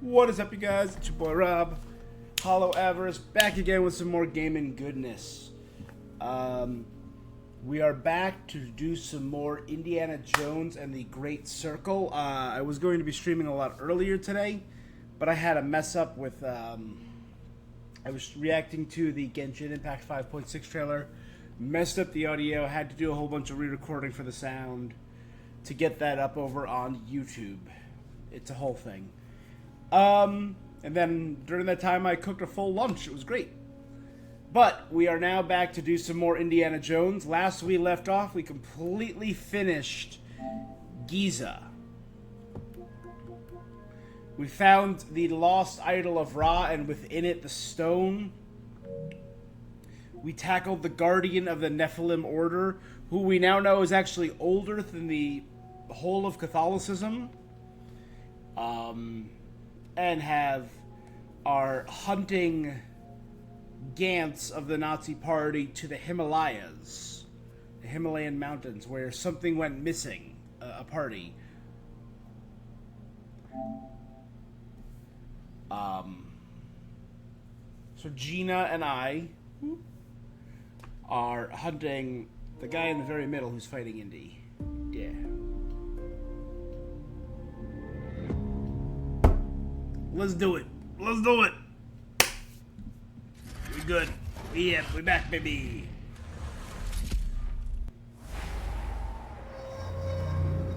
What is up, you guys? It's your boy Rob, Hollow Avarice, back again with some more gaming goodness. We are back to do some more Indiana Jones and the Great Circle. I was going to be streaming a lot earlier today, but I had a mess up with, I was reacting to the Genshin Impact 5.6 trailer, messed up the audio, had to do a whole bunch of re-recording for the sound to get that up over on YouTube. It's a whole thing. And then during that time I cooked a full lunch. It was great. But we are now back to do some more Indiana Jones. Last we left off, we completely finished Giza. We found the lost idol of Ra, and within it the stone. We tackled the guardian of the Nephilim Order, who we now know is actually older than the whole of Catholicism. And are hunting Gantz of the Nazi Party to the Himalayas, the Himalayan mountains, where something went missing, a party. So Gina and I are hunting the guy in the very middle who's fighting Indy. Yeah. Let's do it. Let's do it. We good. Yeah, we back, baby.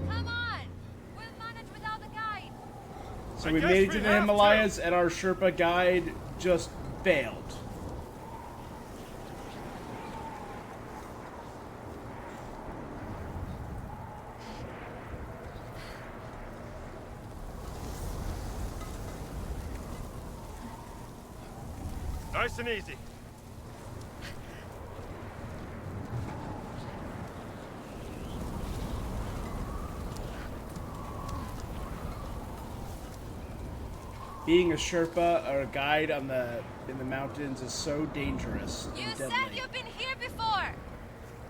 Come on. We'll manage without the guide. So we made it to the Himalayas, and our Sherpa guide just failed. Nice and easy. Being a Sherpa or a guide in the mountains is so dangerous. You and said deadly. you've been here before.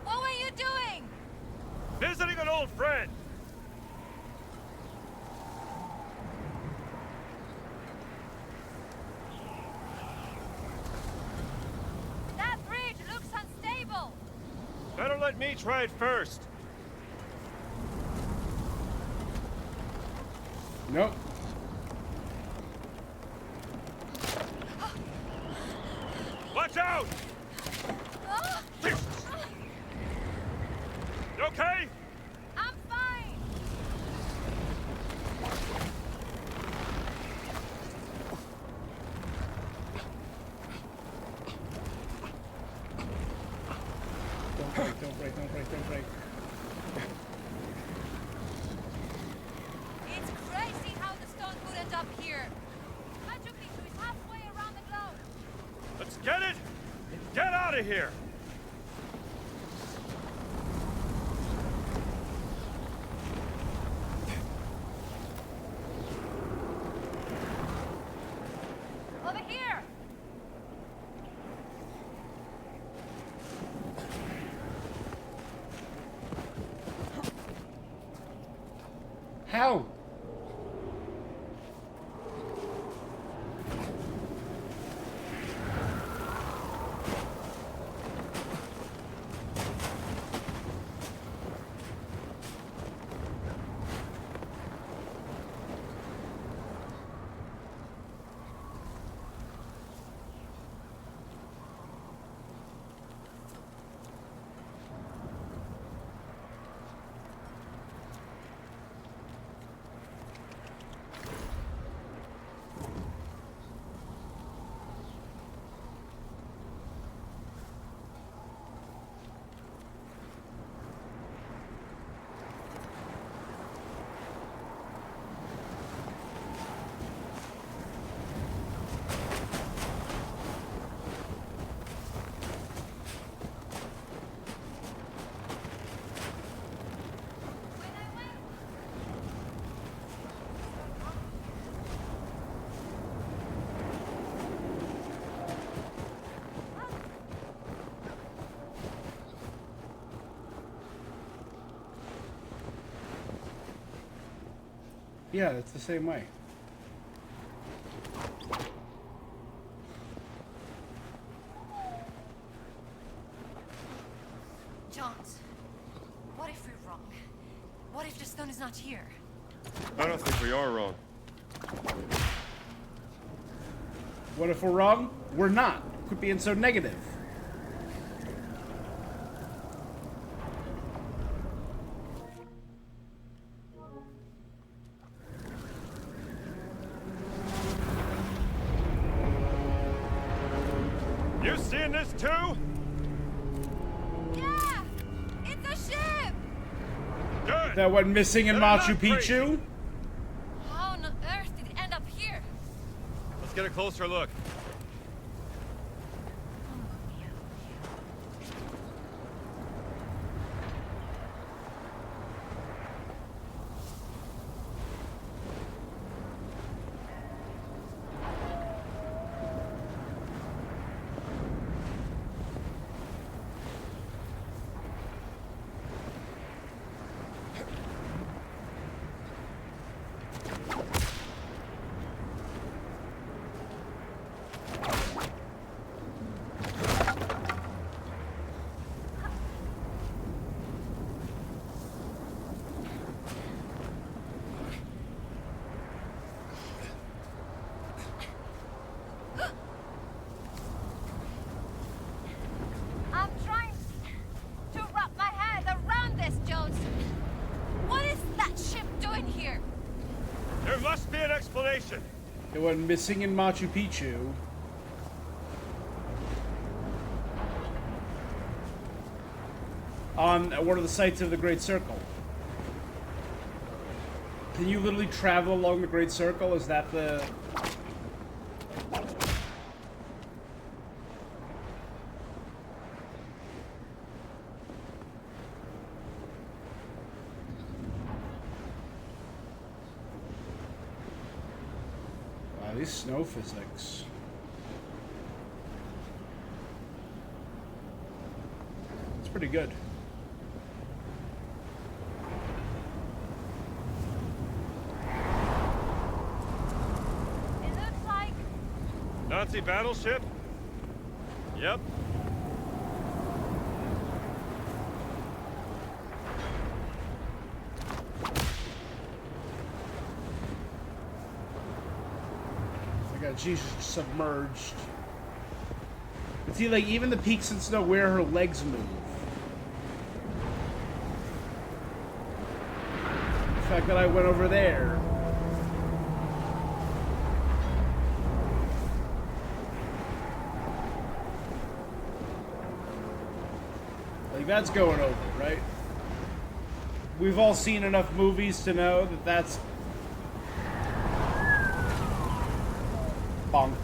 What were you doing? Visiting an old friend. That bridge looks unstable. Better let me try it first. Nope. Watch out! Oh, You okay? I'm fine. Don't break, don't break, don't break, don't break. It's crazy how the stone could end up here. Machu-Picchu is halfway around the globe. Let's get it and get out of here. Over here. How? Yeah, it's the same way. stone is not here. I don't think we are wrong. What if we're wrong? We're not. Quit being so negative. You seeing this too? Yeah! It's a ship! Good. That went missing in Then I'm Machu not crazy. Picchu? How on earth did it end up here? Let's get a closer look. I'm trying to wrap my head around this, Jones. What is that ship doing here? There must be an explanation. It went missing in Machu Picchu. On one of the sites of the Great Circle. Can you literally travel along the Great Circle? Is that the... Wow, these snow physics. It's pretty good. It looks like Nazi battleship? Yep. I got Jesus submerged. But see, like, even the peaks in snow where her legs move. The fact that I went over there. Like, that's going over, right? We've all seen enough movies to know that that's bunk.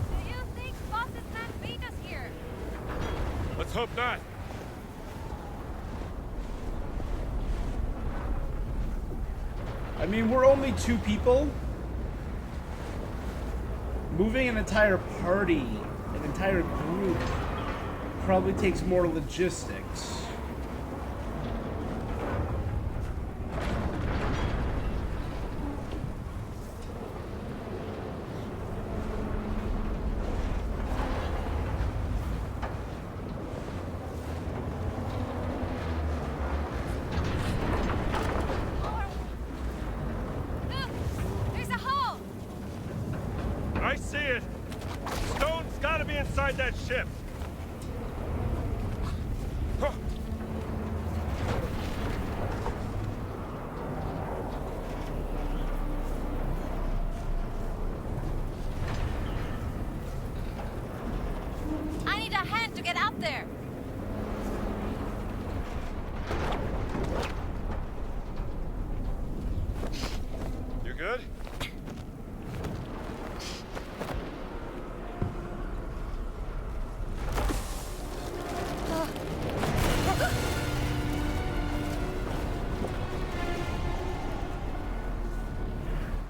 Do you think bosses can't beat us here? Let's hope not. I mean, we're only 2 people. Moving an entire party, an entire group, probably takes more logistics. Look! There's a hole! I see it. Stone's gotta be inside that ship. Huh. I need a hand to get out there! You good?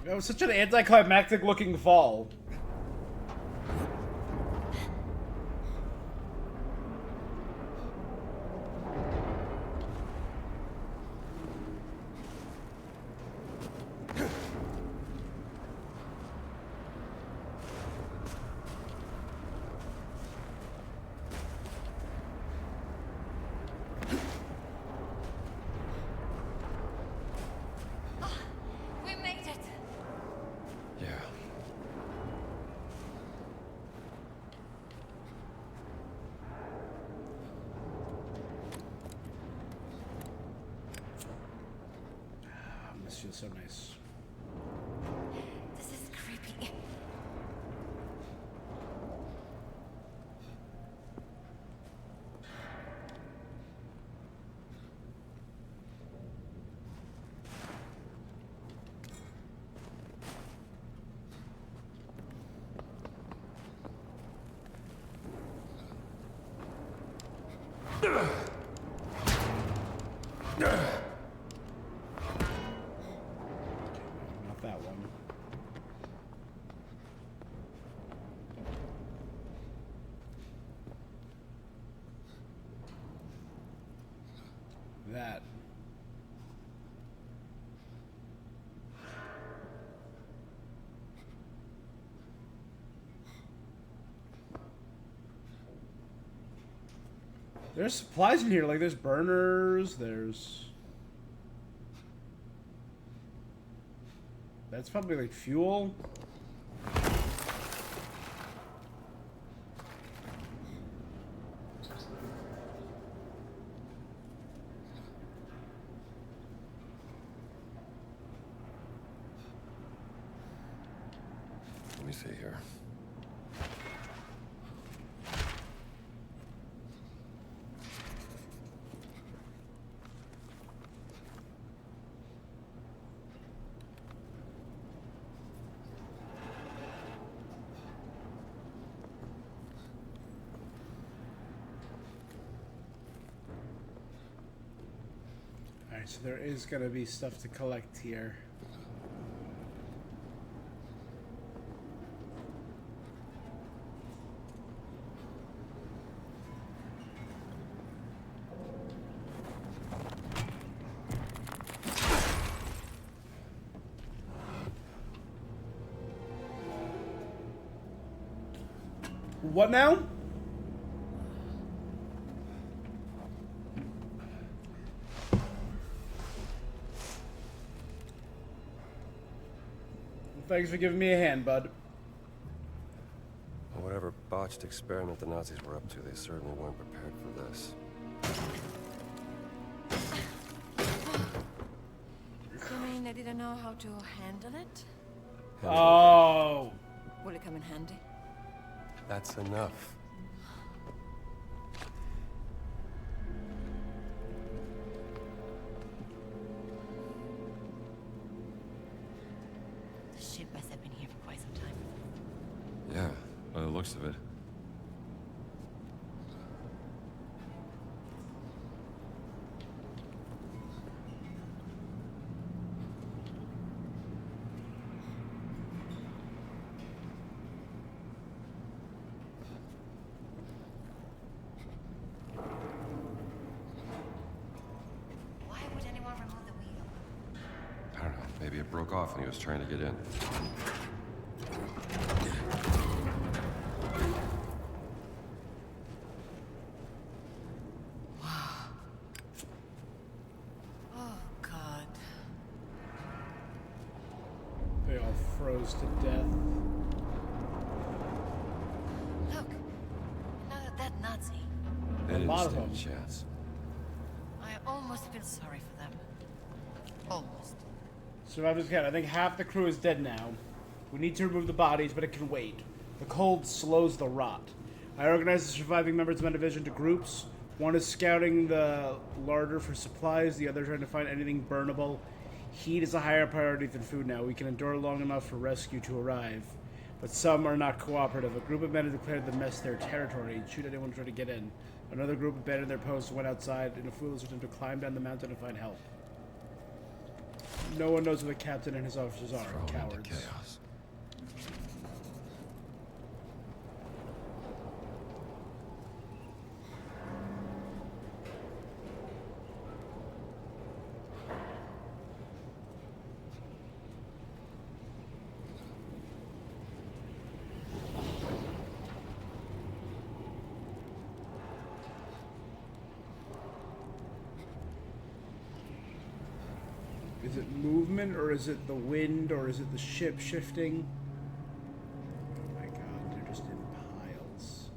That was such an anticlimactic looking fall. this feels so nice. This is creepy. Not that one. That. There's supplies in here, like there's burners, there's... That's probably like fuel. Let me see here. Alright, so there is gonna be stuff to collect here. What now? Thanks for giving me a hand, bud. Well, whatever botched experiment the Nazis were up to, they certainly weren't prepared for this. You mean they didn't know how to handle it? Oh. Will it come in handy? That's enough. The ship must have been here for quite some time. Yeah, by the looks of it. Why would anyone remove the wheel? I don't know, maybe it broke off when he was trying to get in. Oh, God. They all froze to death. Look, another dead Nazi. They didn't lot of stand a them. chance. I almost feel sorry for them. Almost. Survivors can. I think half the crew is dead now. We need to remove the bodies, but it can wait. The cold slows the rot. I organize the surviving members of my division into groups. One is scouting the larder for supplies, the other trying to find anything burnable. Heat is a higher priority than food now. We can endure long enough for rescue to arrive. But some are not cooperative. A group of men have declared the mess their territory. Shoot anyone trying to get in. Another group abandoned their posts and went outside in a foolish attempt to climb down the mountain and find help. No one knows who the captain and his officers are. Thrown into Cowards. chaos. Is it movement, or is it the wind, or is it the ship shifting? Oh my god, they're just in piles.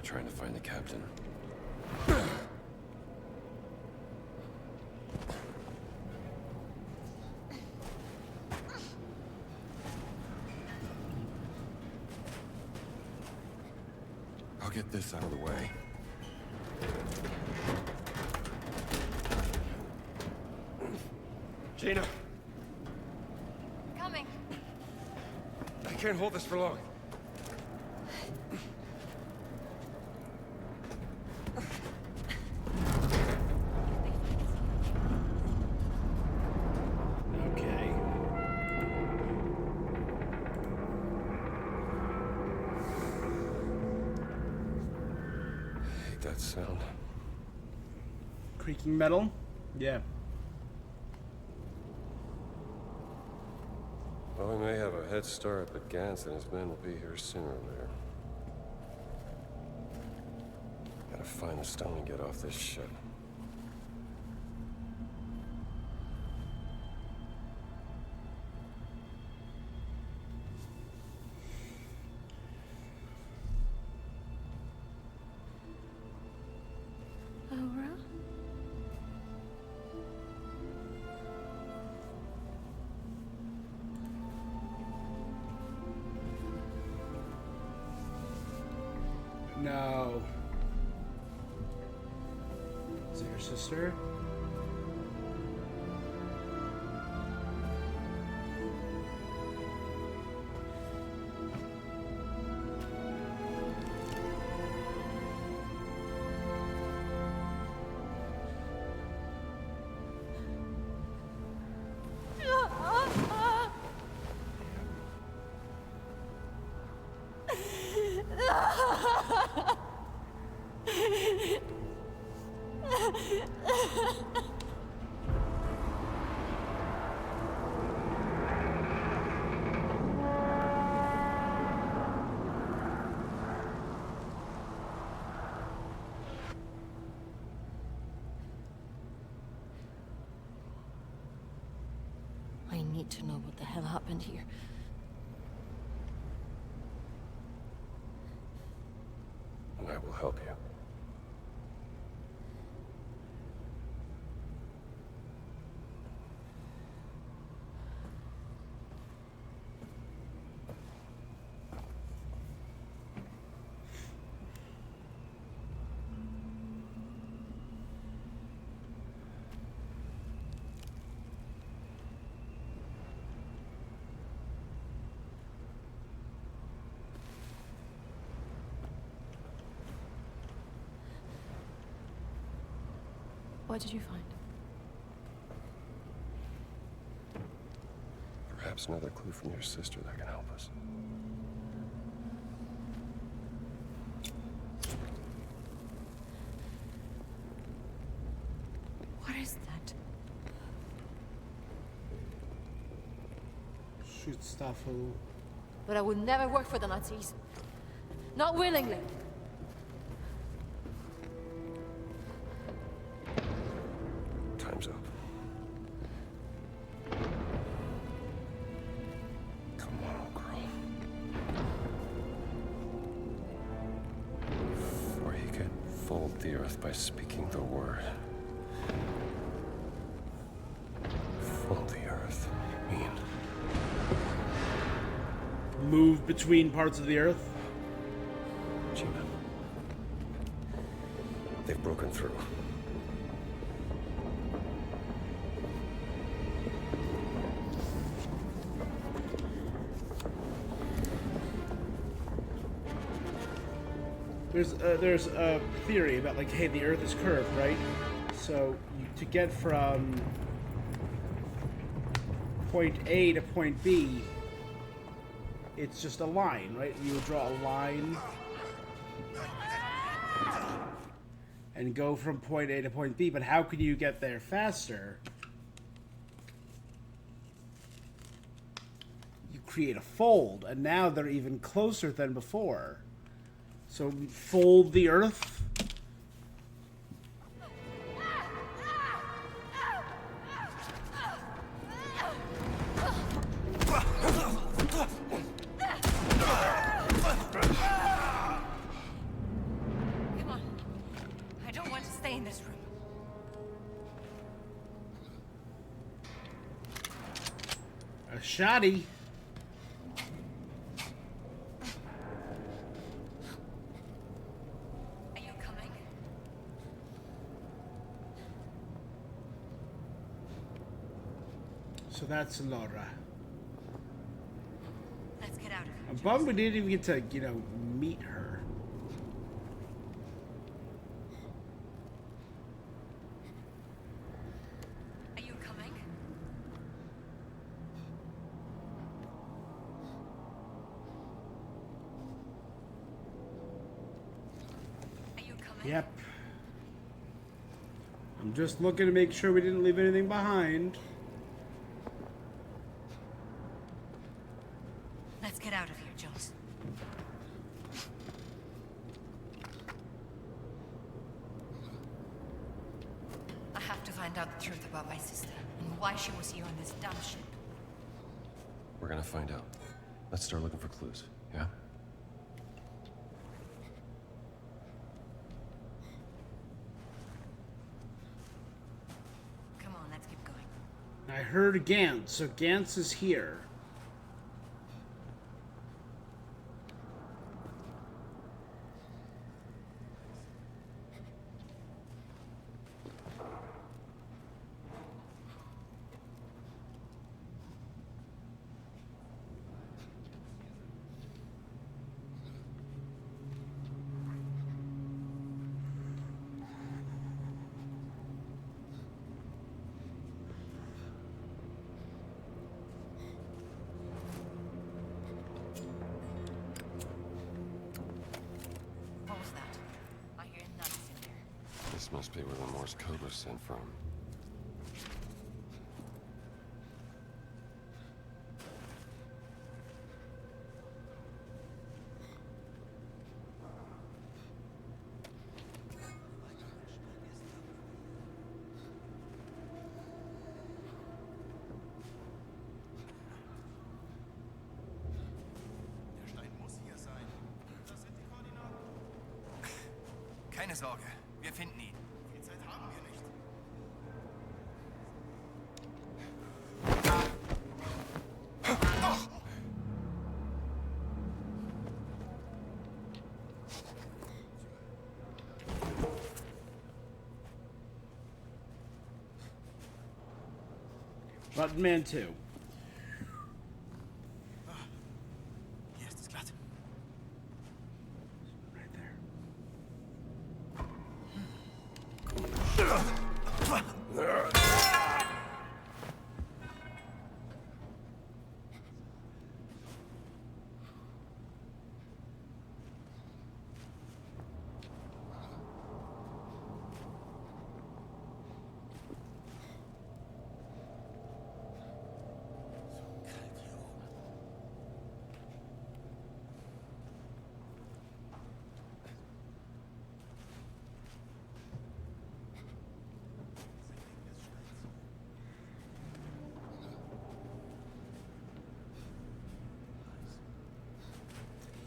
trying to find the captain. I'll get this out of the way. Gina! Coming. I can't hold this for long. Okay. I hate that sound. Creaking metal? Yeah. Well, we may have a head start, but Gantz and his men will be here sooner or later. Gotta find the stone and get off this ship. Laura? No. Is it your sister? I need to know what the hell happened here. And I will help you. What did you find? Perhaps another clue from your sister that can help us. What is that? Schutzstaffel. But I would never work for the Nazis. Not willingly. Time's up. Come on, girl. Or he could fold the earth by speaking the word. Fold the earth. You mean? Move between parts of the earth? Gina. They've broken through. There's a theory about, like, hey, the earth is curved, right? So to get from point A to point B, it's just a line, right? You would draw a line and go from point A to point B, but how could you get there faster? You create a fold, and now they're even closer than before. So fold the earth. stay in this room. A shoddy. Are you coming? So that's Laura. Let's get out of here. I'm bummed we didn't even get to, you know, meet her. Are you coming? Are you coming? Yep. I'm just looking to make sure we didn't leave anything behind. Let's get out of here, Jones. I have to find out the truth about my sister and why she was here on this dumb ship. We're gonna find out. Let's start looking for clues, yeah? Come on, let's keep going. I heard Gantz, so Gantz is here. What was that? I hear nuts in there. This must be where the Morse code was sent from. Der Stein muss hier sein. Das sind die Koordinaten. Keine Sorge, wir finden ihn. Viel Zeit haben wir nicht. Button Man 2. Hier ist es glatt. Right there. Kalt hier oben.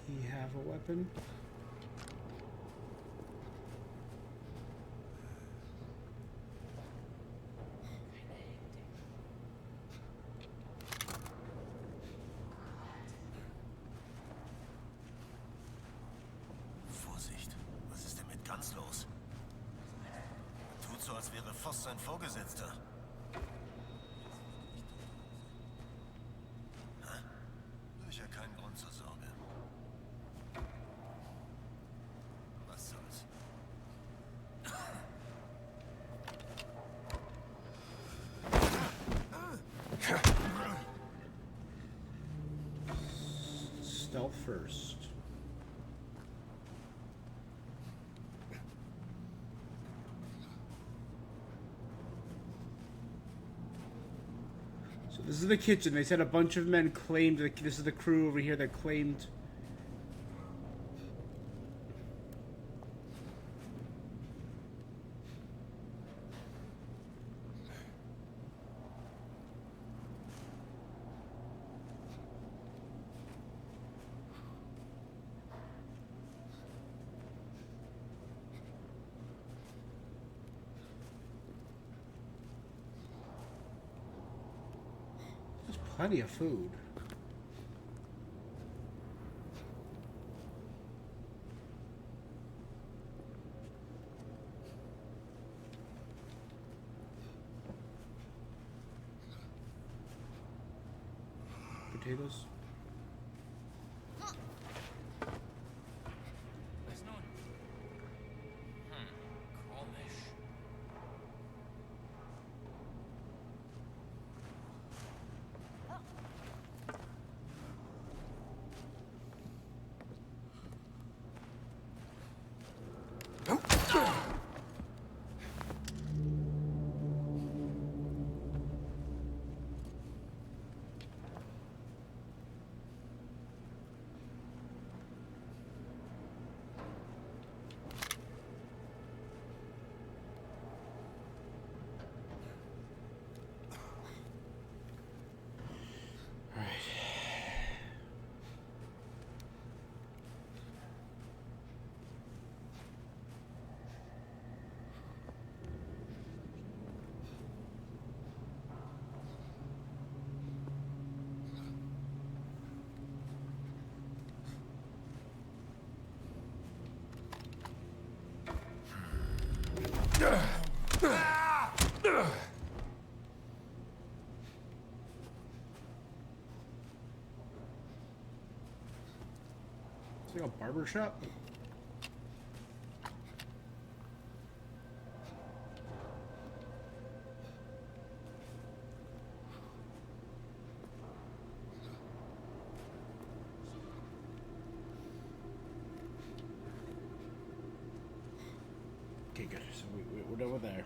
He have a weapon? Vorsicht. Was ist denn mit Ganz los? Tut so, als wäre Voss sein Vorgesetzter. Hä? Sicher kein Grund zur Sorge. Was soll's? Stealth first. So this is the kitchen. They said a bunch of men claimed that this is the crew over here that claimed. Plenty of food. Potatoes. Was nun? Komisch. It's like a barber shop. Okay, good. So we're done with there.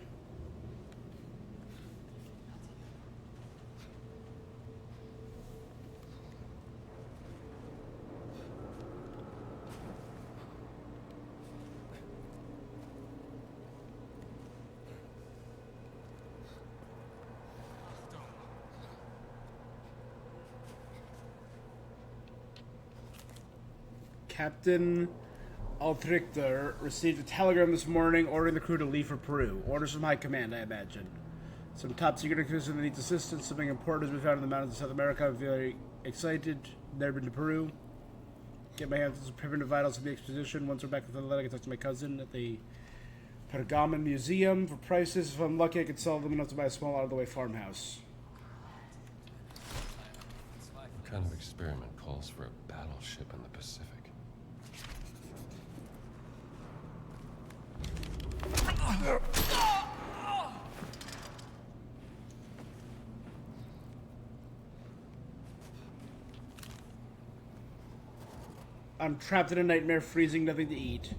Captain Altrichter received a telegram this morning ordering the crew to leave for Peru. Orders from high command, I imagine. Some top secret activity that needs assistance. Something important has been found in the mountains of South America. I'm very excited. Never been to Peru. Get my hands on some primitive vitals from the exposition. Once we're back in the Atlantic, I can talk to my cousin at the Pergamon Museum for prices. If I'm lucky, I could sell them enough to buy a small out-of-the-way farmhouse. What kind of experiment calls for a battleship in the Pacific? I'm trapped in a nightmare, freezing, nothing to eat.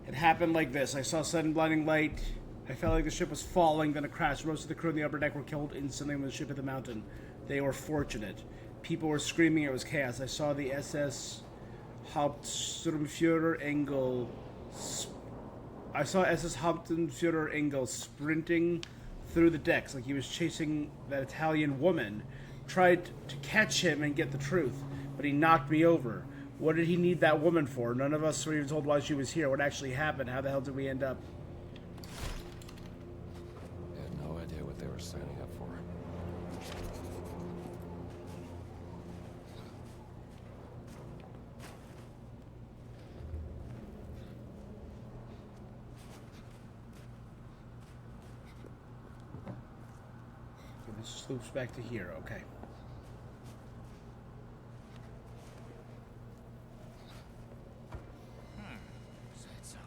It happened like this. I saw a sudden blinding light. I felt like the ship was falling, then it crashed. Most of the crew on the upper deck were killed instantly when the ship hit the mountain. They were fortunate. People were screaming, it was chaos. I saw the SS Hauptsturmführer Engel. I saw SS Hauptsturmführer Engel sprinting through the decks like he was chasing that Italian woman. Tried to catch him and get the truth, but he knocked me over. What did he need that woman for? None of us were even told why she was here. What actually happened? How the hell did we end up? I had no idea what they were signing up for. Okay, this loops back to here. Okay. Seltsam.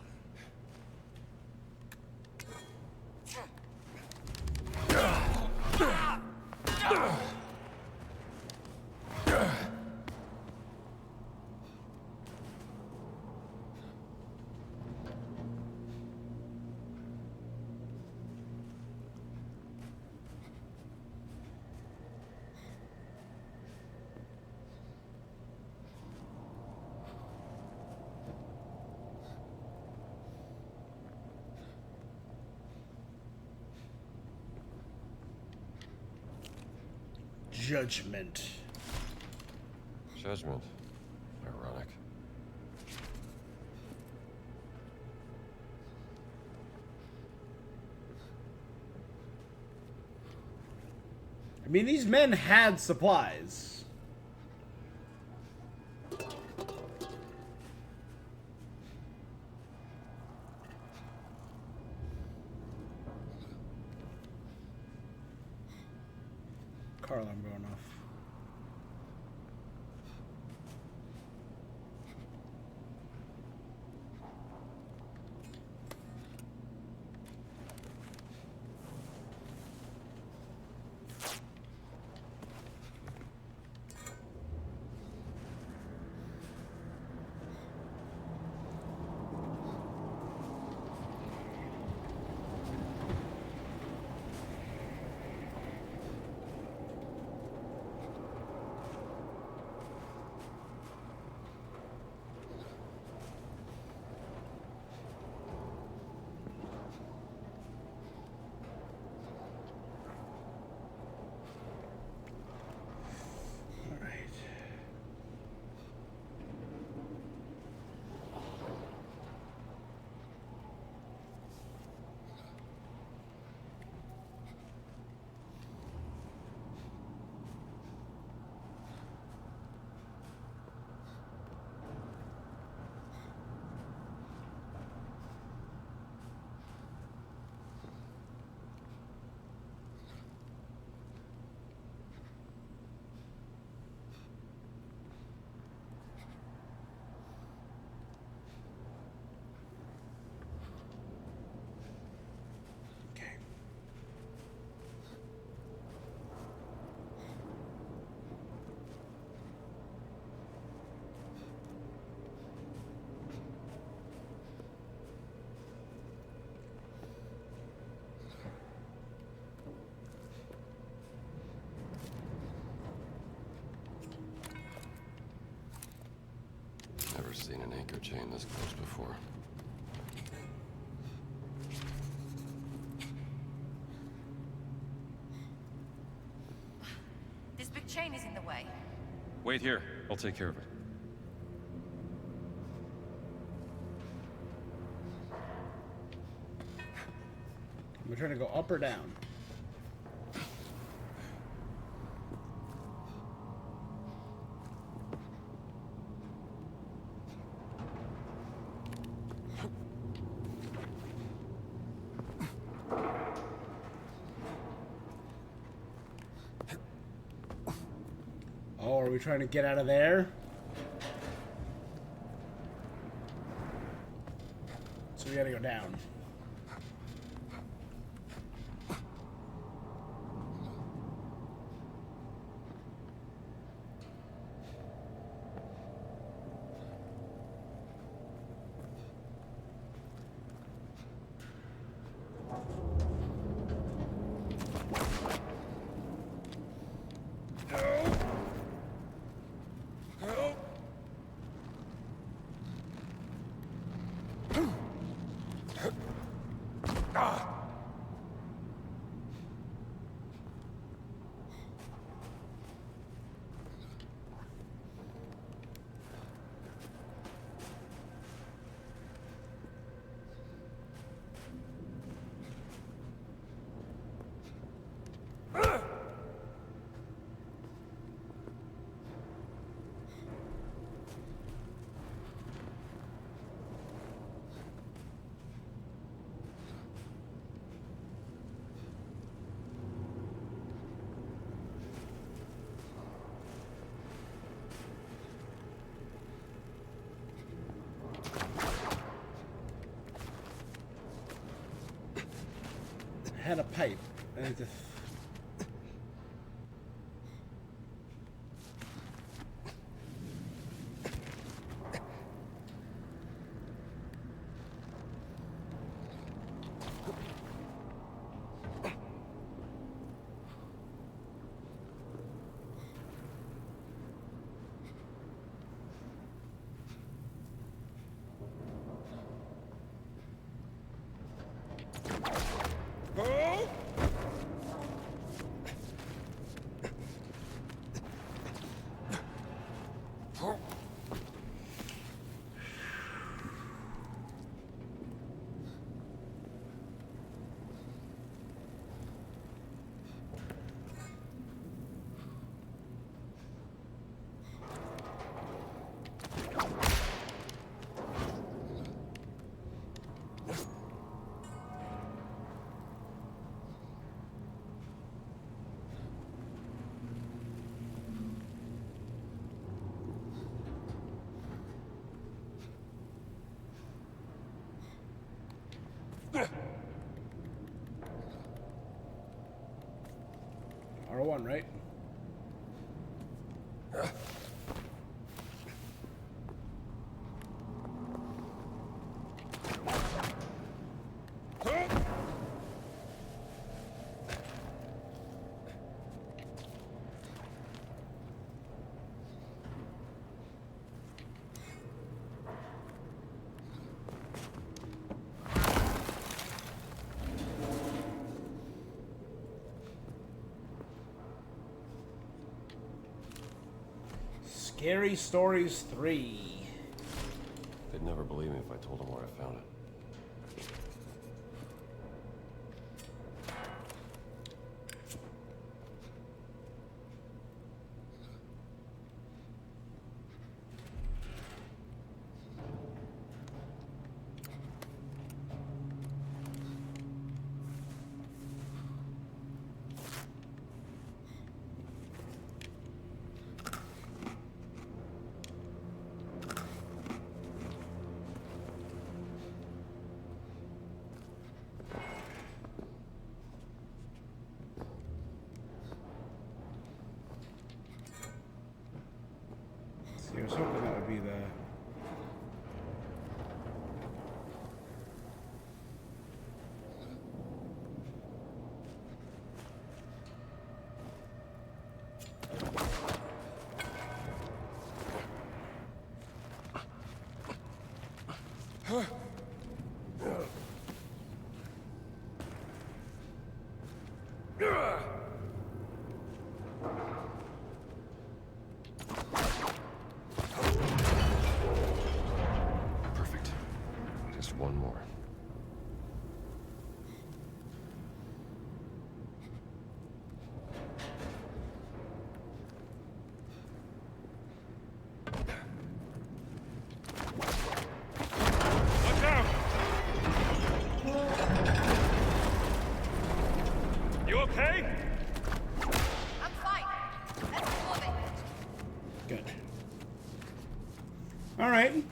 Judgment. Judgment. Ironic. I mean, these men had supplies. Car alarm going off. Never seen an anchor chain this close before. This big chain is in the way. Wait here. I'll take care of it. We're trying to go up or down. Oh, are we trying to get out of there? So we gotta go down. Had a pipe. And it just... R1, right? Scary Stories 3. They'd never believe me if I told them where I found it. See, I was hoping that would be the... Perfect. Just one more. Watch out! You okay? I'm fine. Let's move it. Good. All right.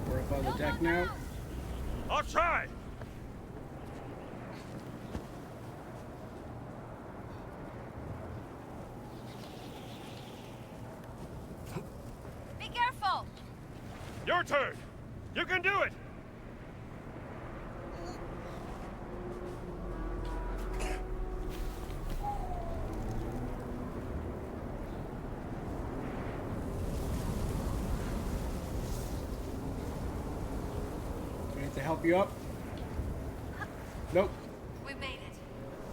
We're up on the deck now. I'll try! Be careful. Your turn! You can do it! Do we have to help you up? Nope. We made it.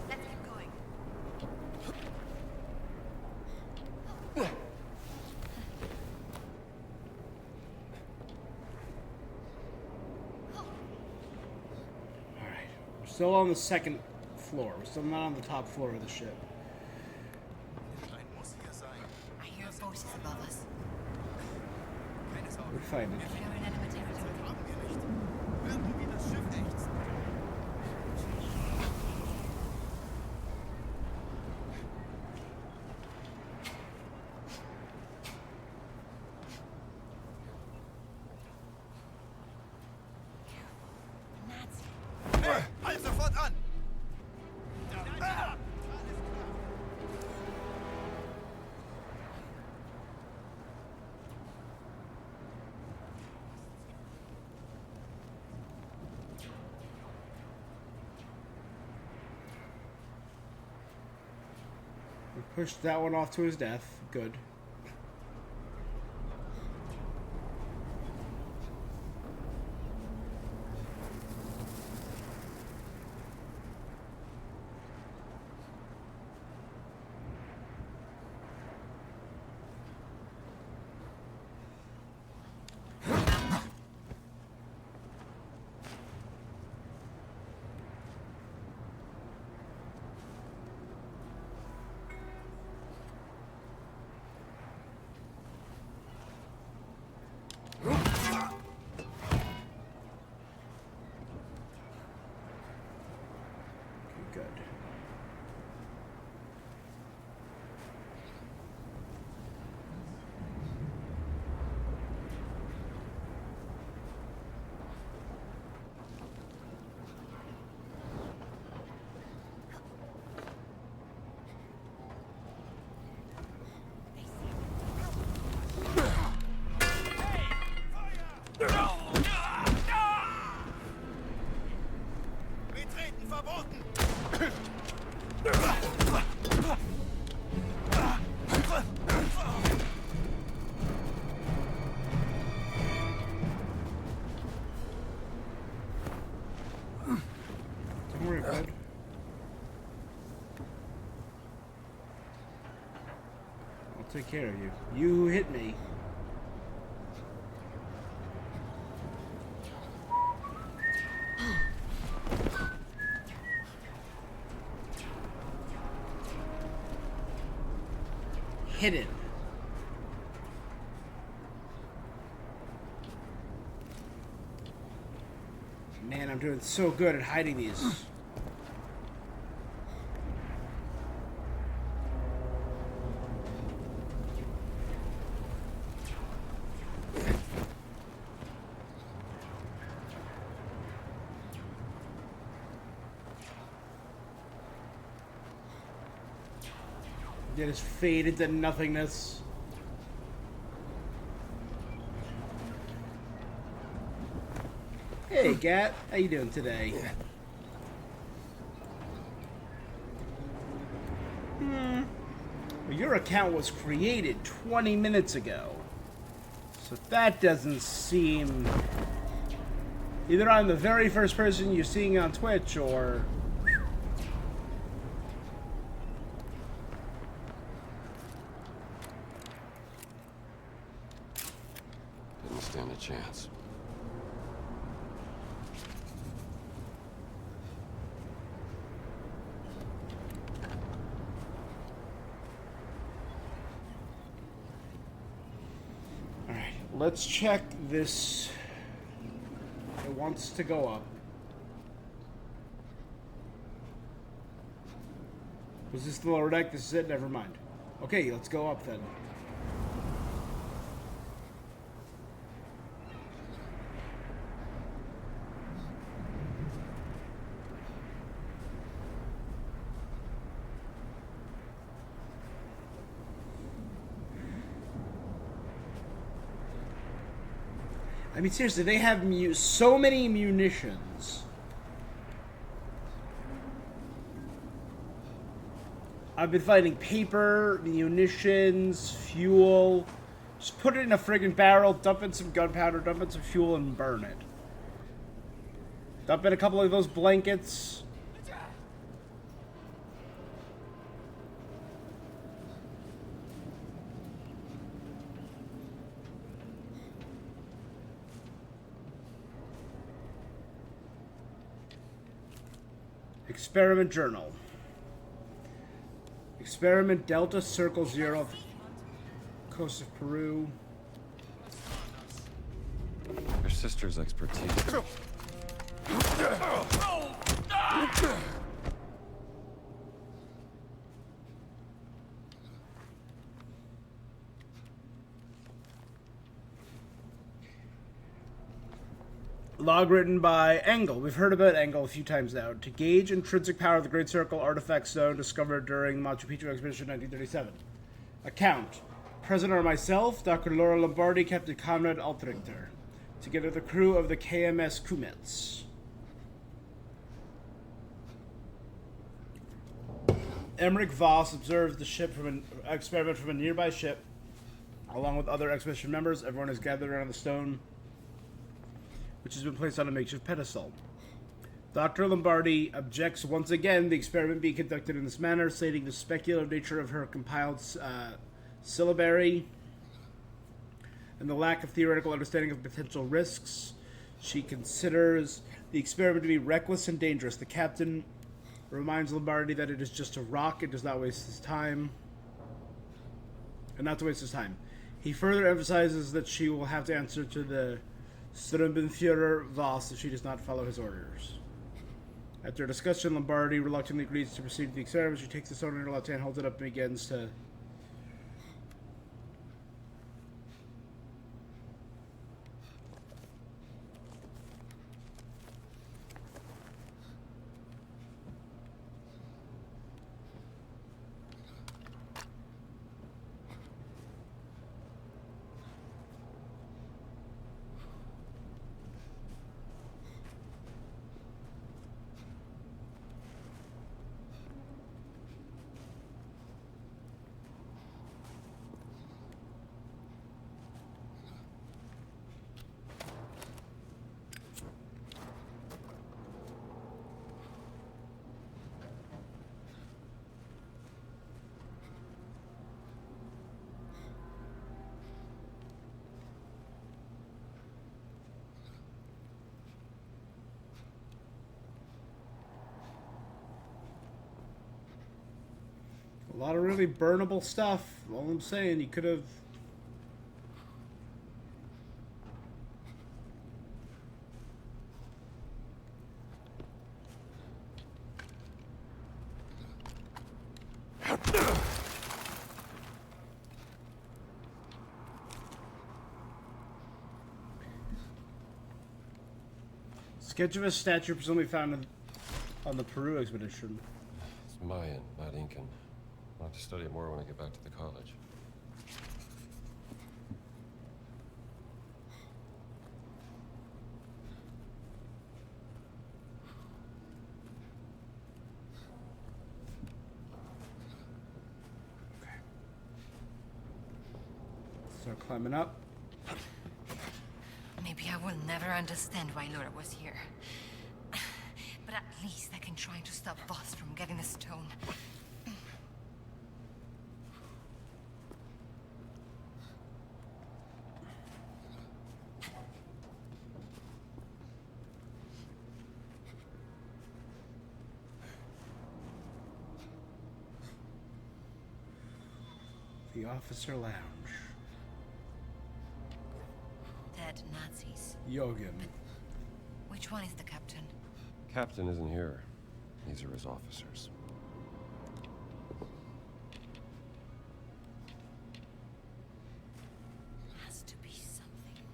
Let's keep going. All right. We're still on the second floor. We're still not on the top floor of the ship. Ein muss hier sein. I hear voices above us. Keine Sorge. We're fighting. We're in enemy territory. Haben wir nicht. Hören wir, wie das Schiff ächzt. Nazi. Halt sofort an! We pushed that one off to his death. Good. I'll take care of you. You hit me. Hidden. Man, I'm doing so good at hiding these. They just fade into nothingness. Hey, Gat. How you doing today? Well, your account was created 20 minutes ago. So that doesn't seem... Either I'm the very first person you're seeing on Twitch, or... Didn't stand a chance. Alright, let's check this. It wants to go up. Was this the lower deck? This is it? Never mind. Okay, let's go up then. I mean, seriously, they have so many munitions. I've been finding paper, munitions, fuel. Just put it in a friggin' barrel, dump in some gunpowder, dump in some fuel, and burn it. Dump in a couple of those blankets. Experiment journal. Experiment Delta Circle 0, coast of Peru. Your sister's expertise. Log written by Engel. We've heard about Engel a few times now. To gauge intrinsic power of the Great Circle artifact stone discovered during the Machu Picchu expedition 1937. Account. President or myself, Dr. Laura Lombardi, Captain Conrad Altrichter. Together the crew of the KMS Kumets. Emmerich Voss observed the ship from an experiment from a nearby ship. Along with other expedition members, everyone is gathered around the stone, which has been placed on a makeshift pedestal. Dr. Lombardi objects once again the experiment being conducted in this manner, stating the speculative nature of her compiled syllabary and the lack of theoretical understanding of potential risks. She considers the experiment to be reckless and dangerous. The captain reminds Lombardi that it is just a rock and does not waste his time. And not to waste his time. He further emphasizes that she will have to answer to the Sturmbannführer Voss if she does not follow his orders. After a discussion, Lombardi reluctantly agrees to proceed with the experiment. She takes the stone in her left hand, holds it up, and begins to... A lot of really burnable stuff. All I'm saying, you could have... Sketch of a statue presumably found on the Peru expedition. It's Mayan, not Incan. I'll have to study it more when I get back to the college. Start climbing up. Maybe I will never understand why Laura was here. But at least I can try to stop Boss from getting the stone. The officer lounge. Dead Nazis. Yogan. Which one is the captain? Captain isn't here. These are his officers. Has to be something here.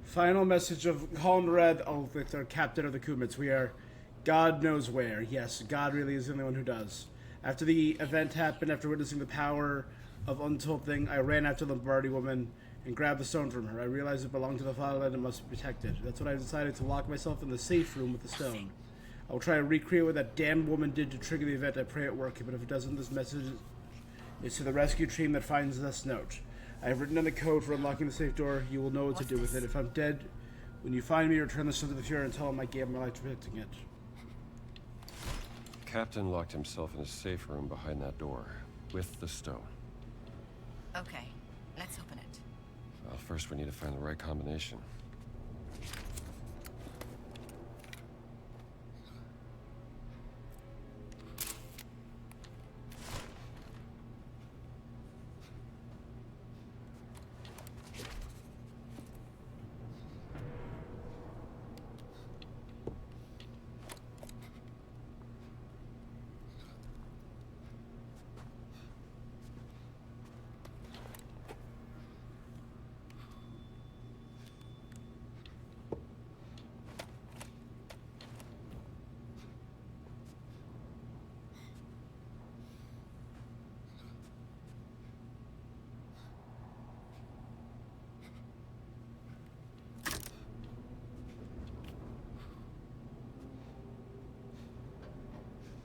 Final message of Colin Red. Oh, Victor, captain of the Kumits. We are God knows where. Yes, God really is the only one who does. After the event happened, after witnessing the power of Untold Thing, I ran after the Lombardi woman and grabbed the stone from her. I realized it belonged to the fatherland and must be protected. That's when I decided to lock myself in the safe room with the stone. I will try to recreate what that damned woman did to trigger the event. I pray it works, but if it doesn't, this message is to the rescue team that finds this note. I have written down the code for unlocking the safe door. You will know what to do with it. If I'm dead, when you find me, return the stone to the Fuhrer and tell him I gave my life to protecting it. Captain locked himself in a safe room behind that door, with the stone. Okay, let's open it. Well, first we need to find the right combination.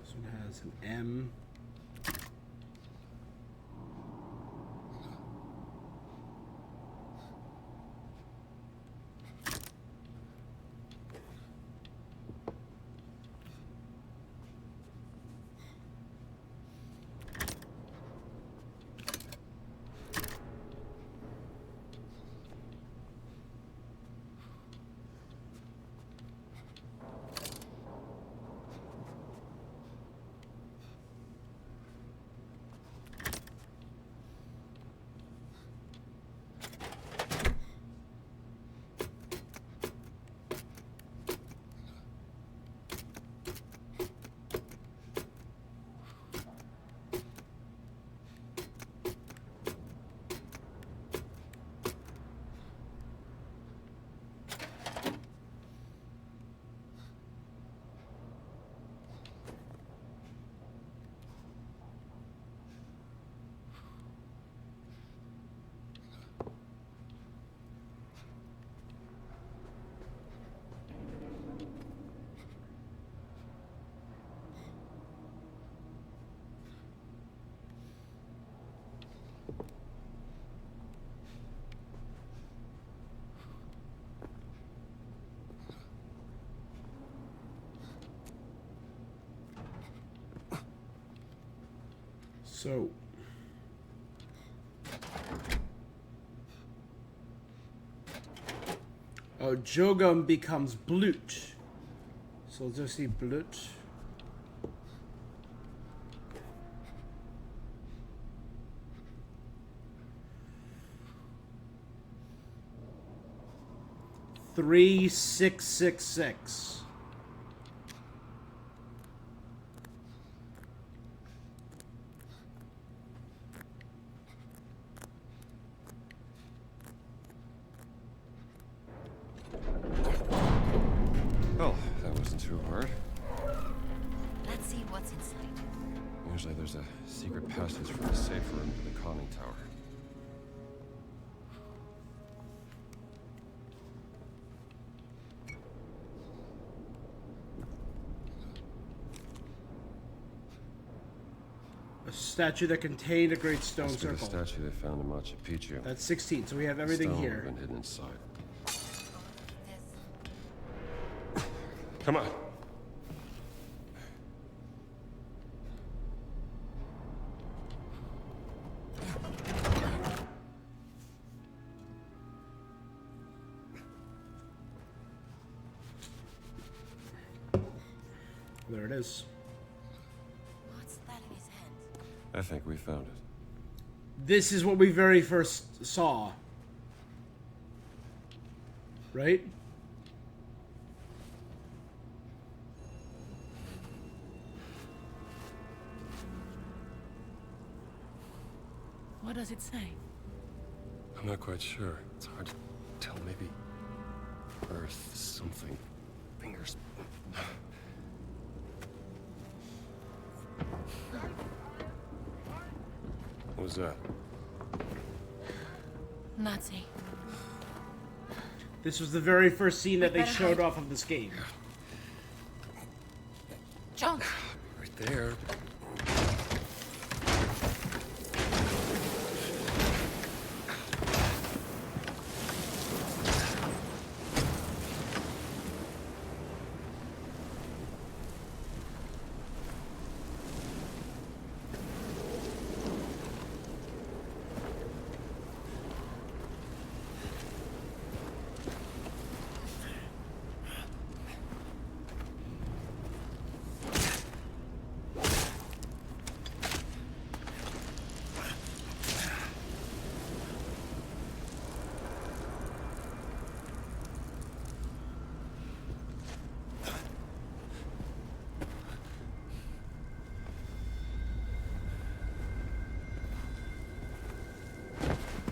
This one has an M. So, Jogum becomes Blut. So let's just see Blut. 3666. Well, that wasn't too hard. Let's see what's inside. Usually there's a secret passage from the safe room to the conning tower. A statue that contained a great stone Must be the circle. statue they found in Machu Picchu. That's 16, so we have everything Stone here. had been hidden inside. This. Come on. There it is. What's that in his hand? I think we found it. This is what we very first saw. Right? What does it say? I'm not quite sure. It's hard to tell. Maybe Earth something. Fingers. What was that? Nazi. This was the very first scene that they better showed hide. off of this game. Jones! Right there.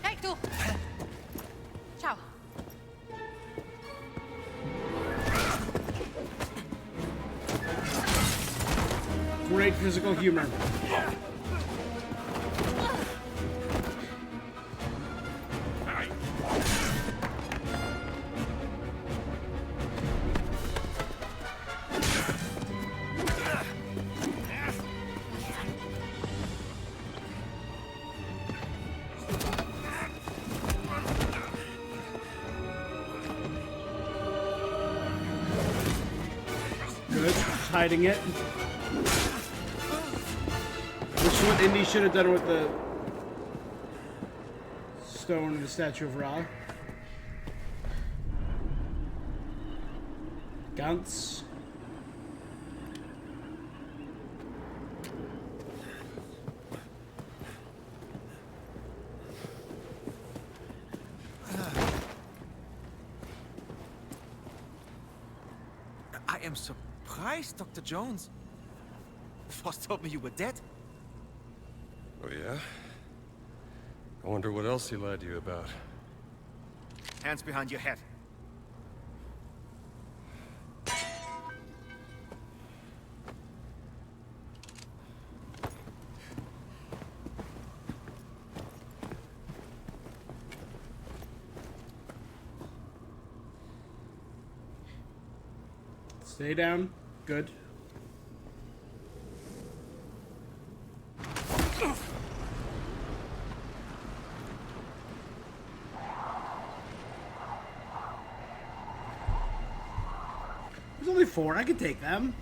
Hey, tu! Ciao. Great physical humor. Good. Hiding it. Which is what Indy should have done with the stone and the statue of Ra. Guns. I am surprised, Dr. Jones. Frost told me you were dead. Oh, yeah? I wonder what else he lied to you about. Hands behind your head. Stay down. Good. There's only 4. I can take them.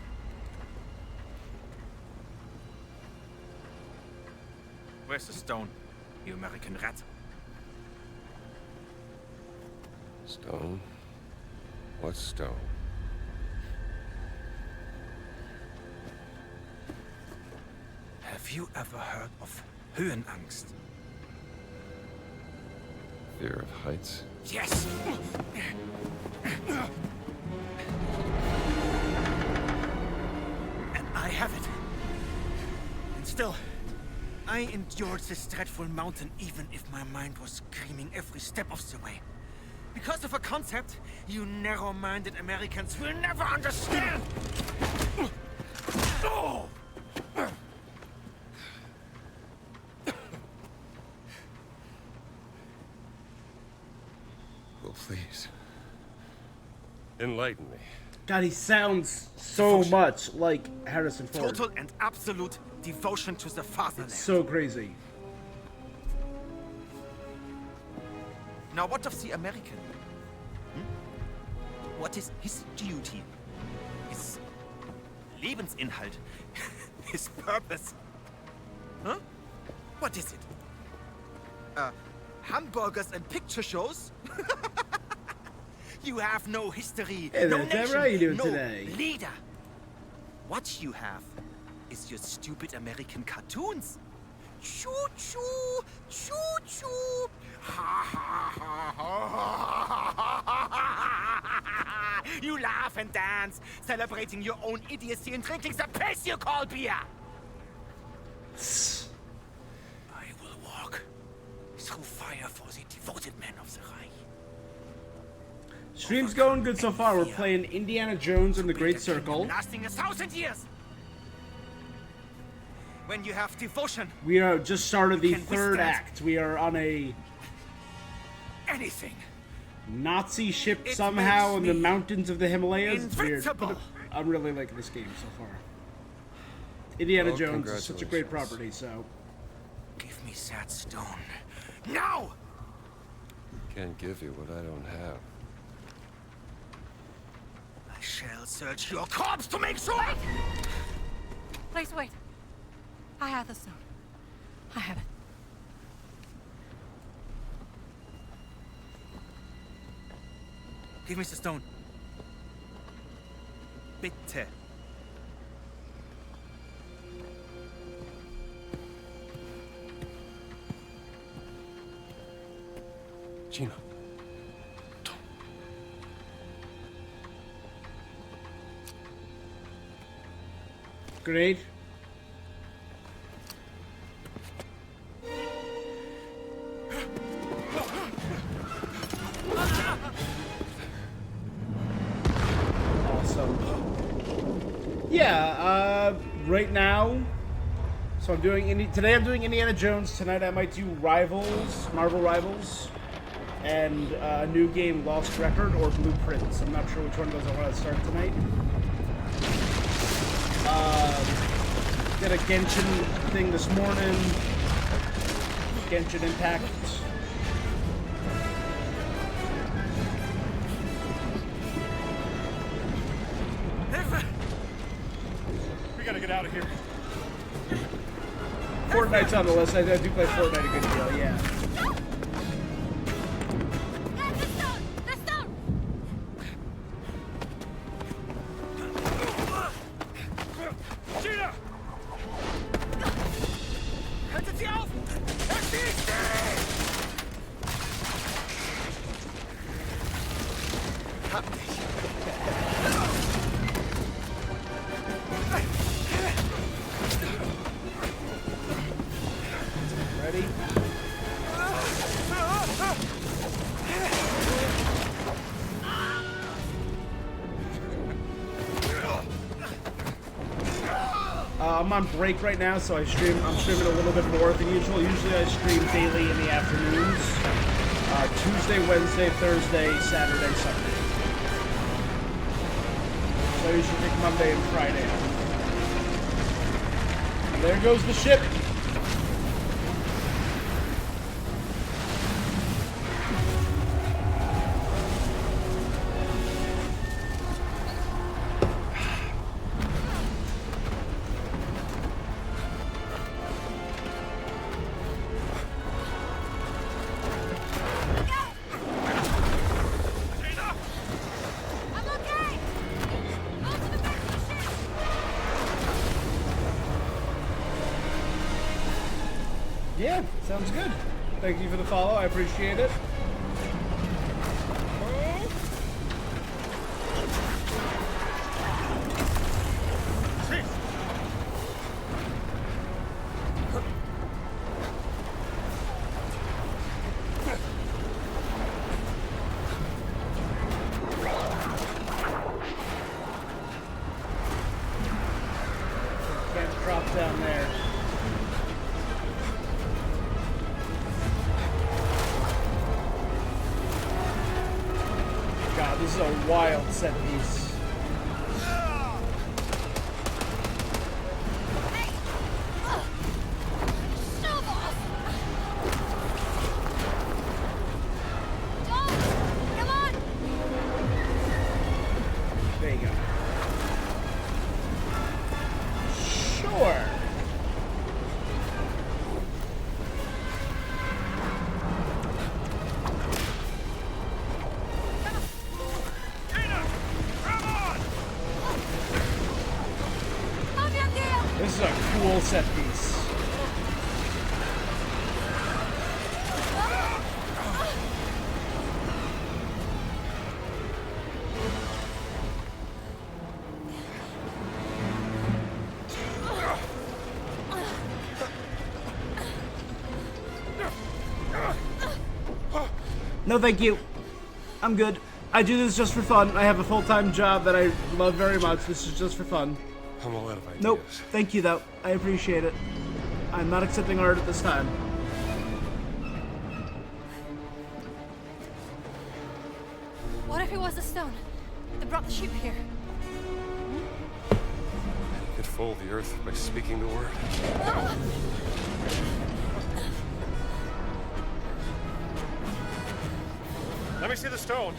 Where's the stone, you American rat? Stone? What stone? Have you ever heard of Höhenangst? Fear of heights? Yes! And I have it. And still, I endured this dreadful mountain even if my mind was screaming every step of the way. Because of a concept you narrow-minded Americans will never understand! Oh! Well, please. Enlighten me. God, he sounds so much like Harrison Ford. Total and absolute devotion to the fatherland. So crazy. Now what of the American? What is his duty? His Lebensinhalt? His purpose? Huh? What is it? Hamburgers and picture shows? You have no history, Hey no there, Trevor, nation, how you doing no today? leader. What you have is your stupid American cartoons. Choo choo, choo choo. Ha ha ha ha ha. You laugh and dance, celebrating your own idiocy and drinking the piss you call beer. I will walk through fire for the devoted men of the Reich. Stream's going good so far. We're playing Indiana Jones and the Great Circle. Lasting 1,000 years. When you have devotion, We are just started the can third withstand act. We are on a anything. Nazi ship It somehow in makes the me mountains of the Himalayas. It's weird. invincible. But I'm really liking this game so far. Indiana Well, Jones is such a great congratulations. property, so. Give me that stone. Now! Can't give you what I don't have. I shall search your corpse to make sure! Please wait. I have the stone. I have it. Give me the stone. Bitte. Gina. Great. Awesome. Yeah, right now, so I'm doing today I'm doing Indiana Jones, tonight I might do Rivals, Marvel Rivals, and a new game, Lost Record or Blueprints. I'm not sure which one of those I want to start tonight. Did a Genshin thing this morning. Genshin Impact. We gotta get out of here. Fortnite's on the list. I do play Fortnite a good deal, yeah. Get the stone! The stone! Gina! Haltet sie auf! Erschießt sie! Hab dich. Ready? I'm on break right now, so I'm streaming a little bit more than usual. Usually I stream daily in the afternoons. Tuesday, Wednesday, Thursday, Saturday, Sunday. So I usually pick Monday and Friday off. And there goes the ship. Gina! I'm okay! Go to the back of the ship! Yeah, sounds good. Thank you for the follow. I appreciate it. This is a wild set piece. Hey! Shove off! Jones! Come on! There you go. Sure. Tina! Come on! Have your deal! This is a cool set piece. No, thank you. I'm good. I do this just for fun. I have a full-time job that I love very much. This is just for fun. I'm all out of ideas. Nope. Thank you, though. I appreciate it. I'm not accepting art at this time. What if it was the stone that brought the ship here? You could fold the earth by speaking the word. Let me see the stone.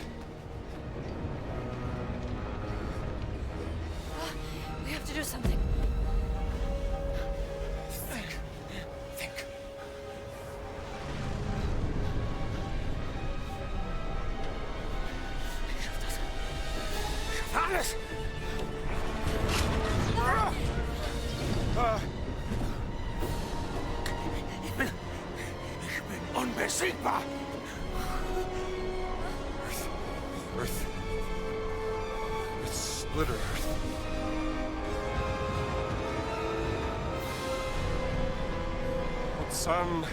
We have to do something. Think. Alles! Ich bin unbesiegbar! Earth. It's splitter earth. But sun.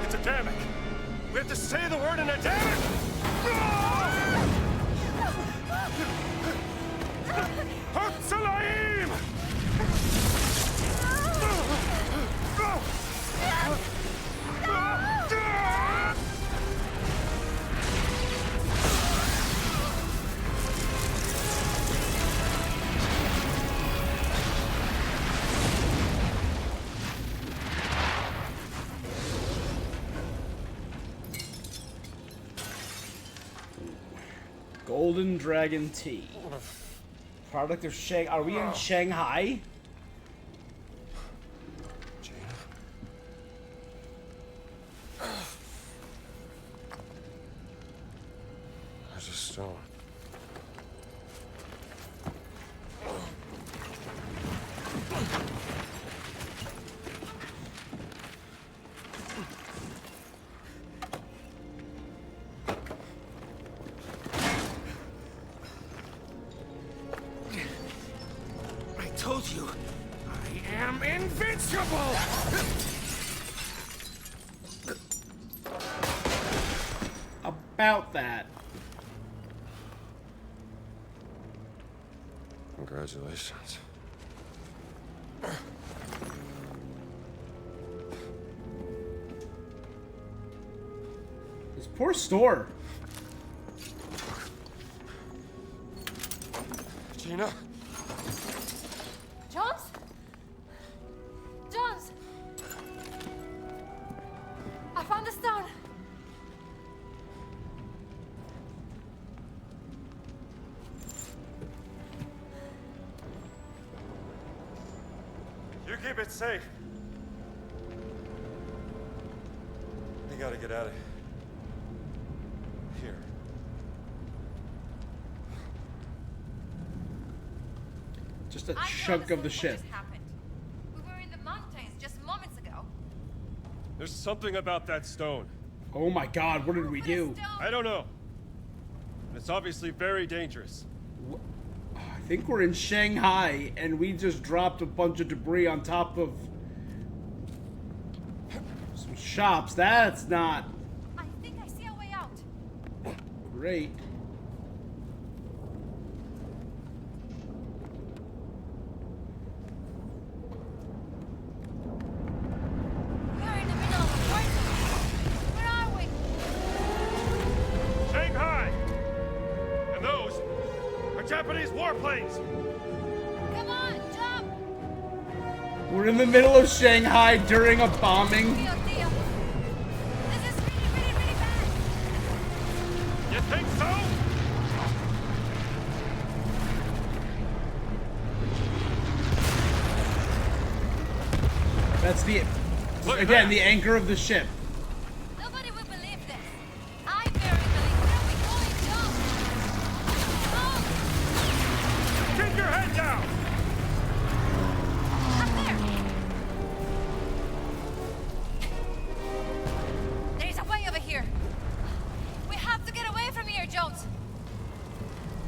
It's Adamic. We have to say the word in Adamic! Hatsalaim! Golden Dragon Tea. Product of Shanghai. Are we in Shanghai? Jaina? There's a stone. I told you, I am invincible! About that. Congratulations. This poor store. Gina? Jones? Jones! I found the stone. You keep it safe. We gotta get out of here. Just a I chunk of the what ship. just happened. We were in the mountains just moments ago. There's something about that stone. Oh my god, what did we Put a do? stone- I don't know. And it's obviously very dangerous. I think we're in Shanghai and we just dropped a bunch of debris on top of some shops. That's not I think I see a way out. great. We're in the middle of planes! Come on, jump! We're in the middle of Shanghai during a bombing. Dio, Dio. This is really, really, really bad. You think so? That's the Look at again that. the anchor of the ship. Nobody will believe this. I barely believe where are we going, jump! Oh, Keep your head down! up there! There's a way over here. We have to get away from here, Jones.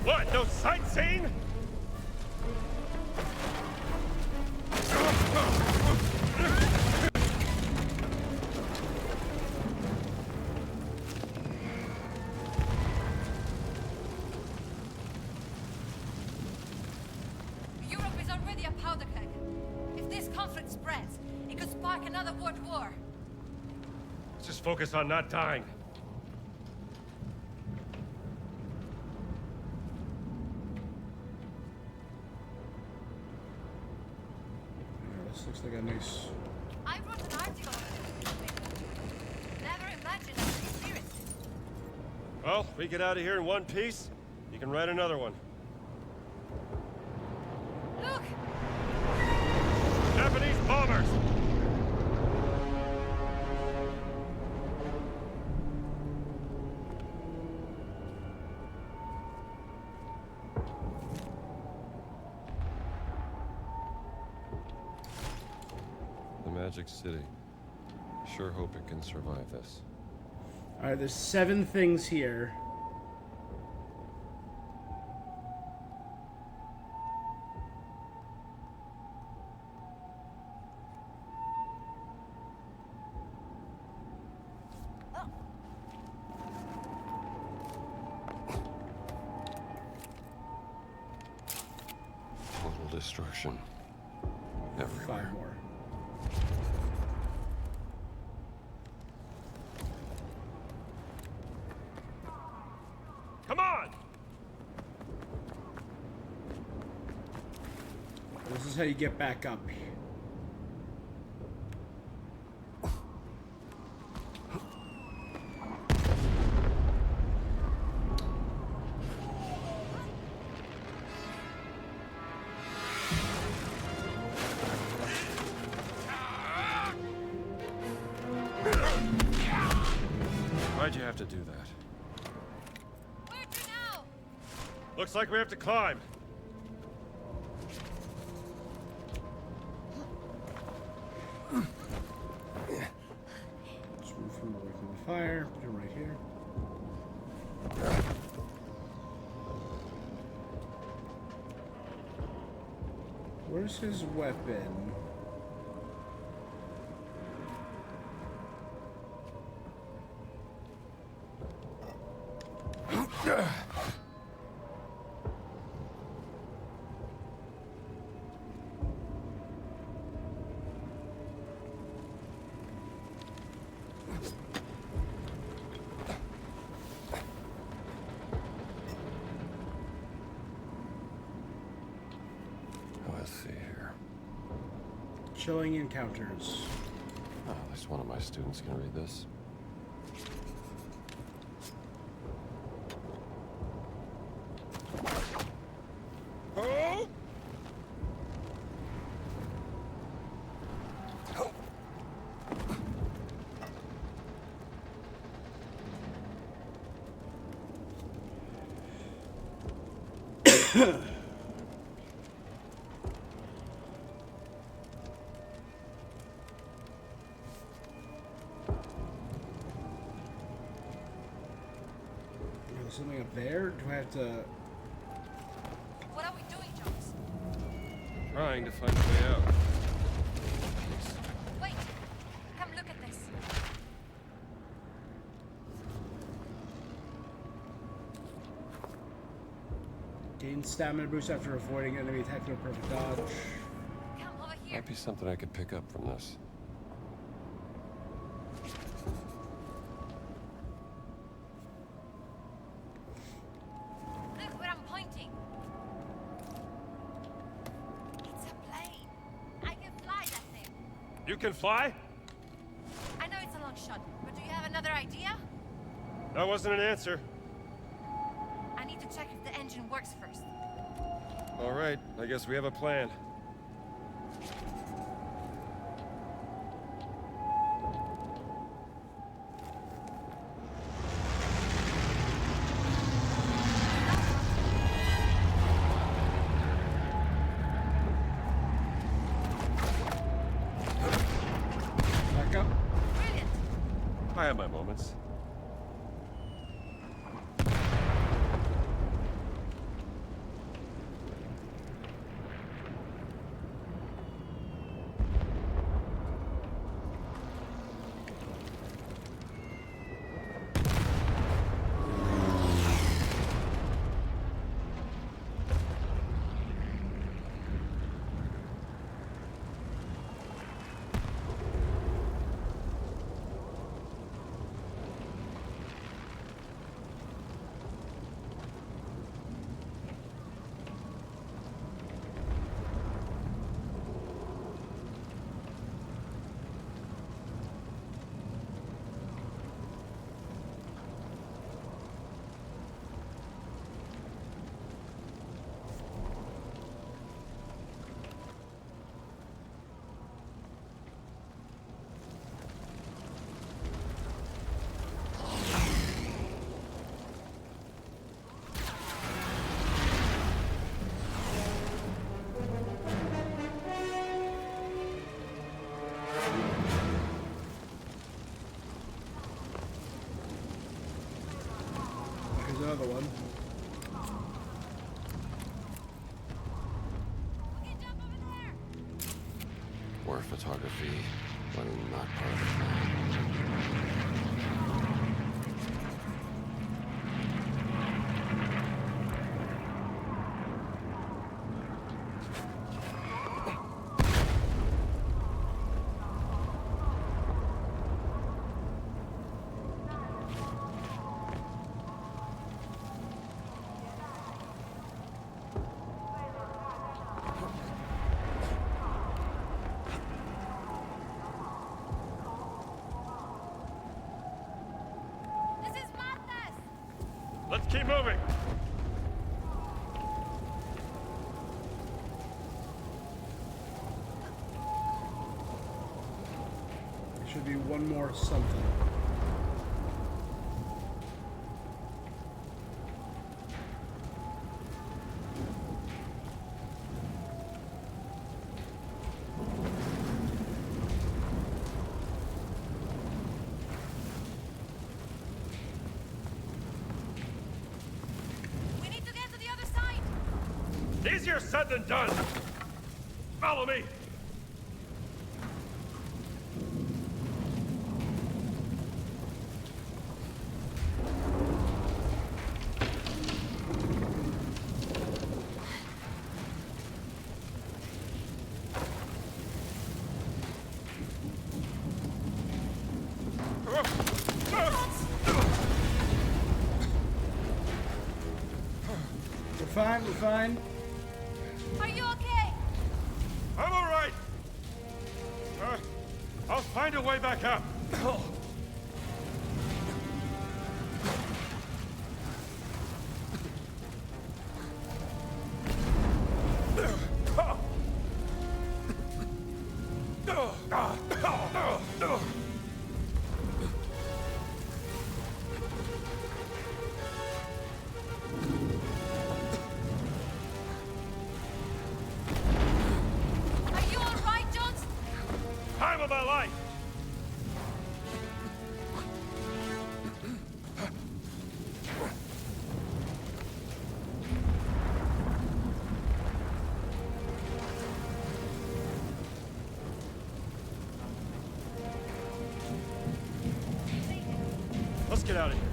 What, no sightseeing? Europe is already a powder keg. If this conflict spreads, it could spark another world war. Let's just focus on not dying. Yeah, this looks like a nice. I wrote an article on this. Never imagined I would experience it. Well, we get out of here in one piece, you can write another one. Look! Japanese bombers! The Magic City. Sure hope it can survive this. All right, there's 7 things here. Total destruction. Everywhere. 5 more. Come on! This is how you get back up. Why'd you have to do that? Where to now? Looks like we have to climb. Just move him away from the fire. Put him right here. Where's his weapon? Let's see here. Chilling encounters. Oh, at least one of my students can read this. There's something up there? Do I have to... What are we doing, Jones? Trying to find a way out. Wait! Come look at this. Gain stamina boost after avoiding enemy attack through a perfect dodge. Come over here. Might be something I could pick up from this. Look where I'm pointing. You can fly? I know it's a long shot, but do you have another idea? That wasn't an answer. I need to check if the engine works first. All right, I guess we have a plan. Back up. Brilliant. I have my moments. Here's another one. Okay, jump over there. War photography, when not part of the plan. This is madness. Let's keep moving. There should be one more something. We need to get to the other side. Easier said than done. Follow me. We're fine, we're fine. Are you okay? I'm all right. I'll find a way back up. Are you all right, Jones? Time of my life. Let's get out of here.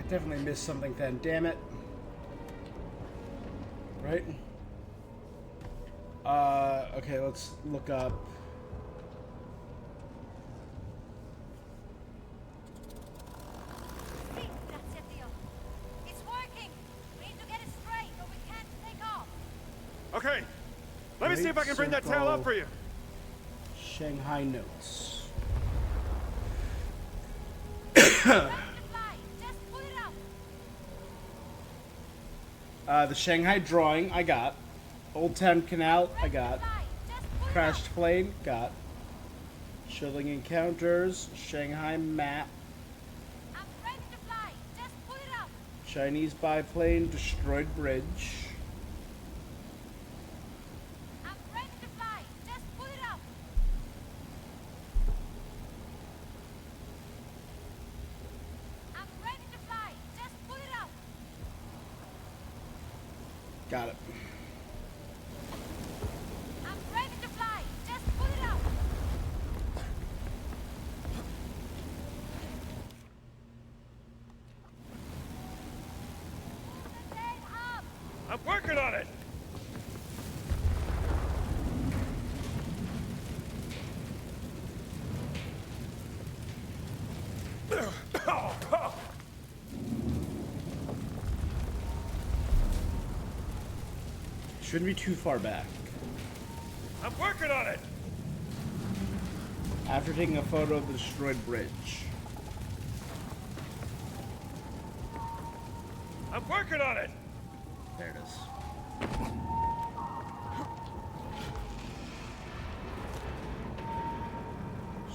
Definitely missed something then, damn it. Right? Okay, let's look up. See, that's it, Theo. It's working. We need to get it straight, or we can't take off. Okay, let me see if I can bring that tail up for you. Shanghai notes. Ready to fly. Just put it up. The Shanghai drawing, I got. Old Town Canal, I got. Fly. Just put it Crashed plane, got. Chilling encounters, Shanghai map. up. I'm ready to fly. Just put it up. Chinese biplane, destroyed bridge. I'm ready to fly. Just put it up. I'm ready to fly. Just put it up. Got it. I'm ready to fly. Just put it up. Pull the tail up. I'm working on it. Shouldn't be too far back. I'm working on it. After taking a photo of the destroyed bridge. I'm working on it. There it is.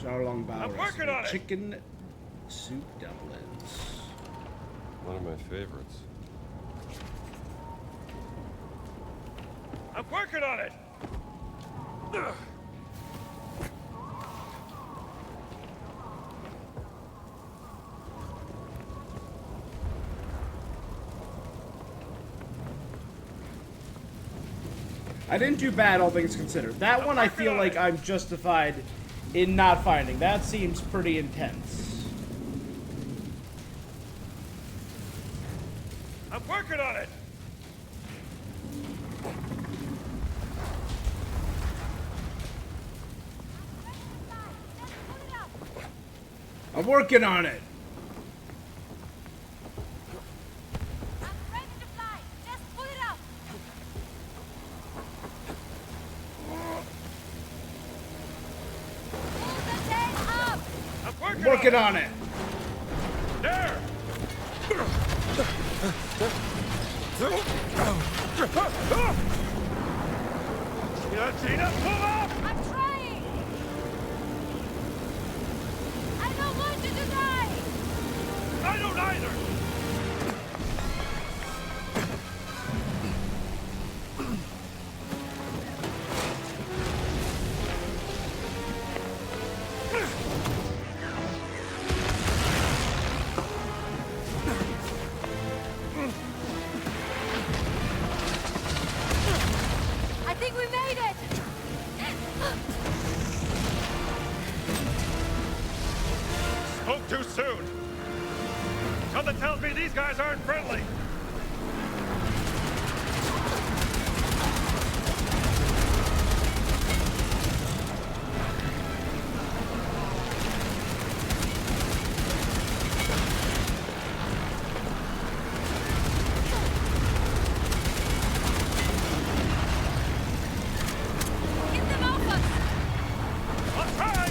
Xiaolong Bao I'm working recipe. on it. Chicken soup dumplings. One of my favorites. I'm working on it. Ugh. I didn't do bad, all things considered. That one I feel like I'm justified in not finding. That seems pretty intense. I'm working on it. Just put it up. I'm working on it. I'm ready to fly. Just put it up. Pull the tail up. I'm working, Working on on it. it. There. Gina, pull up. I'm trying. I don't want you to die. I don't either. I think we made it. Spoke too soon. Something tells me these guys aren't friendly. Get them off us. I'll try.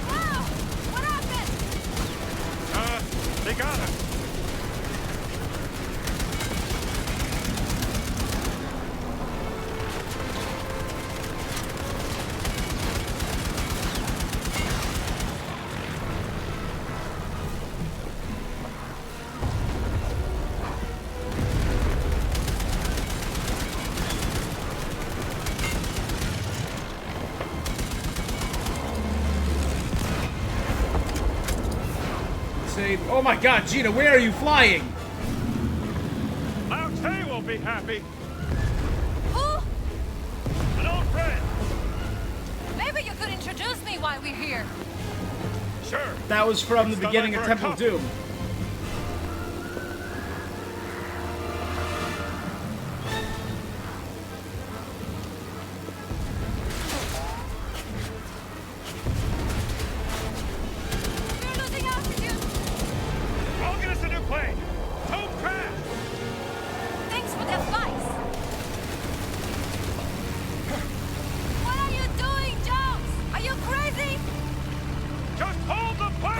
Wow! What happened? They got us. Say, oh my god, Gina, where are you flying? Lao Che will be happy. Who? An old friend. introduce me while we're here. Sure. That was from the It's not beginning like of we're a Temple of couple. Doom. We're losing altitude. I'll get us a new plane. Don't crash. Thanks for the advice. What are you doing, Jones? Are you crazy? Just hold the plane.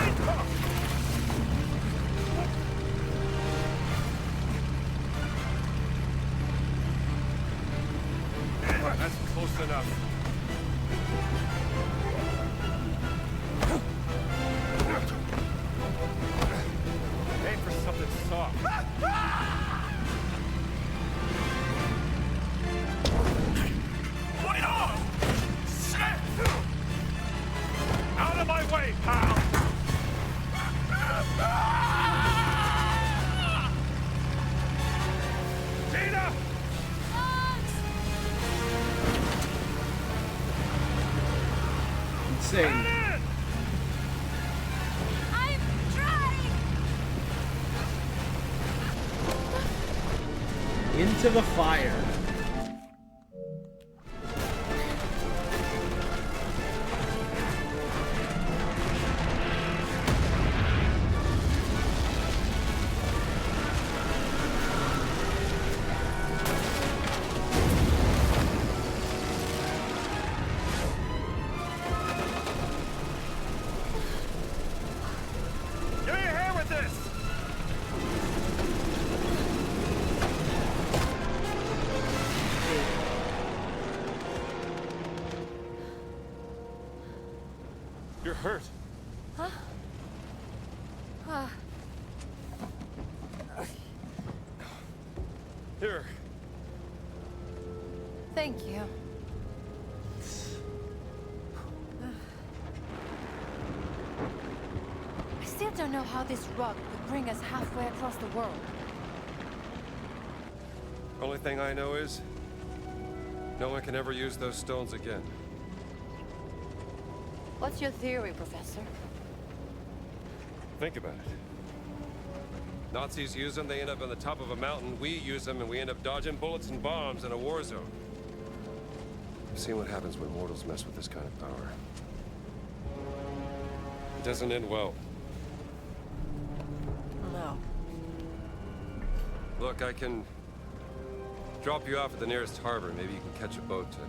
That's close enough. Aim for something soft. Put it on! Shit! Out of my way, pal. Gina! Insane. In! I'm trying. Into the fire. Give me a hand with this! You're hurt. Here. Thank you. I still don't know how this rug would bring us halfway across the world. Only thing I know is, no one can ever use those stones again. What's your theory, Professor? Think about it. Nazis use them, they end up on the top of a mountain. We use them, and we end up dodging bullets and bombs in a war zone. I've seen what happens when mortals mess with this kind of power. It doesn't end well. No. Look, I can drop you off at the nearest harbor. Maybe you can catch a boat to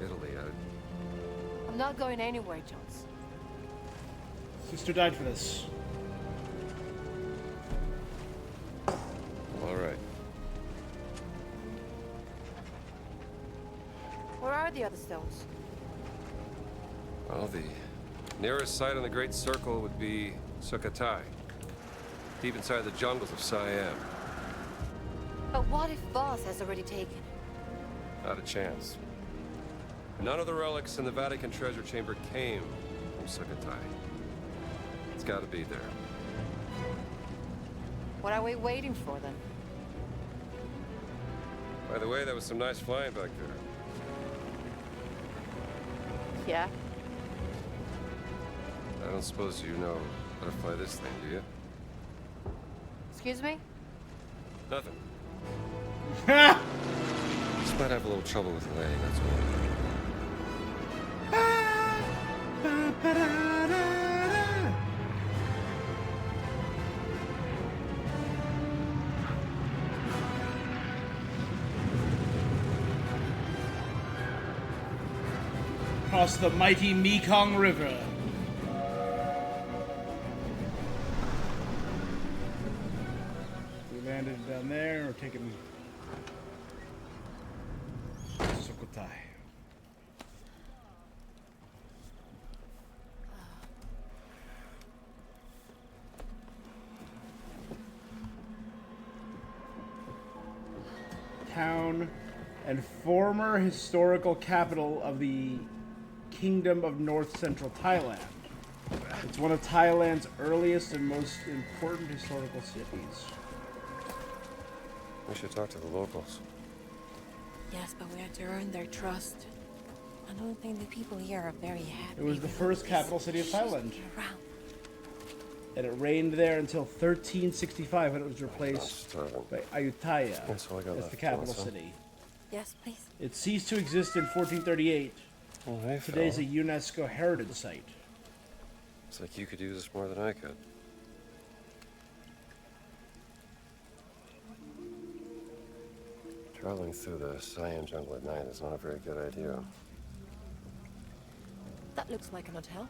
Italy. I'm not going anywhere, Jones. Sister died for this. All right. Where are the other stones? Well, the nearest site on the Great Circle would be Sukhothai, deep inside the jungles of Siam. But what if Voss has already taken it? Not a chance. None of the relics in the Vatican treasure chamber came from Sukhothai. It's got to be there. What are we waiting for, then? By the way, that was some nice flying back there. Yeah? I don't suppose you know how to fly this thing, do you? Excuse me? Nothing. Just might have a little trouble with the landing, that's all. Across the mighty Mekong River. We landed down there. We're taking Sukhothai. Town and former historical capital of the Kingdom of North Central Thailand. It's one of Thailand's earliest and most important historical cities. We should talk to the locals. Yes, but we have to earn their trust. I don't think the people here are very happy. It was the with first this capital city of shit Thailand. around. And it reigned there until 1365 when it was replaced starving. by Ayutthaya That's all I got as left. the capital Want some? city. Yes, please. It ceased to exist in 1438. Oh, hey, Today's a fella. UNESCO heritage site. It's like you could use this more than I could. Traveling through the Siam jungle at night is not a very good idea. That looks like an hotel.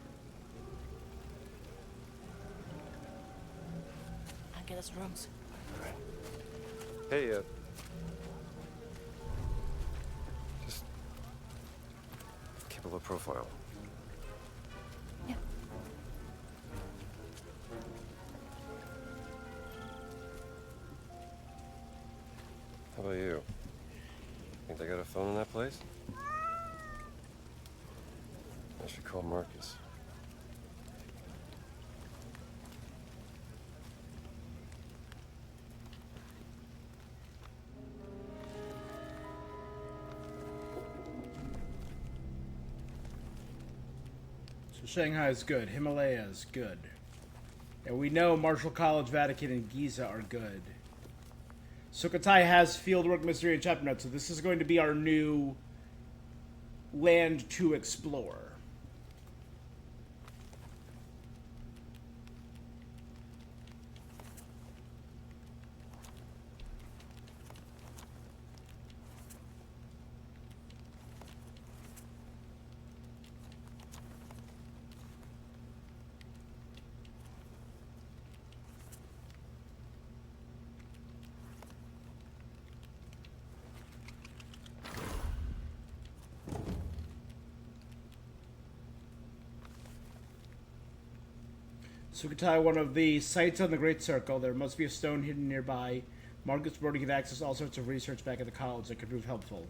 I'll get us rooms. Hey, just keep a low profile. Yeah. How about you? Think they got a phone in that place? I should call Marcus. So Shanghai is good. Himalayas good. And we know Marshall College, Vatican, and Giza are good. Sukhothai has fieldwork, mystery, and chapter notes, so this is going to be our new land to explore. Sukhothai, one of the sites on the Great Circle. There must be a stone hidden nearby. Marcus Brody could access all sorts of research back at the college that could prove helpful.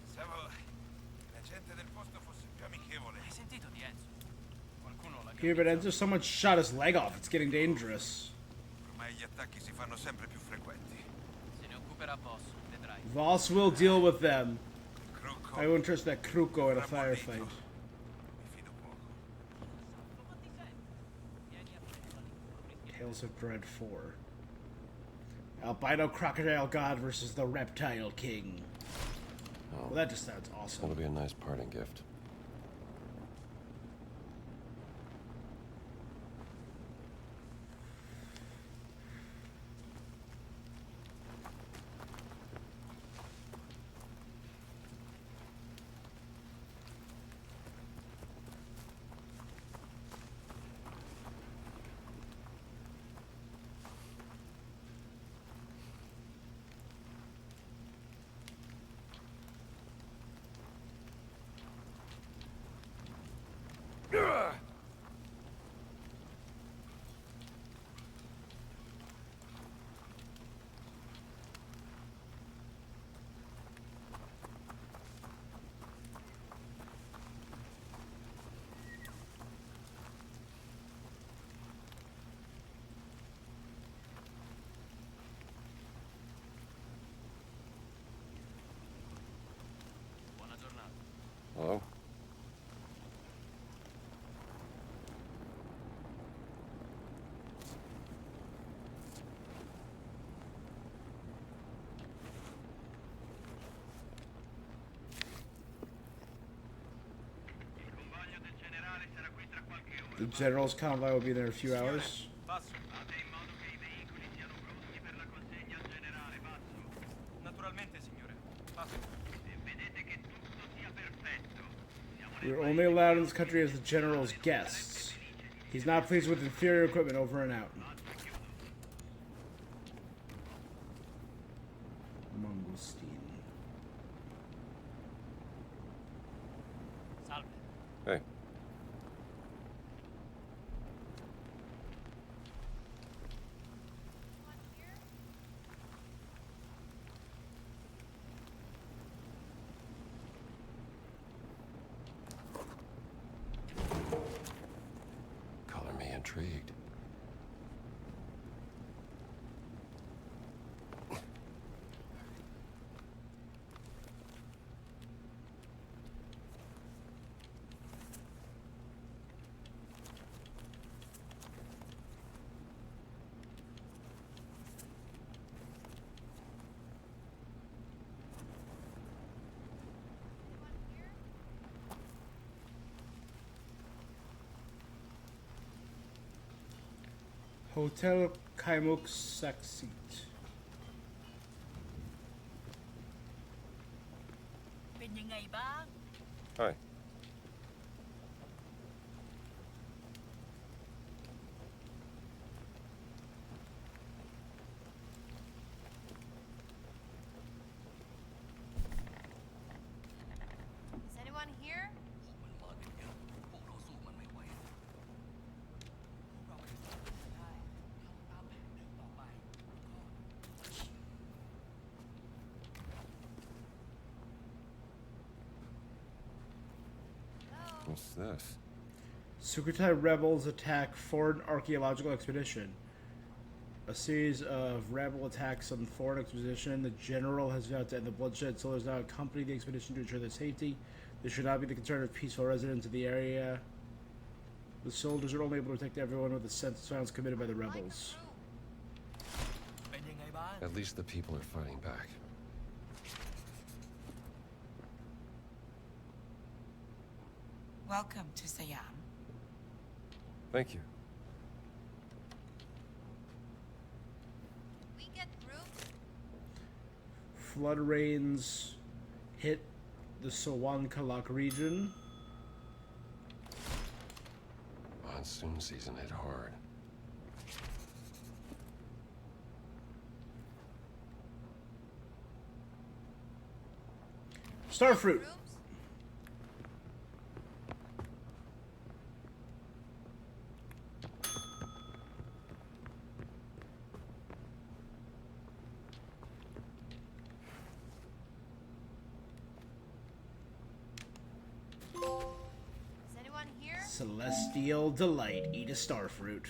Pensavo la gente del posto fosse più amichevole. Hai sentito di Enzo? Qualcuno l'ha Here, but Enzo, someone shot his leg off. It's getting dangerous. Ormai gli attacchi si fanno sempre più frequenti. Se ne occuperà Boss, vedrai. Voss will deal with them. Crucco, I wouldn't trust that Kruko in a rammolito. firefight. Mi fido poco. Tales of Dread 4. Albino Crocodile God versus the Reptile King. Oh, Well, that just sounds awesome. that'll be a nice parting gift. Buona giornata. Hello? The General's convoy will be there in a few hours. Passo. Fate in modo che i veicoli siano pronti per la consegna generale, passo. Naturalmente, signore. Passo. E vedete che tutto sia perfetto. We're only allowed in this country as the General's guests. He's not pleased with inferior equipment. Over and out. Mangosteen. Salve. Hey. Hotel Kaimuk Saksit. Hi. Is anyone here? What's this? Sukhothai rebels attack foreign archaeological expedition. A series of rebel attacks on foreign expedition. The general has vowed to end the bloodshed. Soldiers now accompany the expedition to ensure their safety. This should not be the concern of peaceful residents of the area. The soldiers are only able to protect everyone with the senseless violence committed by the rebels. At least the people are fighting back. Welcome to Siam. Thank you. We get through. Flood rains hit the Sawan Kalak region. Monsoon season hit hard. Starfruit. Rooms? Is anyone here? Celestial delight. Eat a starfruit.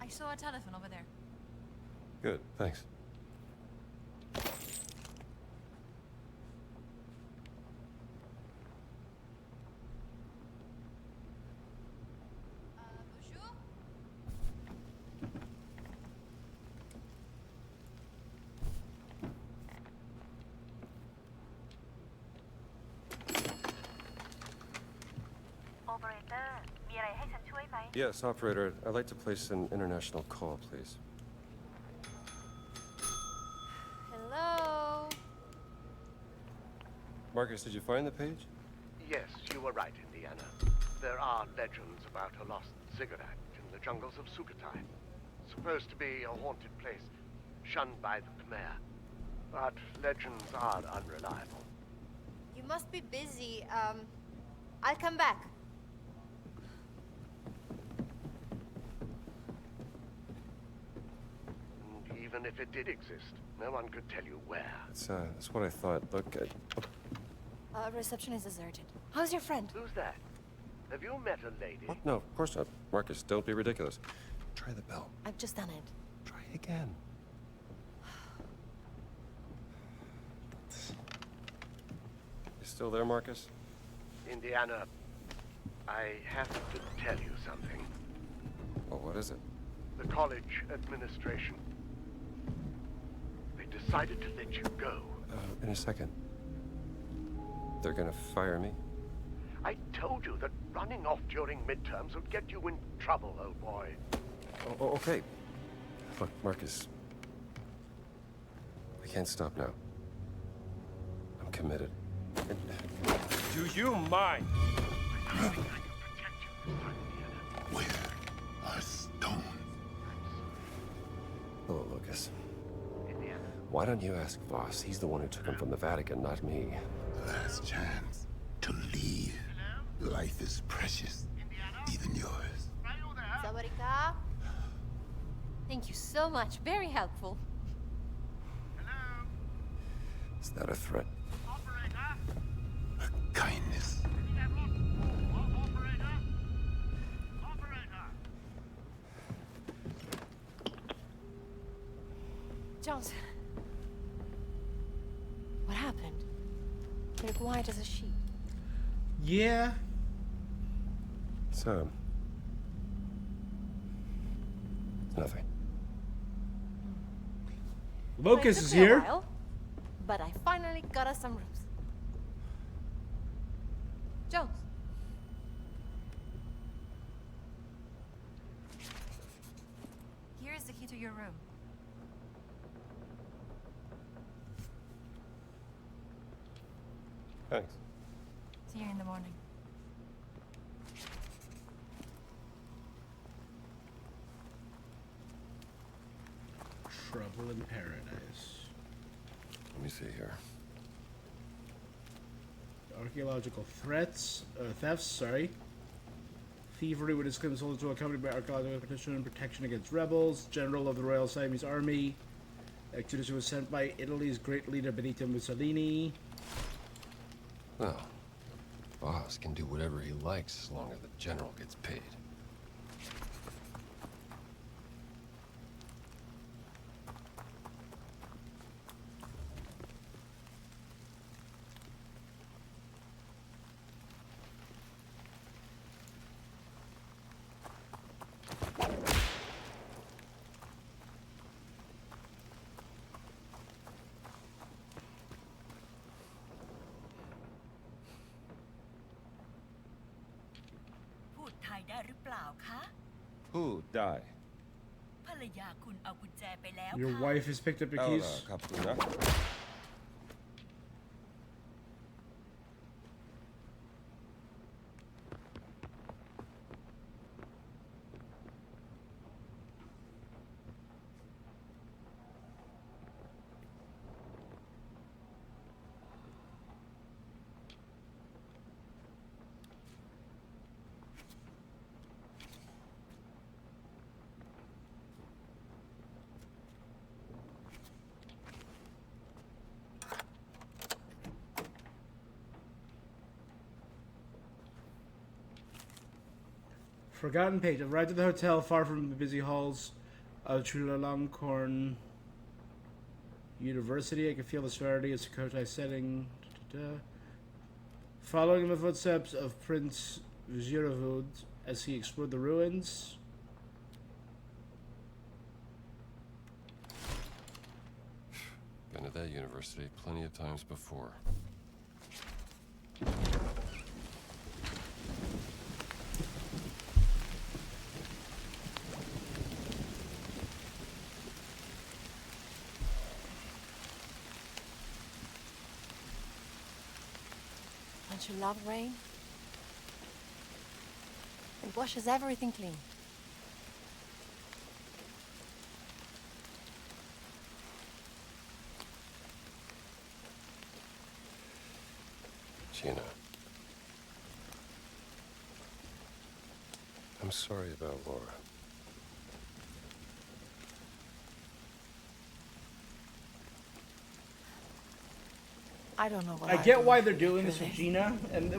I saw a telephone over there. Good, thanks. Bonjour? Yes, operator. I'd like to place an international call, please. Hello? Marcus, did you find the page? Yes, you were right, Indiana. There are legends about a lost ziggurat in the jungles of Sukhothai. Supposed to be a haunted place, shunned by the Khmer. But legends are unreliable. You must be busy. I'll come back. And even if it did exist, no one could tell you where. That's what I thought. Look, Reception is deserted. How's your friend? Who's that? Have you met a lady? what? No, of course not. Marcus, don't be ridiculous. Try the bell. I've just done it. Try again. You still there, Marcus? Indiana, I have to tell you something. Oh, what is it? The college administration. They decided to let you go. In a second. They're gonna fire me? I told you that running off during midterms would get you in trouble, old boy. Oh, okay. Look, Marcus. We can't stop now. I'm committed. Do you mind? Where are stones? Hello, Lucas. Indiana. Why don't you ask Voss? He's the one who took him from the Vatican, not me. Last chance to leave. Life is precious, even yours. Sawarika? Thank you so much. Very helpful. Is that a threat? A kindness. Jones. What happened? You're quiet as a sheep. Yeah. So. It's nothing. Locust It is took me a here. while, but I finally got us some rooms. Jones. to your room. Thanks. See you in the morning. Trouble in Paradise. Let me see here. Archaeological thefts, sorry. Thievery with its claims to accompanied by archaeological petition and protection against rebels. General of the Royal Siamese Army. Expedition was sent by Italy's great leader Benito Mussolini. Well, boss can do whatever he likes as long as the general gets paid. Who die? Your wife has picked up your keys. Kapuna. Forgotten page. Arrived at the hotel far from the busy halls of Chulalongkorn University. I could feel the severity of Sukhothai setting. Following in the footsteps of Prince Vizhiravud as he explored the ruins. Been at that university plenty of times before. Don't you love rain? It washes everything clean. Gina. I'm sorry about Laura. I don't know what I get why they're doing this with Gina, and I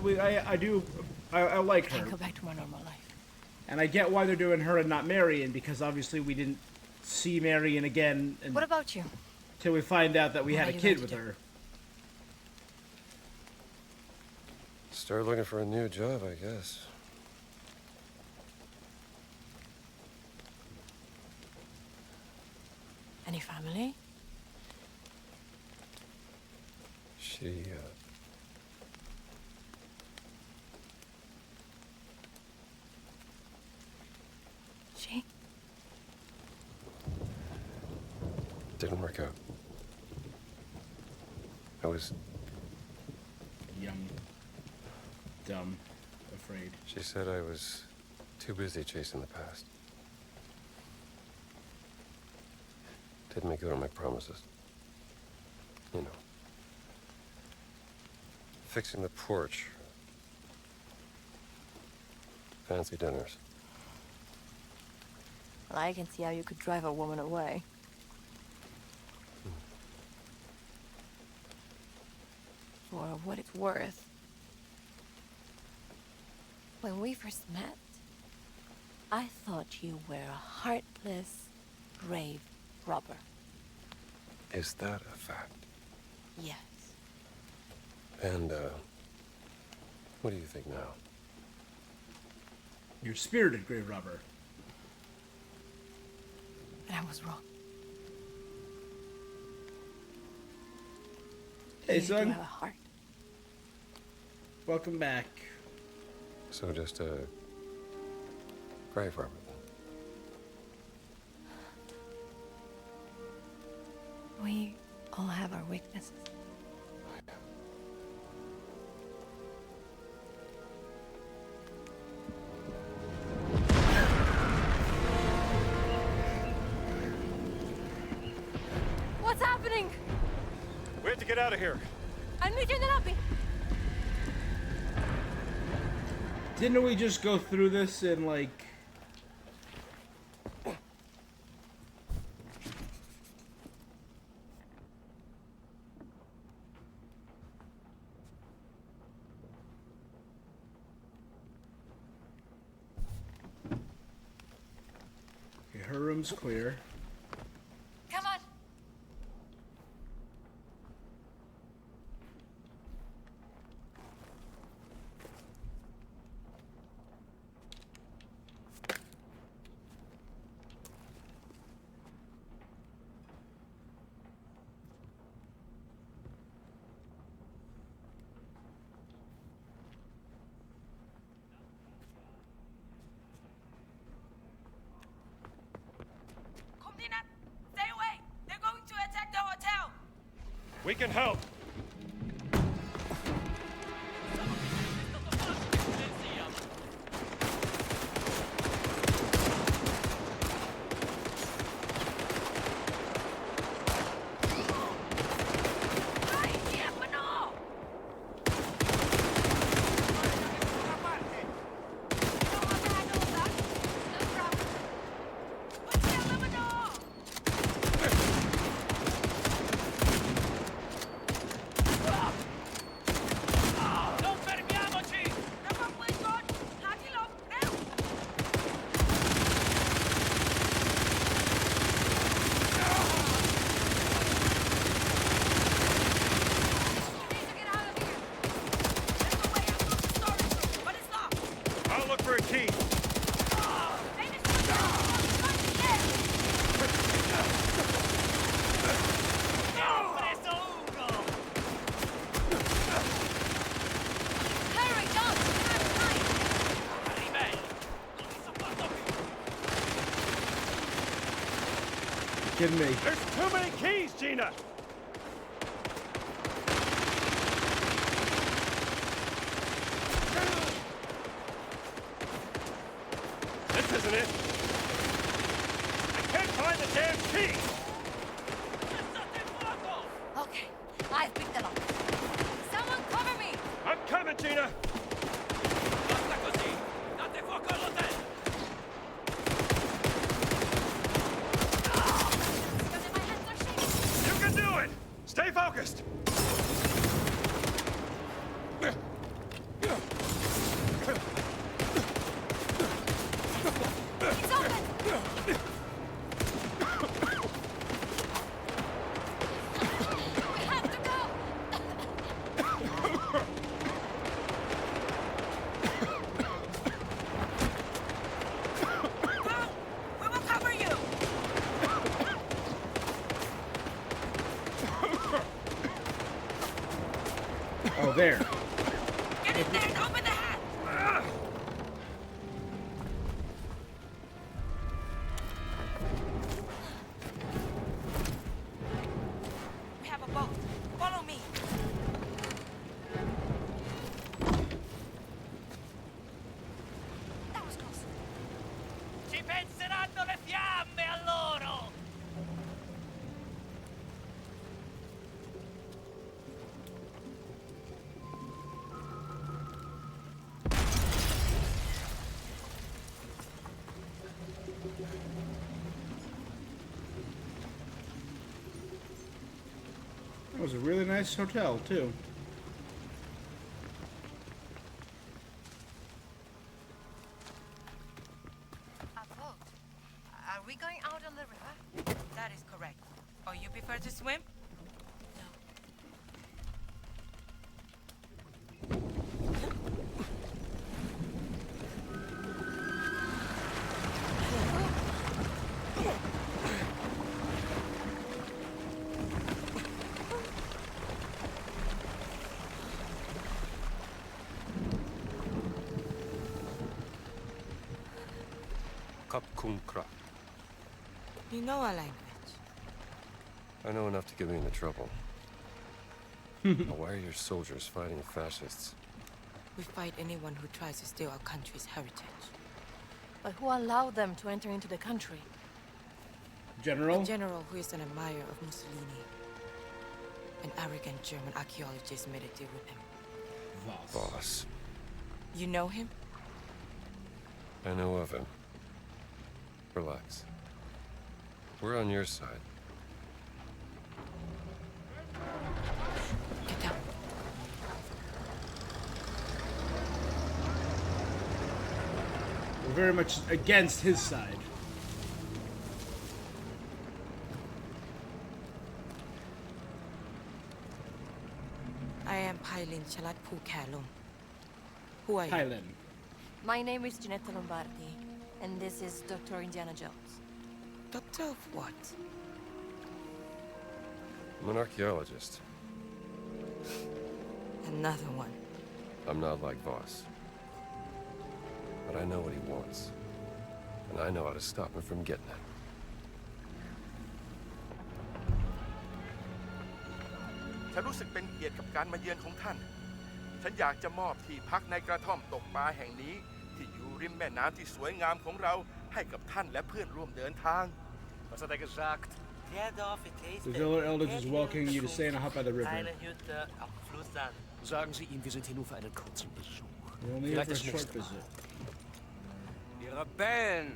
like I can her. go back to my normal life. And I get why they're doing her and not Marion, because obviously we didn't see Marion again What about you? until we find out that we What had are a you kid going with to do? her. Start looking for a new job, I guess. Any family? She, She? didn't work out. I was... Young, dumb, afraid. She said I was too busy chasing the past. Didn't make good on my promises. You know. Fixing the porch. Fancy dinners. Well, I can see how you could drive a woman away. For what it's worth. When we first met, I thought you were a heartless, brave robber. Is that a fact? Yes. And, what do you think now? You're spirited, grave robber. But I was wrong. Hey, You do son. have a heart. Welcome back. So just a grave robber then? We all have our weaknesses. What's happening? We have to get out of here. I'll meet you in the lobby. Didn't we just go through this in like... Okay, her room's clear. Come on. Stay away! They're going to attack the hotel! We can help. I'll look for a key. Hurry, John! We have time! Kidding me. There's too many keys, Gina. This isn't it. I can't find the damn key. Okay, I've picked the lock. Someone cover me! I'm coming, Gina. Because my hands are shaking. You can do it. Stay focused. It's open! We have to go! Come! We will cover you! Oh, there. Get in there and open the hatch! We have a boat. Follow me. That was close. Ci penseranno le fiamme a loro! That was a really nice hotel, too. A boat. Are we going out on the river? That is correct. Oh, you prefer to swim? Kapkunkra. You know our language. I know enough to get me into trouble. Now, why are your soldiers fighting fascists? We fight anyone who tries to steal our country's heritage. But who allowed them to enter into the country? General? A general who is an admirer of Mussolini. An arrogant German archaeologist made a deal with him. Voss. You know him? I know of him. Relax. We're on your side. Get down. We're very much against his side. I am Pailin Chalat Pu Kalum. Who are you? Thailand. My name is Ginetta Lombardi, and this is Dr. Indiana Jones. Doctor of what? I'm an archaeologist. Another one. I'm not like Voss. But I know what he wants. And I know how to stop him from getting it. ฉันรู้สึกเป็นเกียรติกับการมาเยือนของท่าน ฉันอยากจะมอบที่พักในกระท่อมตกปลาแห่งนี้ที่อยู่ริมแม่น้ำที่สวยงามของเราให้กับท่านและเพื่อนร่วมเดินทาง Was hat er gesagt? The village elders is welcoming you to stay in a hut by the river. Eine Hütte am Fluss an. Sagen Sie ihm, wir sind hier nur für einen kurzen Besuch. We're only here Vielleicht for a das short nächste Mal. visit. Die Rebellen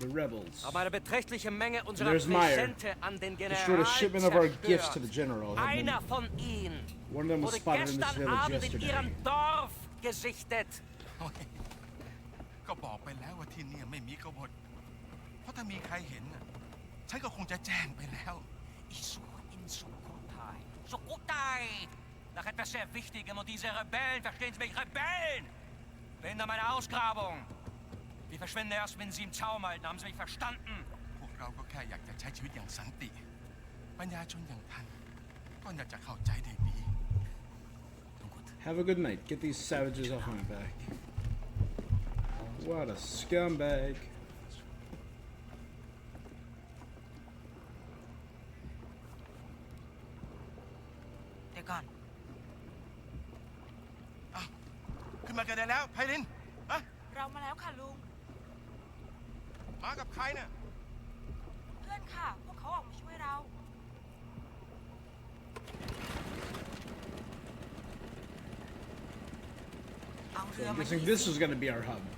The rebels. haben eine beträchtliche Menge unserer There's Meyer. Presente an den Destroyed a General shipment of our gifts to zerstört. the general. Einer von ihnen One of them was wurde spotted in this gestern village Abend in yesterday. ihrem Dorf gesichtet. ก็บอกไปแล้วว่าที่นี่ไม่มีกบฏเพราะถ้ามีใครเห็นน่ะฉันก็คงจะแจ้งไปแล้ว Ich suche in Sukhothai. Sukhothai! Nach etwas sehr Wichtigem und diese Rebellen, verstehen Sie mich, Rebellen! Behindern meine Ausgrabung. Die verschwinden erst, wenn Sie im Zaum halten. Haben Sie mich verstanden? พวกเราก็แค่อยากจะใช้ชีวิตอย่างสันติปัญญาชนอย่างท่านก็น่าจะเข้าใจได้ดี Have a good night. Get these savages off my back. What a scumbag. They're gone. อ้าวขึ้นมากันได้แล้วไพลินอะ เรามาแล้วค่ะลุง มากับใครเนี่ย เพื่อนค่ะ พวกเขาออกมาช่วยเรา เอาเรื So อ I'm มา guessing ที่ this is going to be our hub. "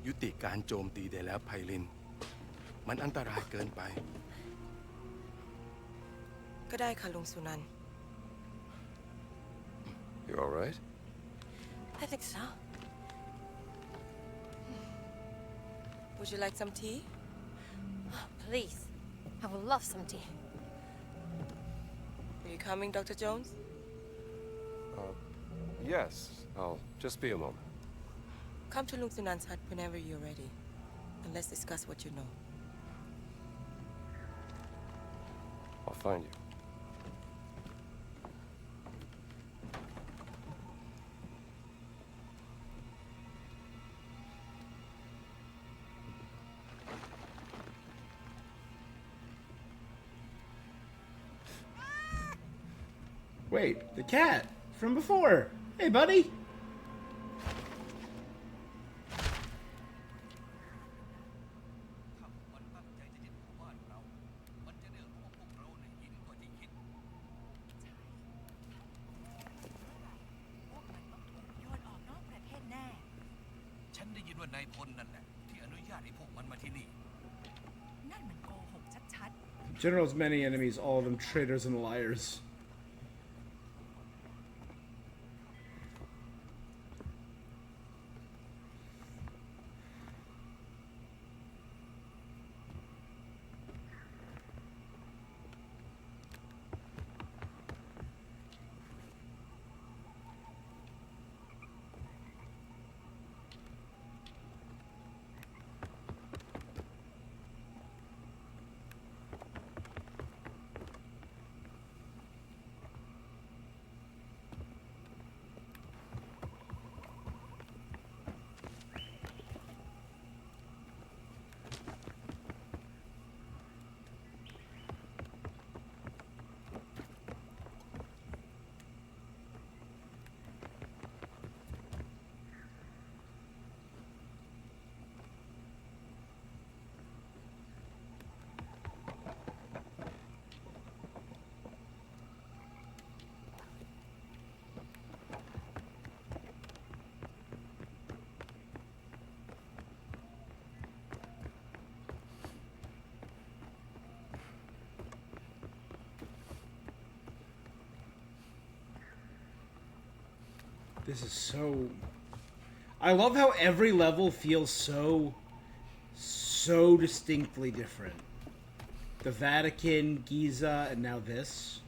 ยุติการโจมตีได้แล้วไพลินมันอันตรายเกินไป ก็ได้ค่ะลุงสุนันท์ You all right? I think so. Would you like some tea? Please. I would love some tea. Are you coming, Dr. Jones? Yes. I'll just be a moment. Come to Lung Sunan's hut whenever you're ready. And let's discuss what you know. I'll find you. Wait, the cat from before. Hey, buddy. General's many enemies, all of them traitors and liars. This is so... I love how every level feels so distinctly different. The Vatican, Giza, and now this.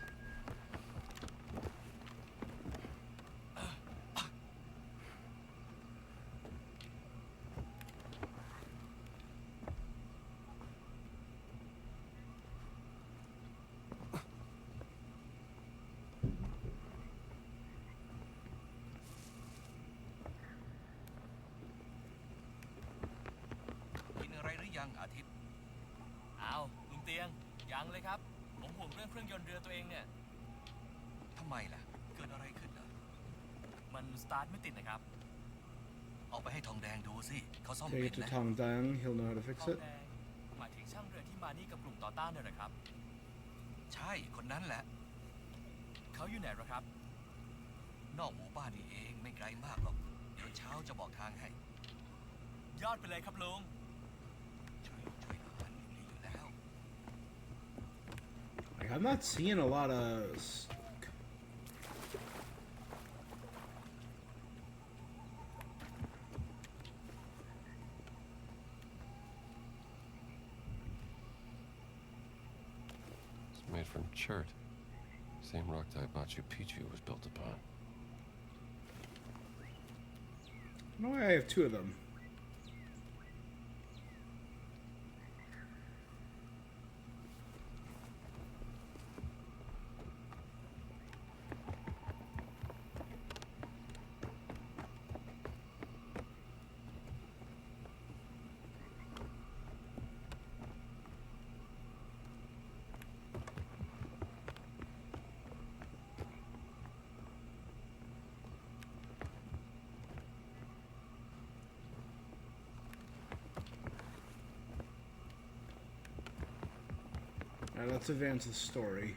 Take it to Tong Dang, he'll know how to fix it. หมายถึงช่างเรือที่มานี่กับกลุ่มต่อต้านเนี่ยนะครับ ใช่คนนั้นแหละ เขาอยู่ไหนหรอครับ นอกหมู่บ้านนี่เองไม่ไกลมากหรอก เดี๋ยวเช้าจะบอกทางให้ ยอดไปเลยครับลุง ช่วยหาดีอยู่แล้ว Like, I'm not seeing a lot of... Made from chert. Same rock type Machu Picchu was built upon. I know why I have two of them. Alright, let's advance the story.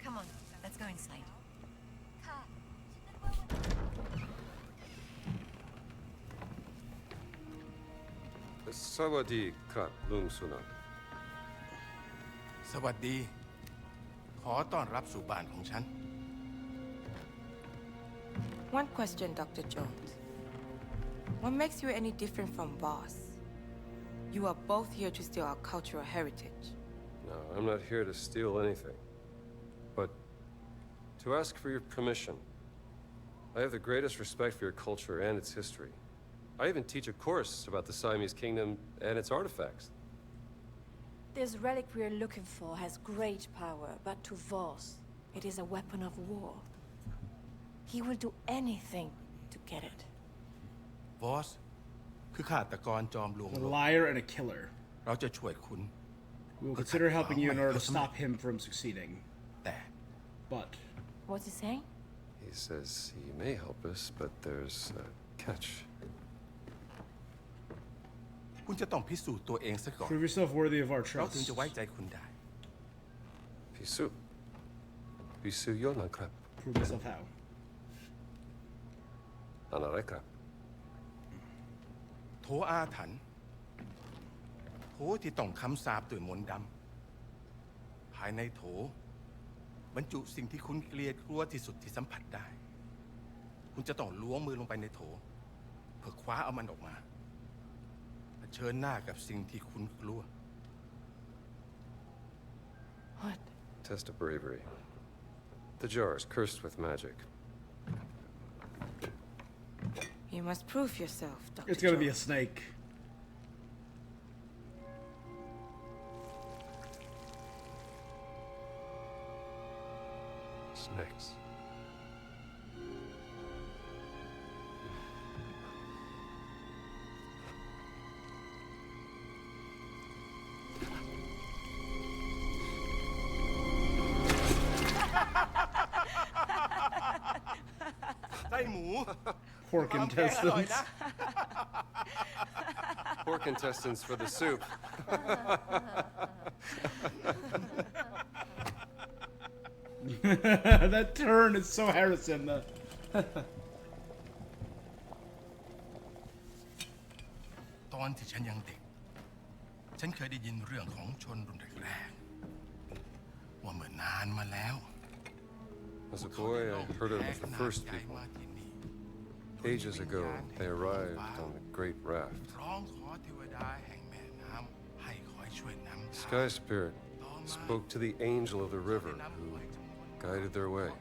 Come on, let's go inside. Sawadi Krap Lung Sunan. สวัสดี ขอต้อนรับสู่บ้านของฉัน One question, Dr. Jones. What makes you any different from Boss? You are both here to steal our cultural heritage. No, I'm not here to steal anything. But to ask for your permission. I have the greatest respect for your culture and its history. I even teach a course about the Siamese kingdom and its artifacts. This relic we're looking for has great power, but to Voss, it is a weapon of war. He will do anything to get it. บอส คือฆาตกรจอมลวง A liar and a killer. เราจะช่วยคุณ We will consider helping you in order to stop him from succeeding. แต่ But... What's he saying? He says he may help us, but there's a catch. คุณจะต้องพิสูจน์ตัวเองซะก่อน Prove yourself worthy of our เราถึง trust. จะไว้ใจคุณได้ Pisu. Pisu Yonan Krap. Prove yourself how? Anare Krap. โถอาถรรพ์โถที่ต้องคำสาปด้วยมนต์ดำภายในโถบรรจุสิ่งที่คุณเกลียดกลัวที่สุดที่สัมผัสได้ คุณจะต้องล้วงมือลงไปในโถเพื่อคว้าเอามันออกมาเผชิญหน้ากับสิ่งที่คุณกลัว What? Test of bravery. The jar is cursed with magic. You must prove yourself, Dr. It's gonna be a Jones. snake. Snakes. Pork intestines. Pork intestines for the soup. That turn is so Harrison. ตอนที่ฉันยังเด็ก ฉันเคยได้ยินเรื่องของชนรุ่นแรกๆว่าเมื่อนานมาแล้ว ม As a boy, I heard of the first people. Ages ago, they arrived on the Great Raft. ร้องขอเทวดาแห่งแม่น้ำให้คอยช่วยนำทาง Sky Spirit spoke to the angel of the river who guided their way.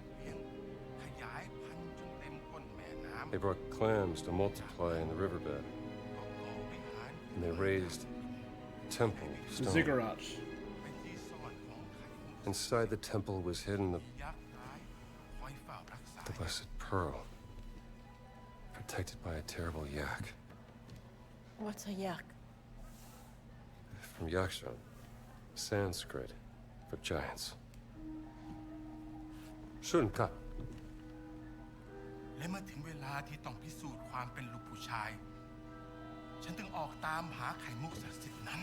ขยายพันธุ์จนเต็มก้นแม่น้ำ They brought clams to multiply in the riverbed, ก็ก่อวิหาร and they raised a temple of The stone. ziggurat. เป็นที่ซ่อนของไข่มุก Inside the temple was hidden the ยักษ์ร้ายคอยเฝ้ารักษา blessed pearl, protected by a terrible yak. What's a yak? From Yakshan, Sanskrit for giants. Shunka. และเมื่อถึงเวลาที่ต้องพิสูจน์ความเป็นลูกผู้ชาย ฉันถึงออกตามหาไข่มุกศักดิ์สิทธิ์นั้น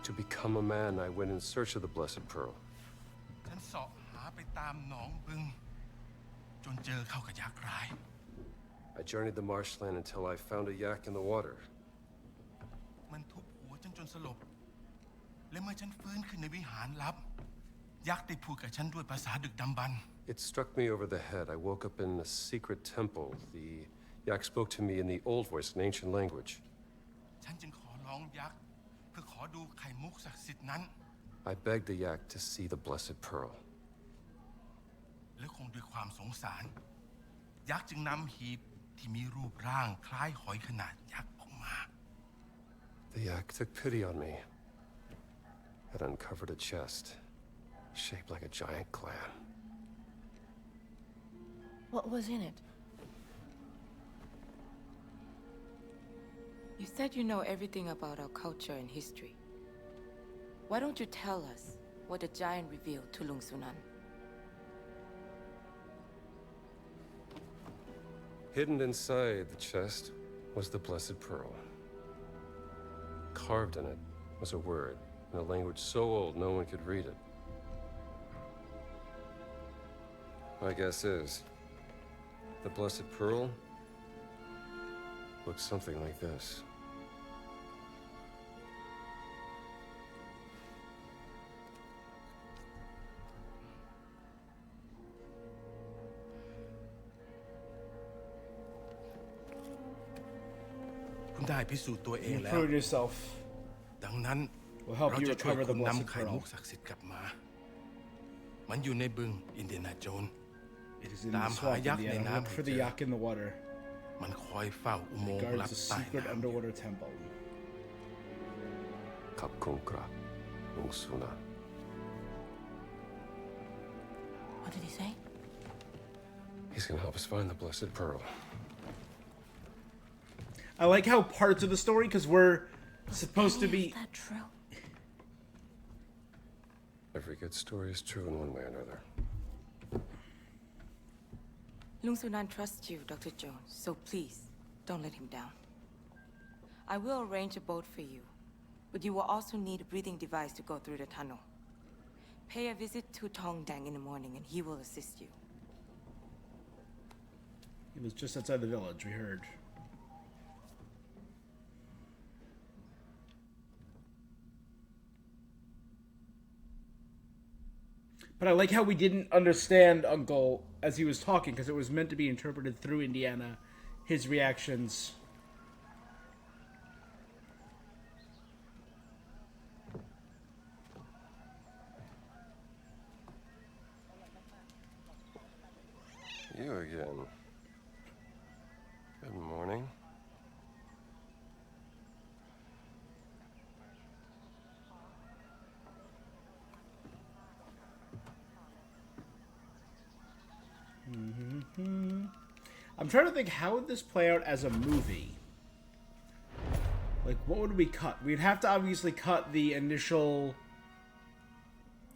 To become a man, I went in search of the blessed pearl. ฉันเสาะหาไปตามหนองบึง จนเจอเข้ากับยักษ์ร้าย I journeyed the marshland until I found a yak in the water. มันทุบหัวฉันจนสลบ และเมื่อฉันฟื้นขึ้นในวิหารลับ ยักษ์ได้พูดกับฉันด้วยภาษาดึกดำบรรพ์ It struck me over the head. I woke up in a secret temple. The yak spoke to me in the old voice, an ancient language. ฉันจึงขอร้องยักษ์เพื่อขอดูไข่มุกศักดิ์สิทธิ์นั้น I begged the yak to see the blessed pearl. และคงด้วยความสงสาร ยักษ์จึงนำหีบที่มีรูปร่างคล้ายหอยขนาดยักษ์ออกมา The yak took pity on me. It uncovered a chest, shaped like a giant clam. What was in it? You said you know everything about our culture and history. Why don't you tell us what the giant revealed to Lung Sunan? Hidden inside the chest was the blessed pearl. Carved in it was a word in a language so old no one could read it. My guess is, the blessed pearl looks something like this. คุณได้พิสูจน์ตัวเอง You แล้ว prove yourself. ดังนั้น Will help เรา you จะช่วย recover คุ the ณ blessed นำไข่ pearl. มุกศักดิ์สิทธิ์กลับมา มันอยู่ในบึงอินเดียนาโจนส์ It is in ตาม the หา swamp, ยักษ์ใน Indiana. น้ำ Look ให้ for เจ the อ yak in the water. มันคอยเฝ้าอุโมงค์ลับ Guards a ใต้ secret น้ำ underwater temple. Kapkunkra, Ungsuna. What did he say? He's gonna help us find the blessed pearl. I like how parts of the story, because we're supposed to be. Is that true? Every good story is true in one way or another. Lung Sunan trusts you, Dr. Jones, so please, don't let him down. I will arrange a boat for you, but you will also need a breathing device to go through the tunnel. Pay a visit to Tongdang in the morning and he will assist you. He was just outside the village, we heard. But I like how we didn't understand Uncle as he was talking, because it was meant to be interpreted through Indiana, his reactions. You again. Good morning. I'm trying to think, how would this play out as a movie? Like, what would we cut? We'd have to obviously cut the initial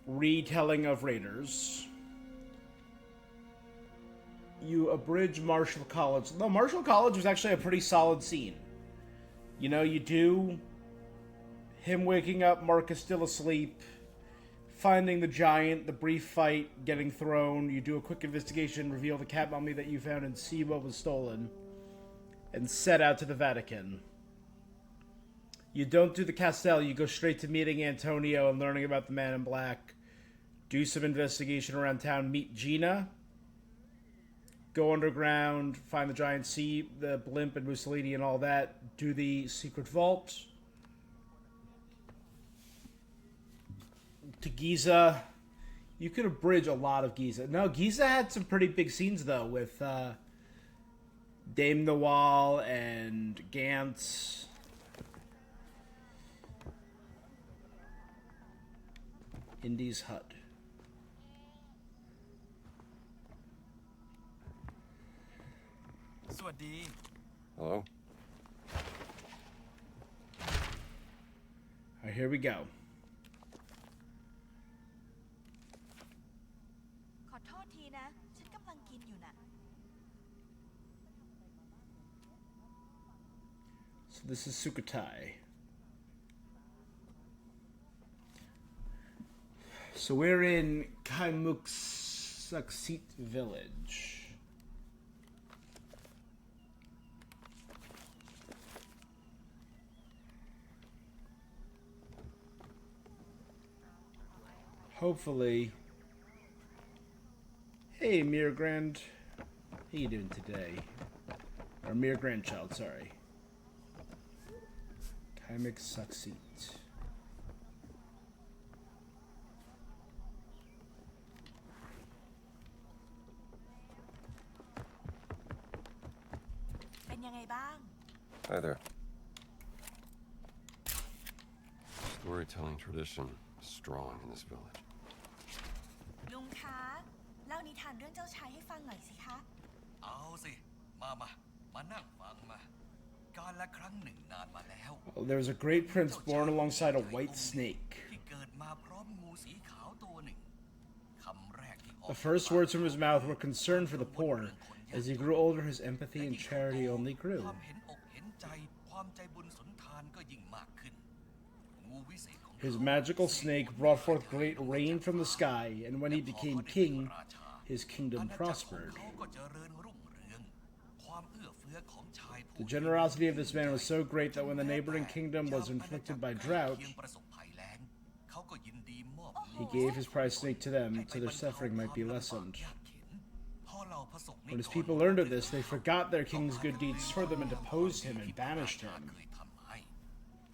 retelling of Raiders. You abridge Marshall College. No, Marshall College was actually a pretty solid scene. You know, you do him waking up, Marcus still asleep, finding the giant, the brief fight, getting thrown. You do a quick investigation, reveal the cat mummy that you found in Siwa was stolen, and set out to the Vatican. You don't do the Castell, you go straight to meeting Antonio and learning about the Man in Black. Do some investigation around town, meet Gina, go underground, find the giant sea, the blimp and Mussolini and all that, do the secret vault to Giza. You could abridge a lot of Giza. No, Giza had some pretty big scenes though with Dame Nawal and Gantz. Indy's hut. Hello? All right, here we go. ขอโทษทีนะ ฉันกำลังกินอยู่น่ะ So this is Sukhothai. So we're in Kaimuksuksut village. Hopefully. Hey, Mir Grand. How you doing today? Or Mir Grandchild, sorry. Kaimuksuksut. เป็นยังไงบ้าง Hi there. Storytelling tradition is strong in this village. ลุงคะ เล่านิทานเรื่องเจ้าชายให้ฟังหน่อยสิคะ เอาสิ มานั่งฟังมา การละครั้งหนึ่งนานมาแล้ว Well, there was a great prince born alongside a white snake. ที่เกิดมาพร้อมงูสีขาวตัวหนึ่ง คำแรกที่ออก The first words from his mouth were concern for the poor. As he grew older, his empathy and charity only grew. ความเห็นอกเห็นใจ ความใจบุญสุนทานก็ยิ่งมากขึ้น งูวิเศษของ His magical snake brought forth great rain from the sky, and when he became king, his kingdom prospered. เขาก็เจริญรุ่งเรือง ความเอื้อเฟื้อของชายผู้ The generosity of this man was so great that when the neighboring kingdom was inflicted by drought, เพียงประสบภัยแล้ง เขาก็ยินดีมอบ he gave his prize snake to them so their suffering might be lessened. พอเหล่าพระสงฆ์ When his people learned of this, they forgot their king's good deeds toward them and deposed him and banished him. เคยทำให้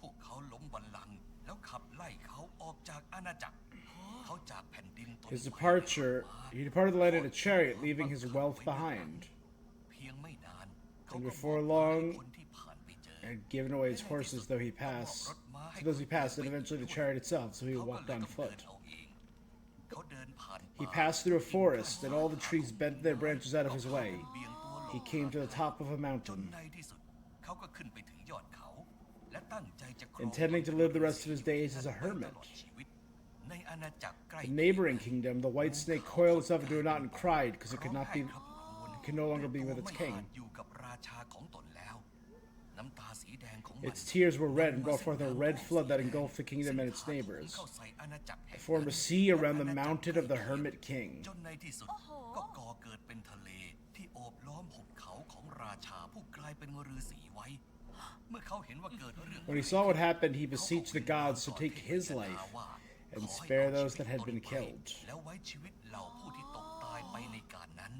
พวกเขาล้มบัลลังก์แล้วขับไล่เขาออกจากอาณาจักร เขาจากแผ่นดินตน His departure, he departed the land in a chariot, leaving his wealth behind. เพียงไม่นาน And before long, had given away his horses though he passed, to those he passed, and eventually the chariot itself, so he walked on foot. He passed through a forest, and all the trees bent their branches out of his way. He came to the top of a mountain. Intending to live the rest of his days as a hermit. The neighboring kingdom, the white snake coiled itself into a knot and cried because it could no longer be with its king. Its tears were red and brought forth a red flood that engulfed the kingdom and its neighbors. It formed a sea around the mountain of the hermit king. จนในที่สุดก็ก่อเกิดเป็นทะเลที่โอบล้อมหุบเขาของราชาผู้กลายเป็นฤาษีไว้ เมื่อเขาเห็นว่าเกิดเรื่อง When he saw what happened, he beseeched the gods to take his life and spare those that had been killed. แล้วไว้ชีวิตเหล่าผู้ที่ตกตายไปในการนั้น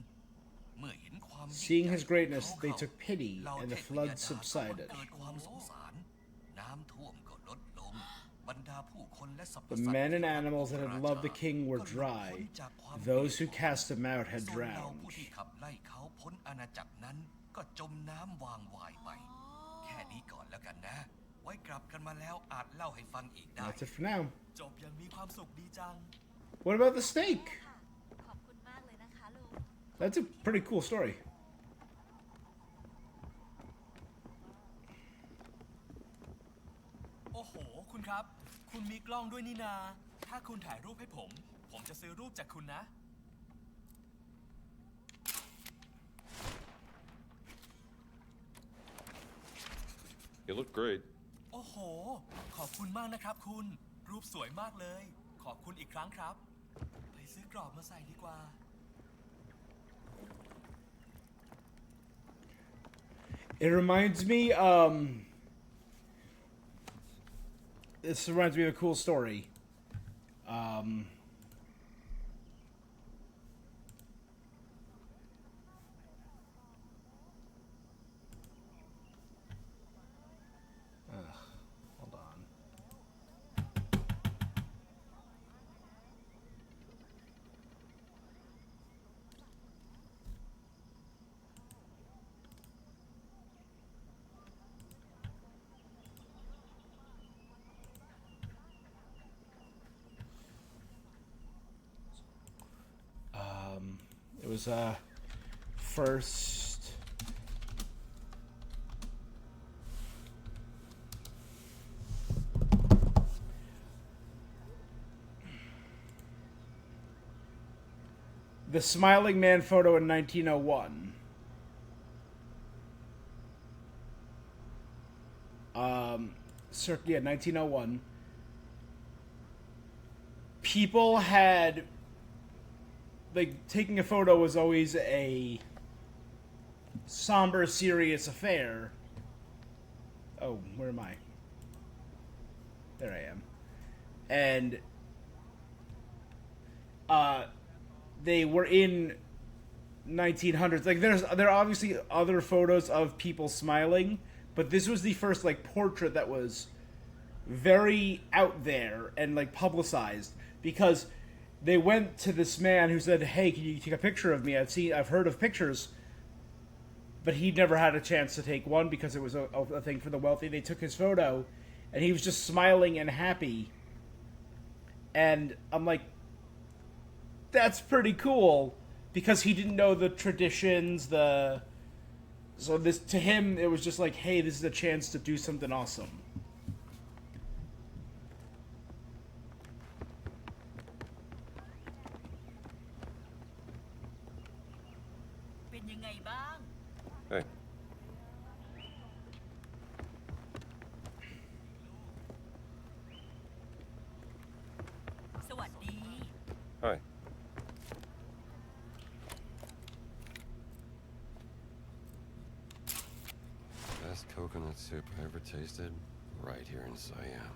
เมื่อเห็นความ Seeing his greatness, they took pity, and the flood subsided. เกิดความสงสาร น้ำท่วมก็ลดลง บรรดาผู้คนและสรรพสั The ตว์ men and animals that had loved the king were dry. Those who cast him out had ส่วนเหล่า drowned. ผู้ที่ขับไล่เขาพ้นอาณาจักรนั้นก็จมน้ำวางวายไป แค่นี้ก่อนแล้วกันนะ ไว้กลับกันมาแล้วอาจเล่าให้ฟังอีกได้ That's it for now. จบยังมีความสุขดีจัง What about the snake? ขอบคุณมากเลยนะคะลุง That's a pretty cool story. โอ้โห คุณครับ คุณมีกล้องด้วยนี่นา ถ้าคุณถ่ายรูปให้ผม ผมจะซื้อรูปจากคุณนะ You look great. โอ้โห ขอบคุณมากนะครับคุณ รูปสวยมากเลย ขอบคุณอีกครั้งครับ ไปซื้อกรอบมาใส่ดีกว่า It reminds me, this reminds me of a cool story. was first. The Smiling Man photo in 1901. Yeah, 1901. People had, like, taking a photo was always a somber, serious affair. Oh, where am I? There I am. And they were in 1900s. Like, there are obviously other photos of people smiling, but this was the first, like, portrait that was very out there and, like, publicized, because they went to this man who said, "Hey, can you take a picture of me? I've heard of pictures," but he'd never had a chance to take one because it was a thing for the wealthy. They took his photo, and he was just smiling and happy, and I'm like, that's pretty cool, because he didn't know the traditions, so this, to him, it was just like, hey, this is a chance to do something awesome. Hey. Hi. Best coconut soup I ever tasted, right here in Siam.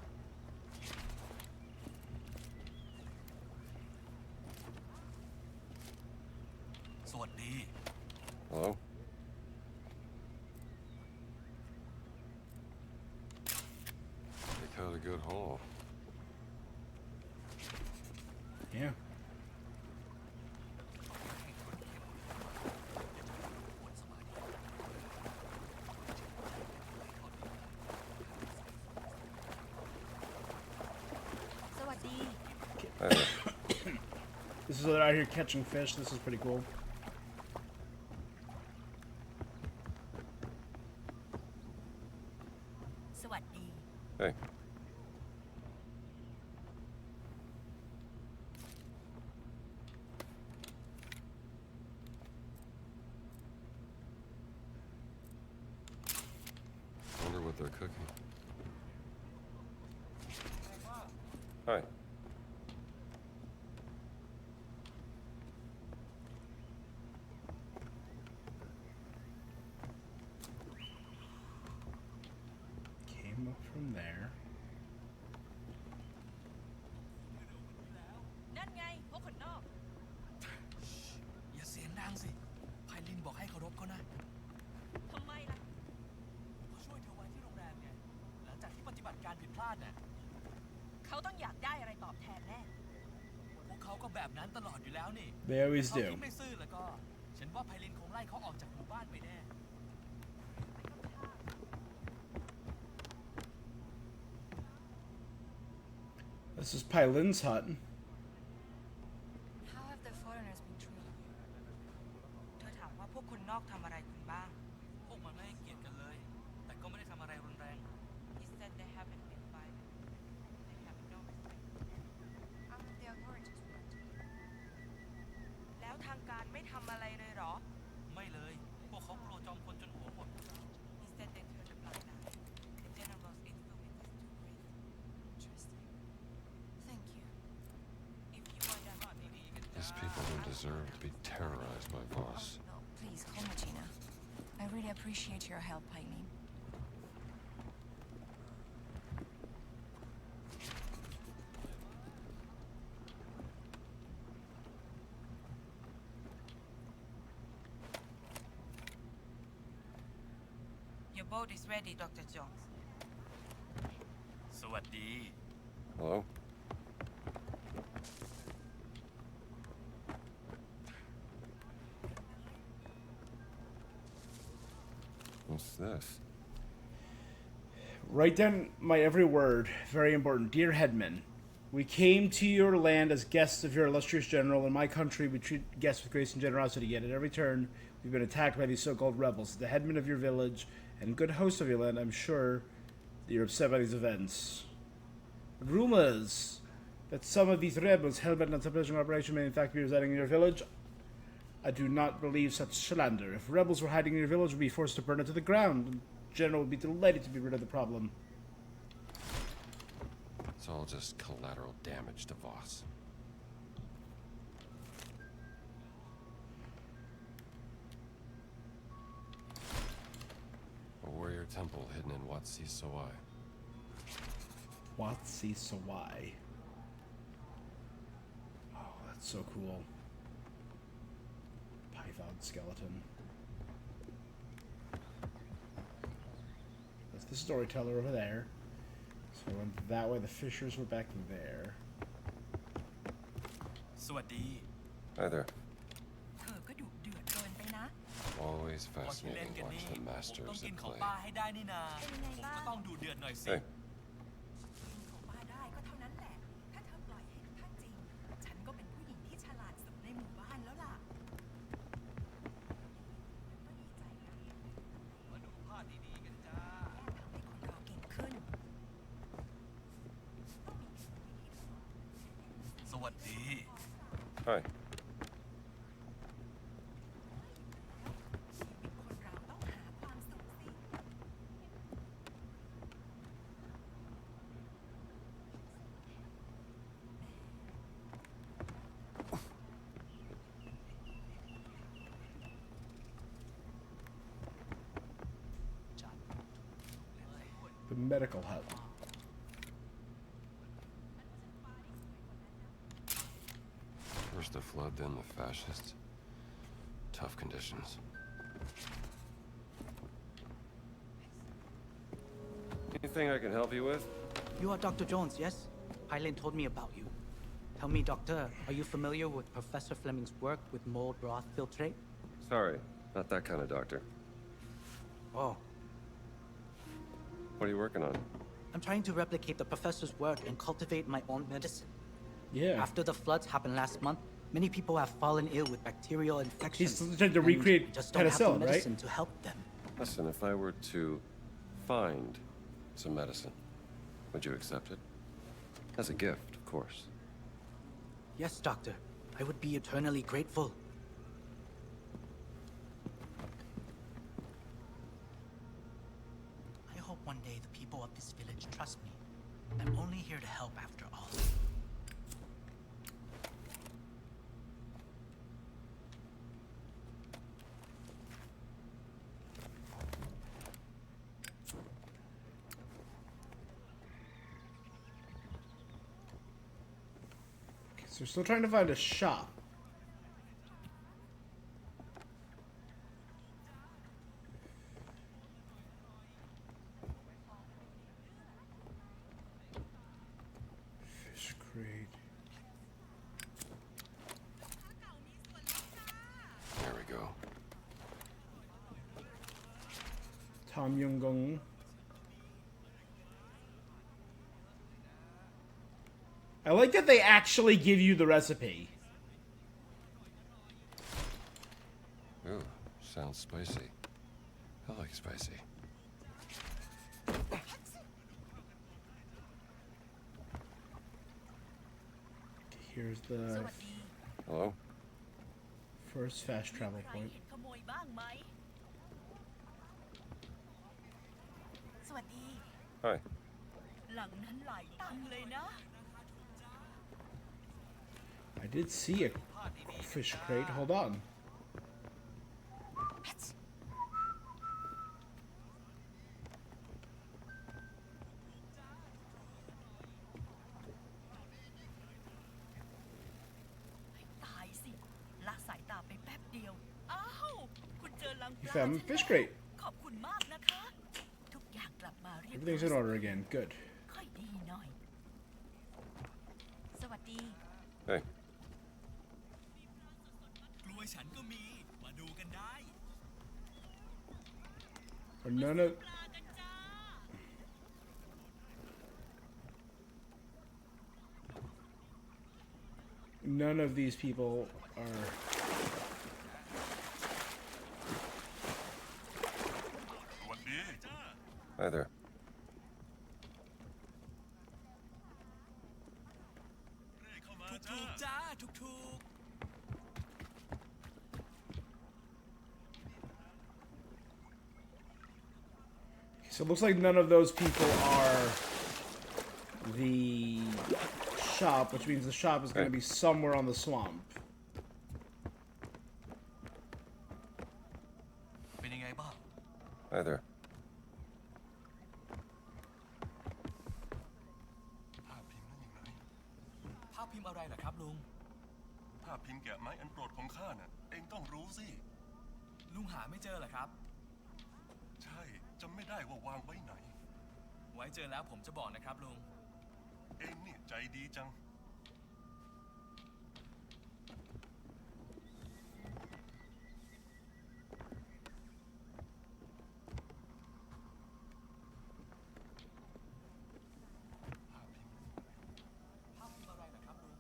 Hello? They cut a good haul. Yeah. This is out here catching fish. This is pretty cool. Hey. Wonder what they're cooking. Hi. Came up from there. They always do. This is Pylin's hut. How have the foreigners been treated? เธอถามว่าพวกคนนอกทำอะไรคุณบ้าง พวกมันไม่ให้เกียรติกันเลย แต่ก็ไม่ได้ทำอะไรรุนแรง He said they haven't been violent. They have no respect. How have the authorities worked? แล้วทางการไม่ทำอะไรเลยเหรอ ไม่เลย พวกเขากลัวจอมพลจนหัวหด He said they turned a blind eye. The general's influence is too great. Interesting. Thank you. If you are done, These people don't deserve to be terrorized by Voss. No, please, call me Gina. I really appreciate your help, Eileen. Your boat is ready, Dr. Jones. สวัสดี Hello? What's this? Write down my every word. Very important. Dear Headman, We came to your land as guests of your illustrious general. In my country, we treat guests with grace and generosity, yet at every turn, we've been attacked by these so-called rebels. As the headman of your village and good host of your land, I'm sure that you're upset by these events. Rumors that some of these rebels hell-bent on suppressing operation may in fact be residing in your village. I do not believe such slander. If rebels were hiding in your village, we'd be forced to burn it to the ground. The general would be delighted to be rid of the problem. It's all just collateral damage to Voss. A warrior temple hidden in Watsi Sawai. Watsi Sawai. Oh, that's so cool. Python skeleton. That's the storyteller over there. So we went that way. The fishers were back there. สวัสดี Hi there. เธอก็ดุเดือดเกินไปนะ Always พอที่เล่น fascinating กัน watch นี่ the ผม masters ต้องกิน at ของ play. ป้าให้ได้นี่นา เป็นยังไง ผม บ้าง ก็ต้องดูเดือดหน่อยสิ Hey. ของป้าได้ก็เท่านั้นแหละ ถ้าเธอปล่อยให้ท่านจริง ฉันก็เป็นผู้หญิงที่ฉลาดสุดในหมู่บ้านแล้วล่ะ ก็ดีใจนะ มาดูภาพดีๆกันจ้า ทำให้คนเราเก่งขึ้น สวัสดี Hi. คนเราต้องหาความสุขสิ The medical hut. First the flood, then the fascists. Tough conditions. Anything I can help you with? You are Dr. Jones, yes? Hyland told me about you. Tell me, Doctor, are you familiar with Professor Fleming's work with mold broth filtrate? Sorry, not that kind of doctor. Oh, What are you working on? I'm trying to replicate the professor's work and cultivate my own medicine. Yeah. After the floods happened last month, many people have fallen ill with bacterial infections. He's trying to and recreate just don't have the penicillin, right? medicine to help them. Listen, if I were to find some medicine, would you accept it? As a gift, of course. Yes, Doctor. I would be eternally grateful. I hope one day the people of this village trust me. I'm only here to help after all. So we're still trying to find a shop. Fish crate. There we go. Tom Young-gung. I like that they actually give you the recipe. Ooh, sounds spicy. I like spicy. Here's the Hello? first fast travel ใคร point. เห็นขโมยบ้างไหม สวัสดี Hi. หลังนั้นหลายตังค์เลยนะ I did see a fish crate. Hold on. ตายสิ ละสายตาไปแป๊บเดียว อ้าว คุณเจอลังป You ลา found ฉัน a fish แล้ว crate. ขอบคุณมากนะคะ ทุกอย่างกลับมาเรียบร้อย Everything's in order again. Good. ค่อยดีหน่อย สวัสดี Hey. กล้วยฉันก็มี มาดูกันได้ Banana. ปลากันจ้า none of these people are... Hi there. So it looks like none of those people are the shop, which means the shop is going to be somewhere on the swamp. Hi there. ภาพพิมพ์อะไรเหรอครับลุง ภาพพิมพ์แกะไม้อันโปรดของข้าน่ะเองต้องรู้สิ ลุงหาไม่เจอเหรอครับ ใช่จำไม่ได้ว่าวางไว้ไหน ไว้เจอแล้วผมจะบอกนะครับลุง เองนี่ใจดีจัง ภาพพิมพ์อะไรเหรอครับลุง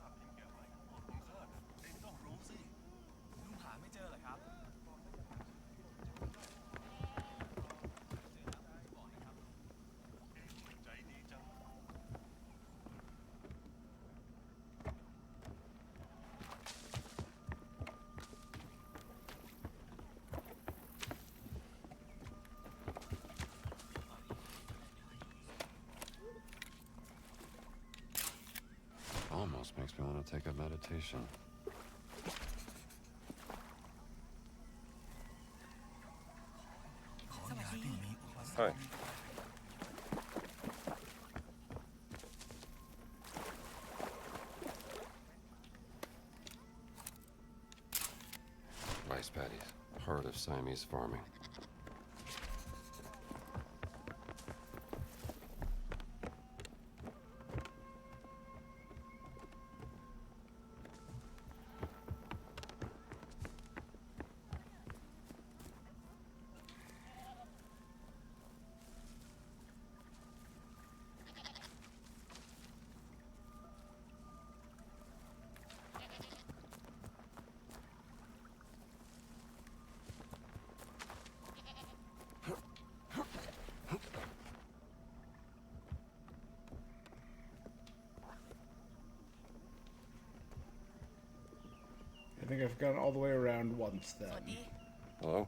ภาพพิมพ์แกะไม้อันโปรดของข้าน่ะเองต้องรู้สิ ลุงหาไม่เจอเหรอครับ ใจดีจัง Almost makes me want to take up meditation. Hi. Rice paddies, heart of Siamese farming. I think I've gone all the way around once then. Hello?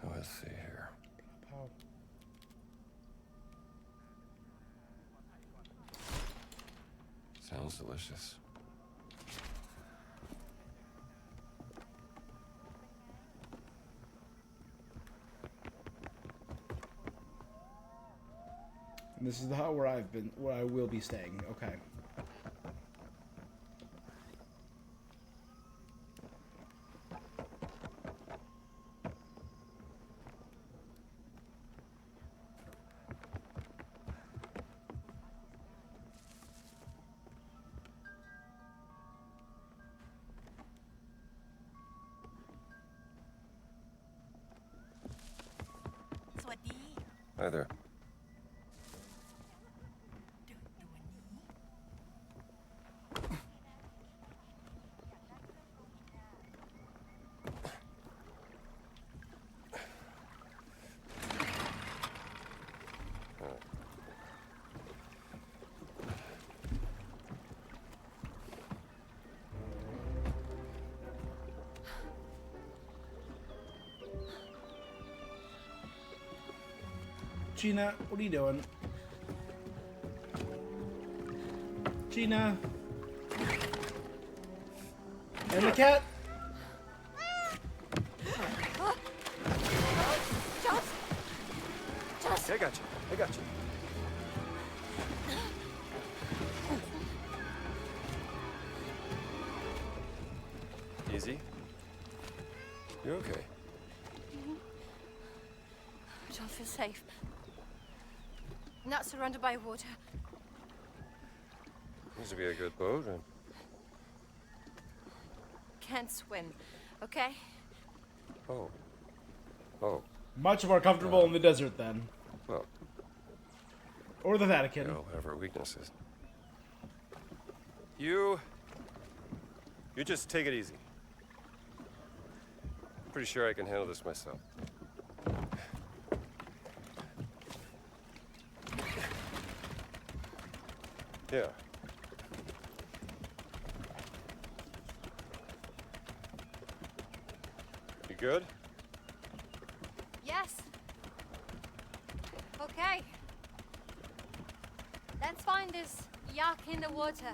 Oh, let's see here. Sounds delicious. And this is the hut where I will be staying. Okay. Hi there. Gina, what are you doing? Gina? And the cat? I got you. I got you. Easy. You okay? I don't feel safe. Not surrounded by water. Needs to be a good boat. And... Can't swim, okay? Oh, Oh. Much more comfortable in the desert then. Well. Or the Vatican. We all have our weaknesses. You just take it easy. Pretty sure I can handle this myself. Yeah. You good? Yes. Okay. Let's find this yak in the water.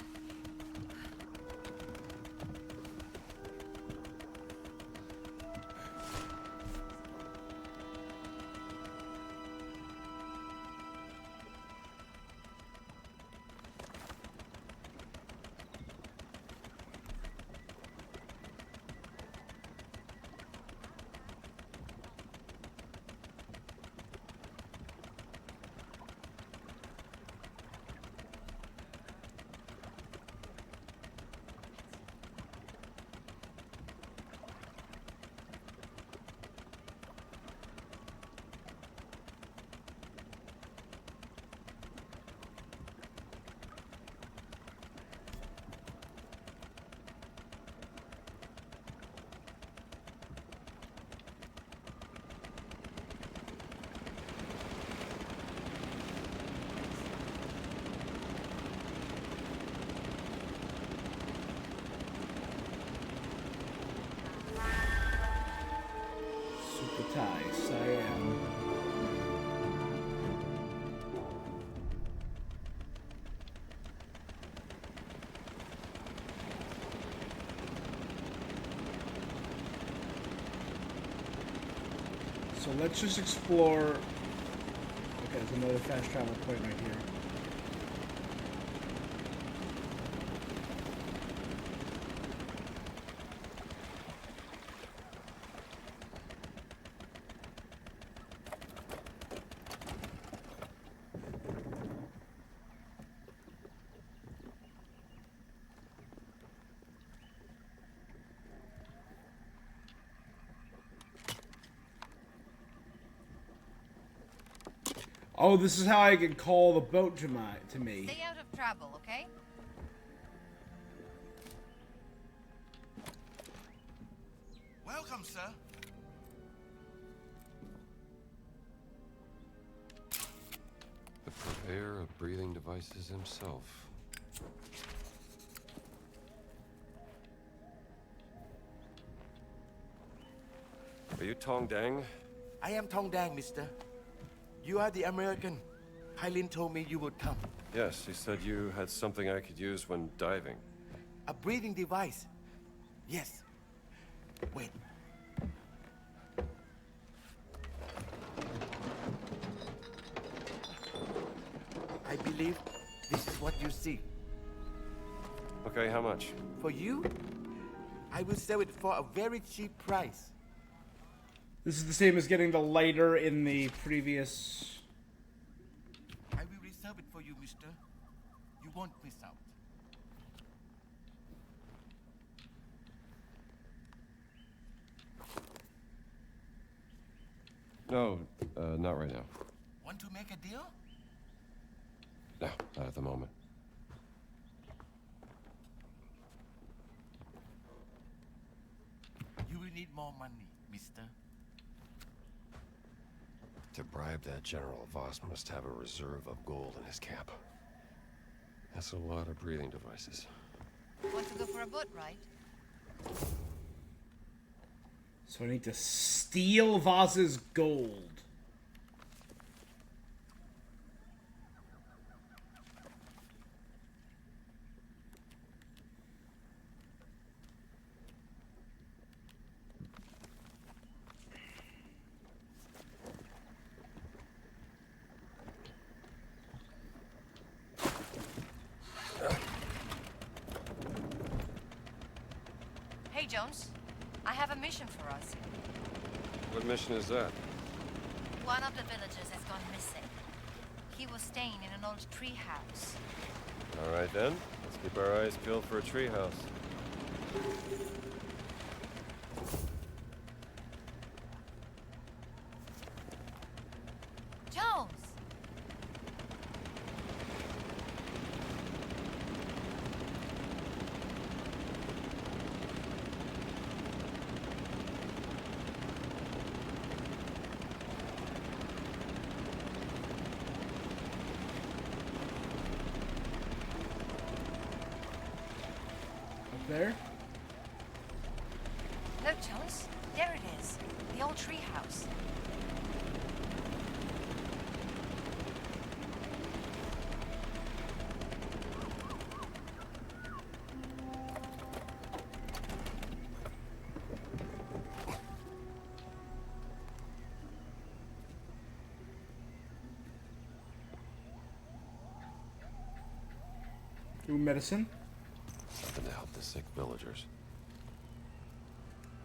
Sukhothai, Siam. So let's just explore. Okay, there's another fast travel point right here. Oh, this is how I can call the boat to me. Stay out of trouble, okay? Welcome, sir. The purveyor of breathing devices himself. Are you Tong Dang? I am Tong Dang, mister. You are the American. Hylin told me you would come. Yes, he said you had something I could use when diving. A breathing device. Yes. Wait. I believe this is what you see. Okay, how much? For you, I will sell it for a very cheap price. This is the same as getting the lighter in the previous. I will reserve it for you, mister. You won't miss out. No, not right now. Want to make a deal? No, not at the moment. You will need more money, mister. To bribe that general, Voss must have a reserve of gold in his camp. That's a lot of breathing devices. Want to go for a boat ride? So I need to steal Voss's gold. Hey, Jones. I have a mission for us. What mission is that? One of the villagers has gone missing. He was staying in an old tree house. All right then, let's keep our eyes peeled for a treehouse. Jones! Up there? Look, Jones. There it is. The old tree house. Do medicine. Something to help the sick villagers.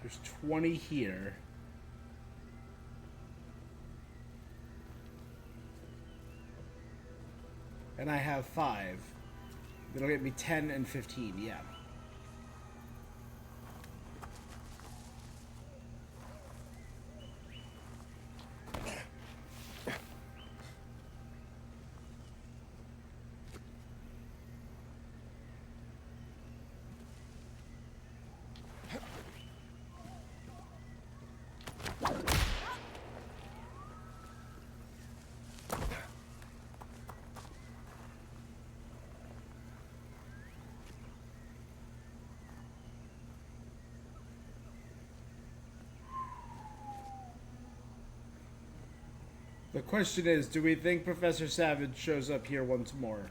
There's 20 here. And I have 5. That'll get me 10 and 15, yeah. The question is, do we think Professor Savage shows up here once more?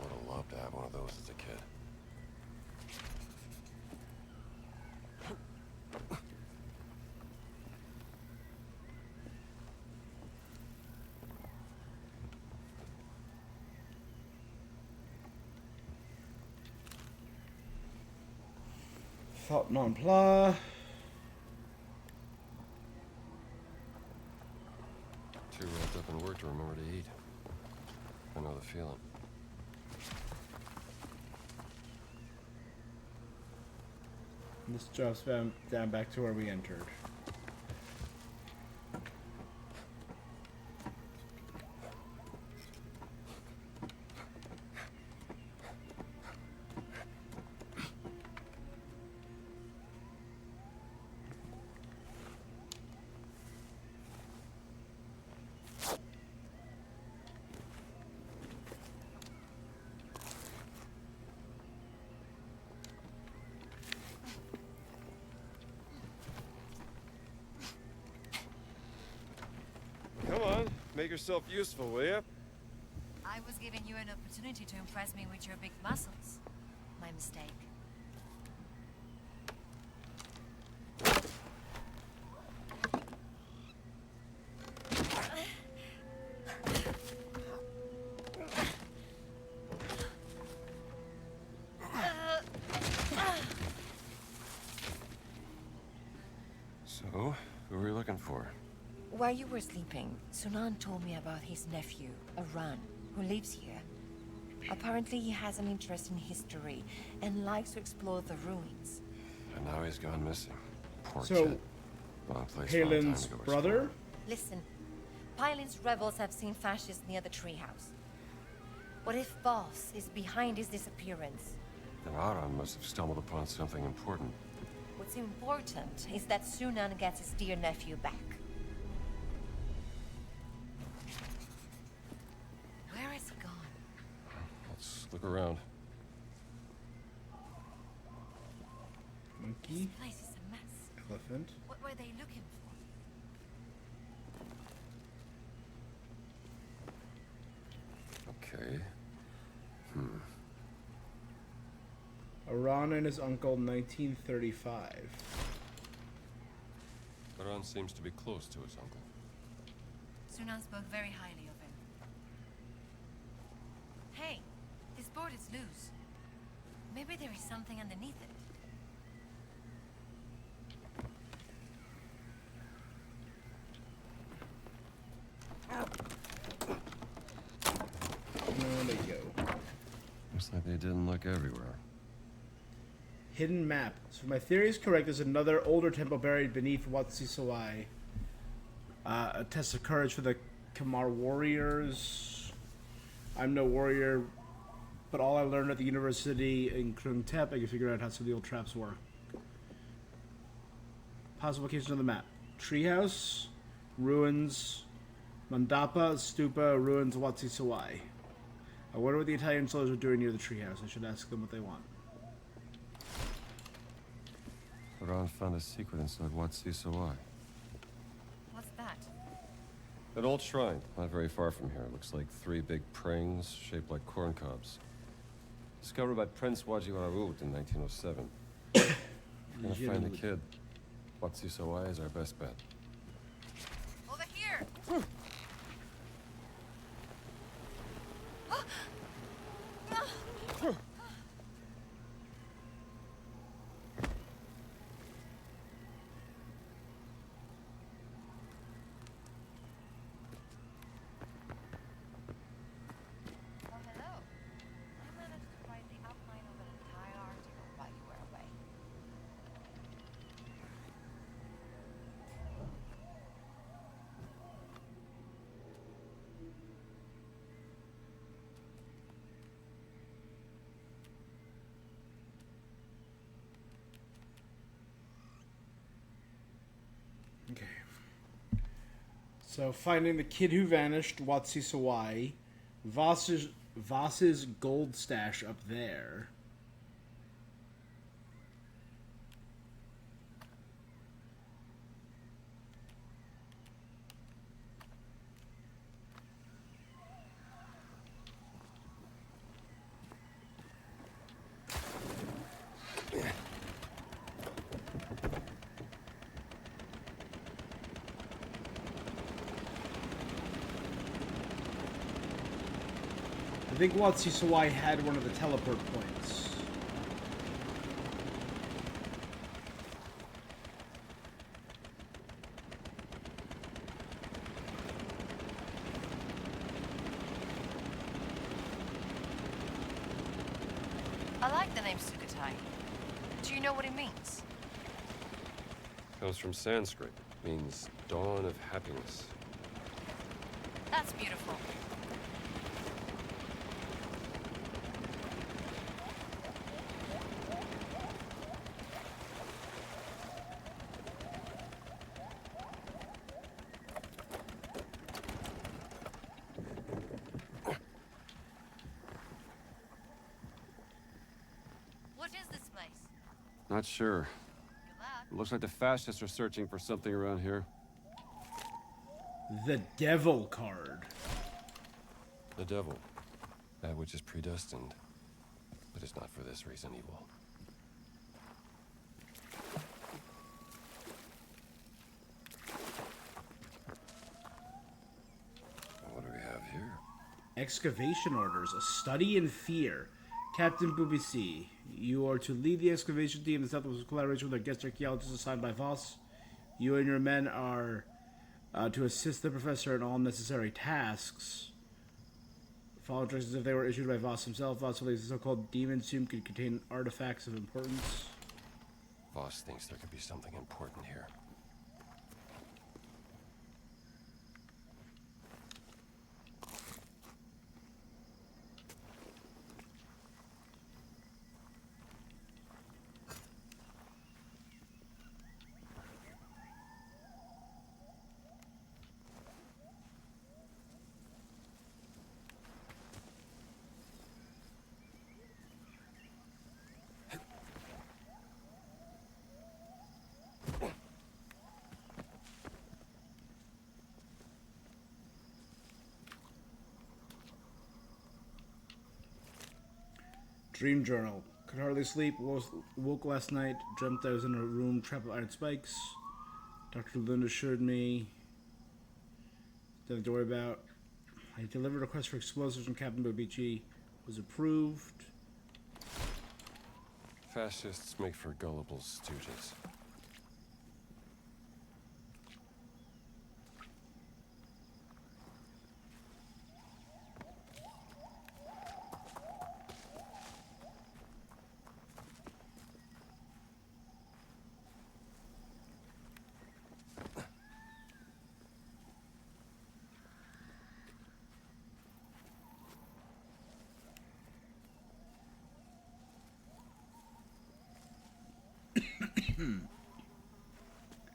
Would have loved to have one of those as a kid. Thought non-pla. Too wrapped up in work to remember to eat. I know the feeling. This drops down back to where we entered. Come on, make yourself useful, will ya? I was giving you an opportunity to impress me with your big muscles. My mistake. So, who were you looking for? While you were sleeping, Sunan told me about his nephew, Aran, who lives here. Apparently he has an interest in history and likes to explore the ruins. And now he's gone missing. Poor So, kid. Wrong place, wrong time Palin's to go brother? Listen, Pylin's rebels have seen fascists near the treehouse. What if Voss is behind his disappearance? Then Aran must have stumbled upon something important. What's important is that Sunan gets his dear nephew back. Where is he gone? Let's look around. Monkey? This place is a mess. Elephant? What were they looking for? Okay. Aran and his uncle, 1935. Haran seems to be close to his uncle. Sunan spoke very highly of him. Hey, this board is loose. Maybe there is something underneath it. There they go. Looks like they didn't look everywhere. Hidden map. So if my theory is correct, there's another older temple buried beneath Wat Sisawai. A test of courage for the Khmer warriors. I'm no warrior, but all I learned at the university in Krung Tep, I can figure out how some of the old traps work. Possible locations on the map. Treehouse, ruins, Mandapa, Stupa, ruins, Wat Sisawai. I wonder what the Italian soldiers are doing near the treehouse. I should ask them what they want. Haran found a secret inside Wat Sisawai. What's that? An old shrine, not very far from here. Looks like 3 big prings shaped like corn cobs. Discovered by Prince Wajiwarut in 1907. Gonna find the kid. Wat Sisawai is our best bet. Over here! Okay. So, finding the kid who vanished, Wat Sisawai, Voss's gold stash up there. I think Wat Sisawai had one of the teleport points. I like the name Sukhothai. Do you know what it means? Comes from Sanskrit. Means dawn of happiness. That's beautiful. What is this place? Not sure. It looks like the fascists are searching for something around here. The Devil card. The devil. That which is predestined. But is not for this reason evil. What do we have here? Excavation orders. A study in fear. Captain Bubisi, you are to lead the excavation team in the southwest collaboration with our guest archaeologist assigned by Voss. You and your men are to assist the professor in all necessary tasks. Follow instructions if they were issued by Voss himself. Voss believes the so-called demon tomb could contain artifacts of importance. Voss thinks there could be something important here. Dream journal. Could hardly sleep. Woke last night. Dreamt I was in a room trapped with iron spikes. Dr. Lund assured me, don't have to worry about. I delivered a request for explosives from Captain Bobici. Was approved. Fascists make for gullible stooges.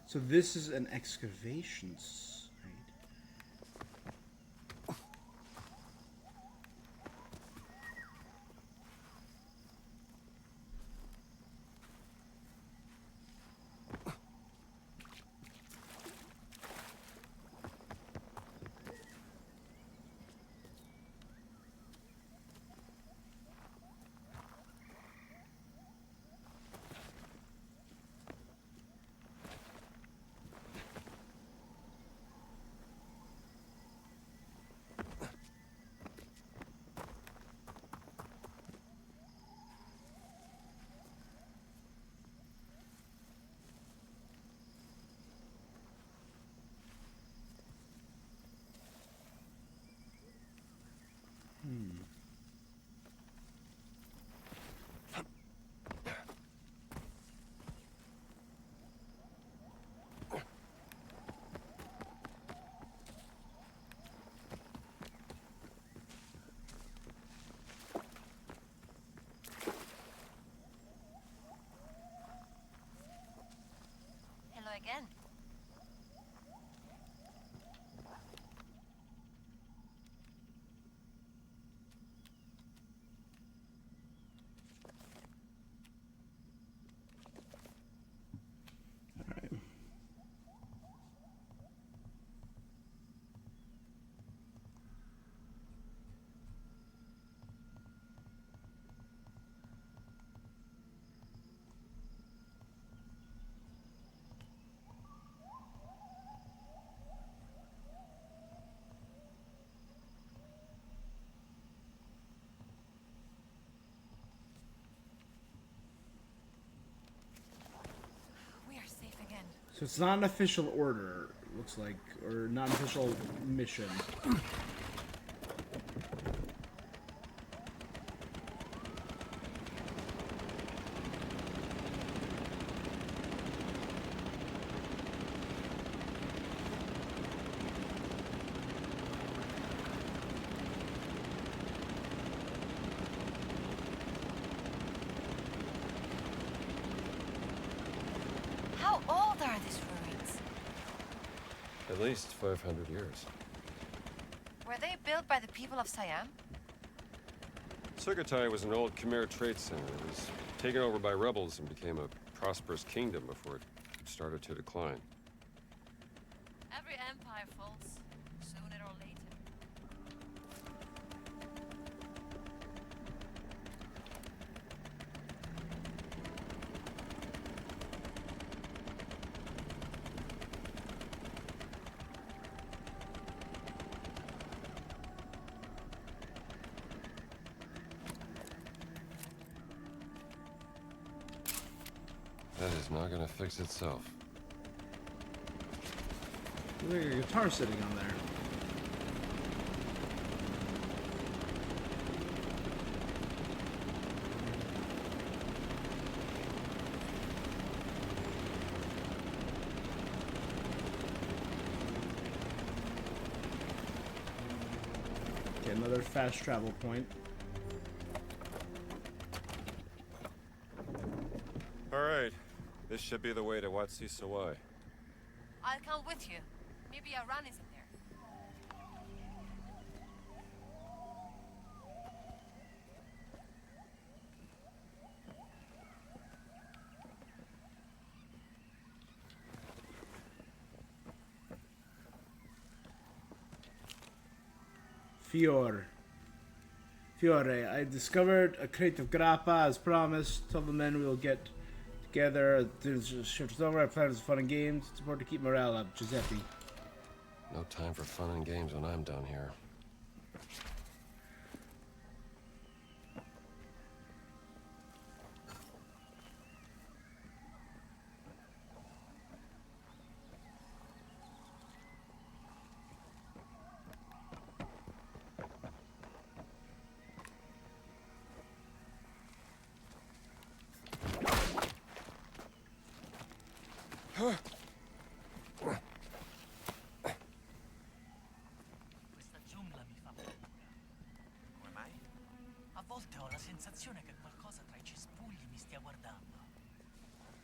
So this is an excavation site. Hello again. So it's not an official order, it looks like, or not an official mission. How old are these ruins? At least 500 years. Were they built by the people of Siam? Sukhothai was an old Khmer trade center. It was taken over by rebels and became a prosperous kingdom before it started to decline. Every empire falls, sooner or later. That is not gonna fix itself. There's like a guitar sitting on there. Okay, another fast travel point. All right, this should be the way to Wat Sawai. I'll come with you. Maybe a run is in there. Fiore, I discovered a crate of grappa as promised. Tell the men we'll get together. The shift is over. I plan for fun and games. It's important to keep morale up. Giuseppe. No time for fun and games when I'm down here. Questa giungla mi fa paura. Come mai? A volte ho la sensazione che qualcosa tra i cespugli mi stia guardando.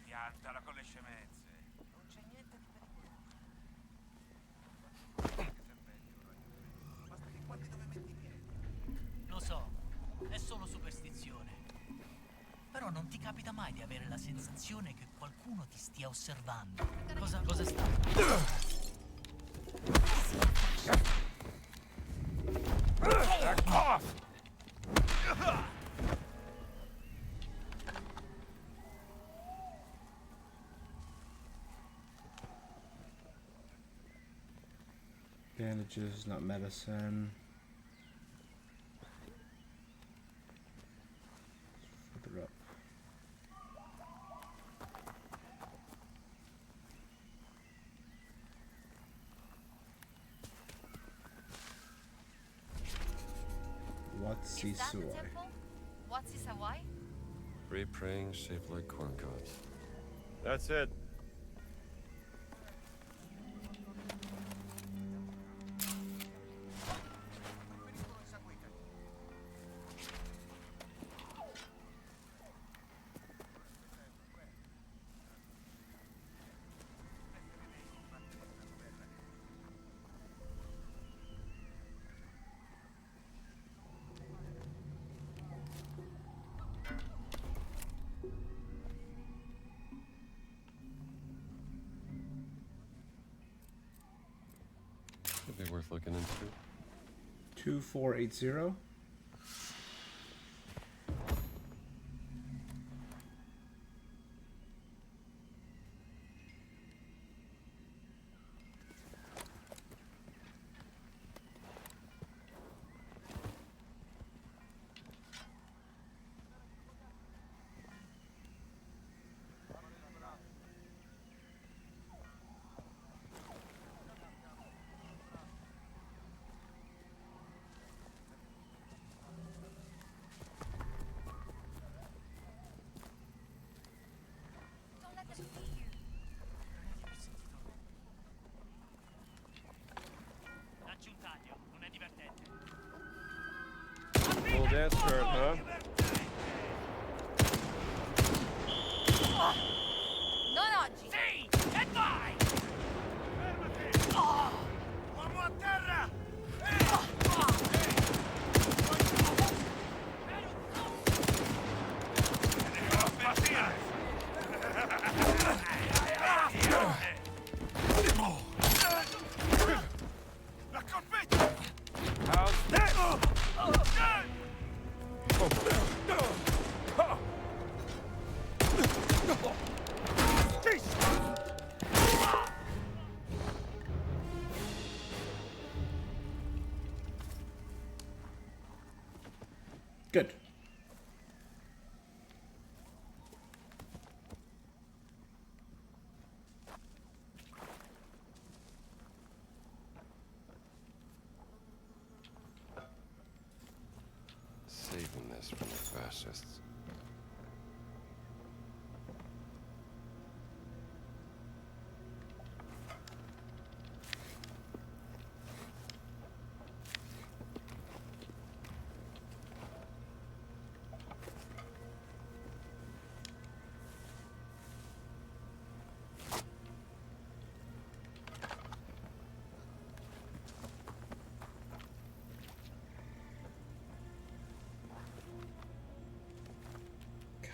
Piantala con le scemenze. Non c'è niente di pericoloso. Basta che guardi dove metti i piedi. Lo so, è solo superstizione. Però non ti capita mai di avere la sensazione che qualcuno ti stia osservando? Cosa sta? Back off! Bandages, not medicine. Further up. What's Is that the Sisawai? temple? What's Sisawai? Three praying shaped like corn cobs. That's it. Could be worth looking into. 2480. Don't let them see you. Dacci un taglio, non è divertente. Full dance turn, huh? Non oggi! Sì! E vai! Uomo a terra! La colpita! How's that? Good. Saving this from the fascists.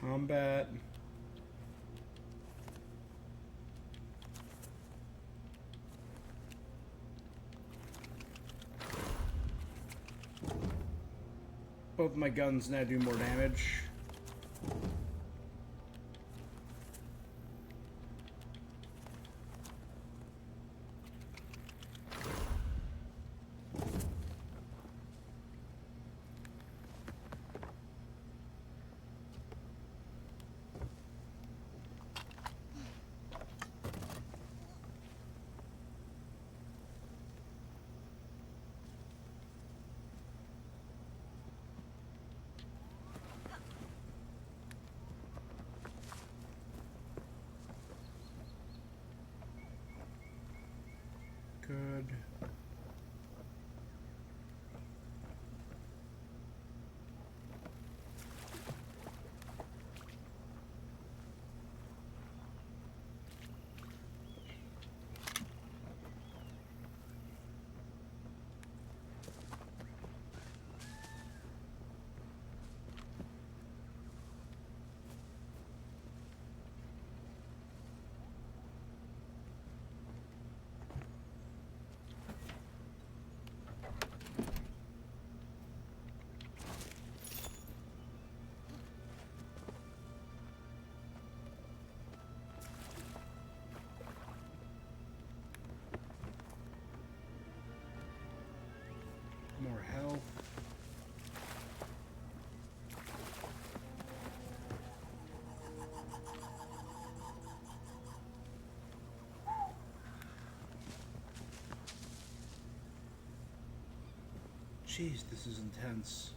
Combat. Both my guns now do more damage. Good. More health. Jeez, this is intense.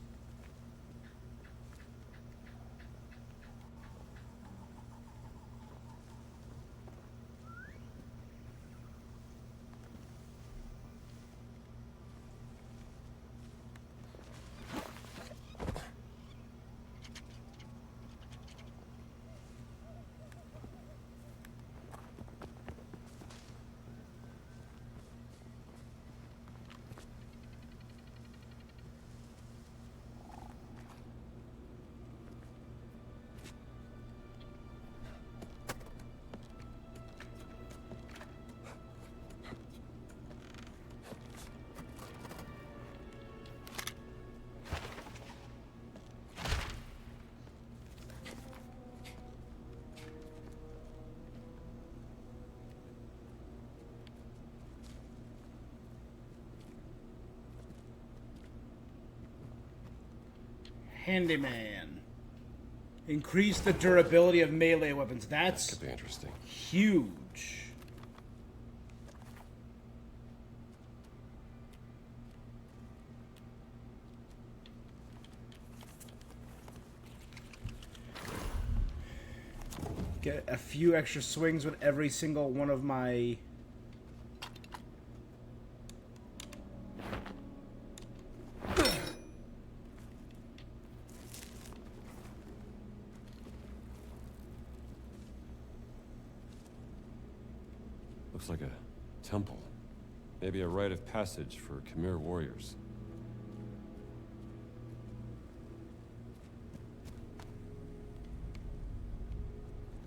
Handyman. Increase the durability of melee weapons. That could be interesting. Huge. Get a few extra swings with every single one of my... Looks like a temple. Maybe a rite of passage for Khmer warriors.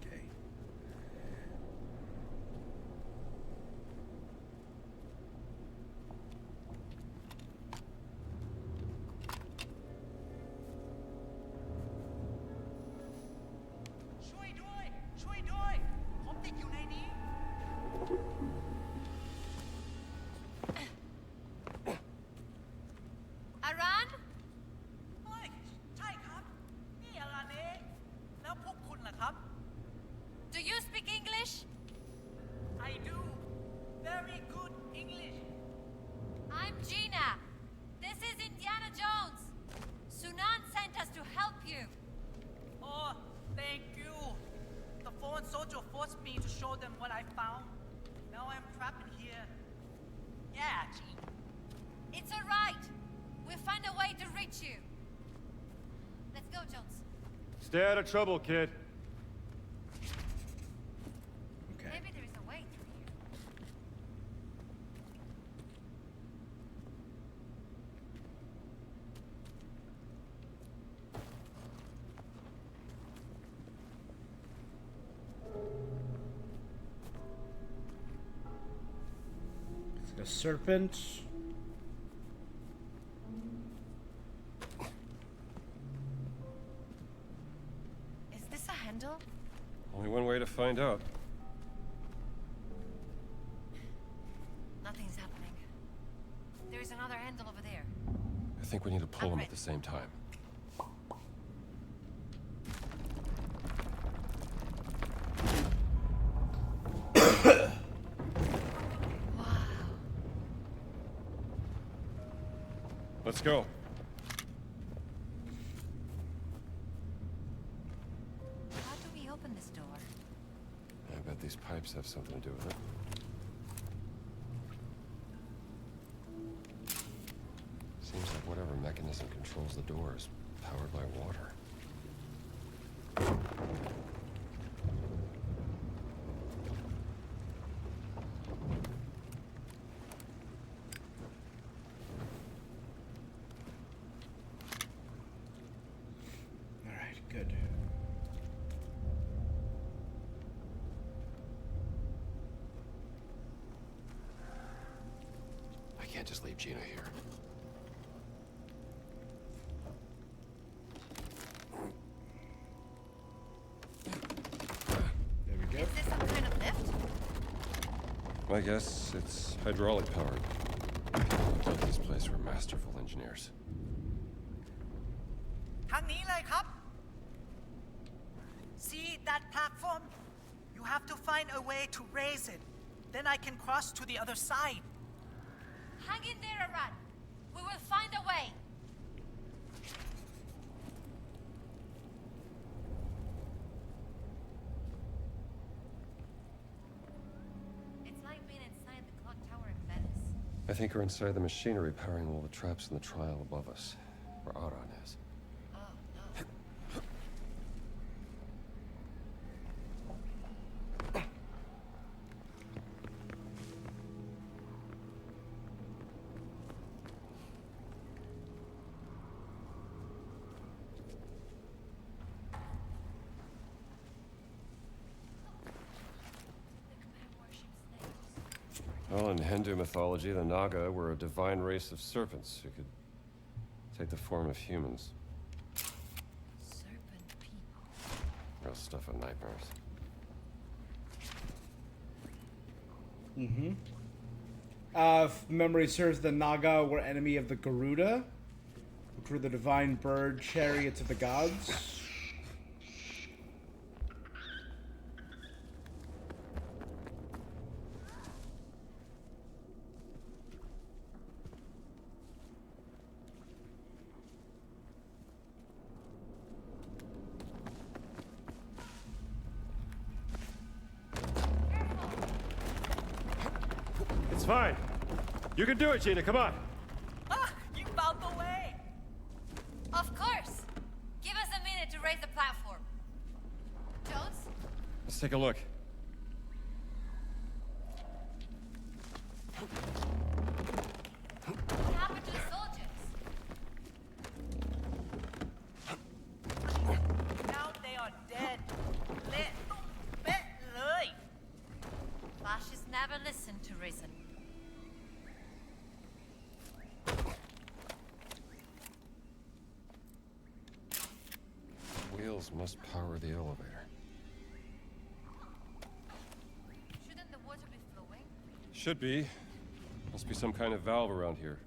Okay. Aran? เฮ้ย ใช่ครับ นี่อาราเนะแล้วพวกคุณล่ะครับ Do you speak English? I do very good English I'm Gina. This is Indiana Jones. Sunan sent us to help you. Oh thank you the foreign soldier forced me to show them what I found now I'm trapped in here yeah Gene It's all right. We'll find a way to reach you. Let's go, Jones. Stay out of trouble, kid. Okay. Maybe there is a way through here. It's a serpent. Is this a handle? Only one way to find out. Nothing's happening. There is another handle over there. I think we need to pull them at the same time. Let's go. How do we open this door? I bet these pipes have something to do with it. whatever mechanism controls the door is powered by water. Alright, good. I can't just leave Gina here. There we go. Is this some kind of lift? I guess it's hydraulic powered. People who built this place were masterful engineers. ทางนี้เลยครับ See that platform? You have to find a way to raise it. Then I can cross to the other side. Hang in there, Aran. We will find a way. It's like being inside the clock tower in Venice. I think we're inside the machinery powering all the traps in the trial above us, where Aran is. Oh, no. Well, in Hindu mythology, the Naga were a divine race of serpents who could take the form of humans. Serpent people. Real stuff of nightmares. Mm-hmm. If memory serves, the Naga were enemy of the Garuda, which were the divine bird chariots of the gods. It's fine. You can do it, Gina. Come on. Ah, you found the way. Of course. Give us a minute to raise the platform. Jones? Let's take a look. What happened to the soldiers? Now they are dead. Betเลย. Fascists never listen to reason. Wheels must power the elevator. Shouldn't the water be flowing? Should be. Must be some kind of valve around here.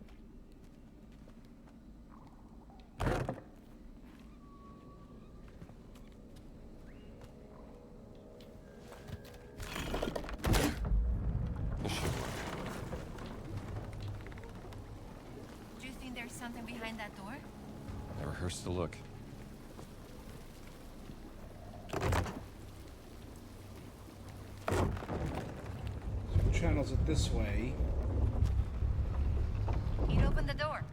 This should work. Do you think there's something behind that door? Never hurts to look. Channels it this way. He'd open the door.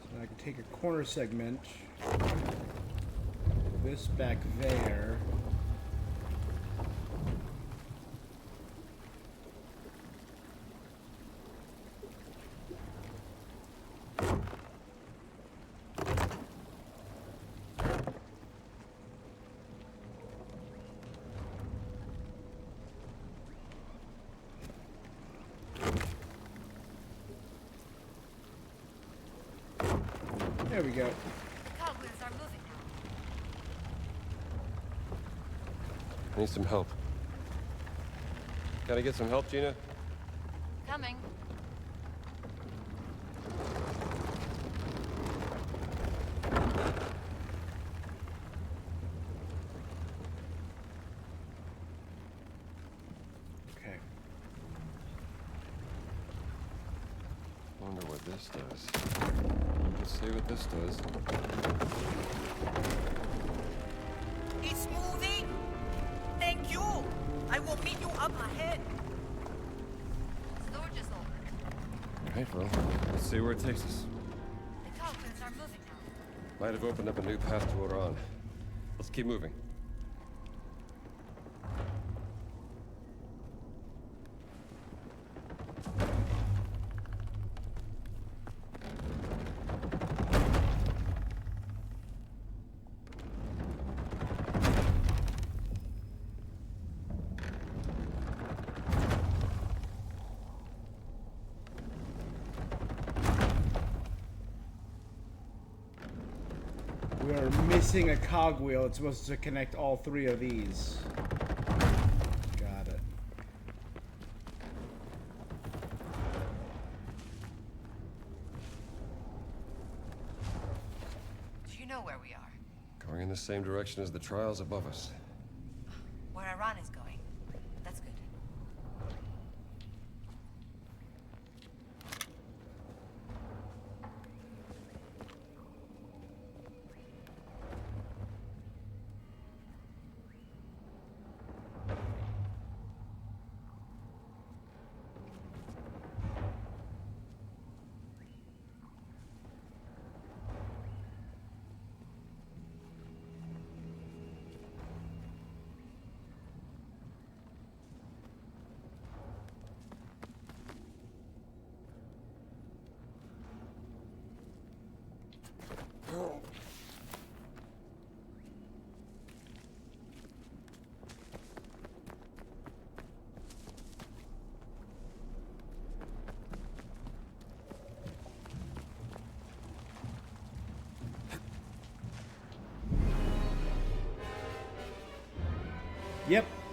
So I can take a corner segment. This back there. There we go. The cogwheels are moving now. I need some help. Gotta get some help, Gina? Coming. Okay. Wonder what this does. Let's see what this does. It's moving. Thank you. I will meet you up ahead. The door just opened. Alright, well, let's see where it takes us. The cowpens are moving now. Might have opened up a new path to Oran. Let's keep moving. We are missing a cogwheel. It's supposed to connect all three of these. Got it. Do you know where we are? Going in the same direction as the trials above us. Where Iran is going. That's good.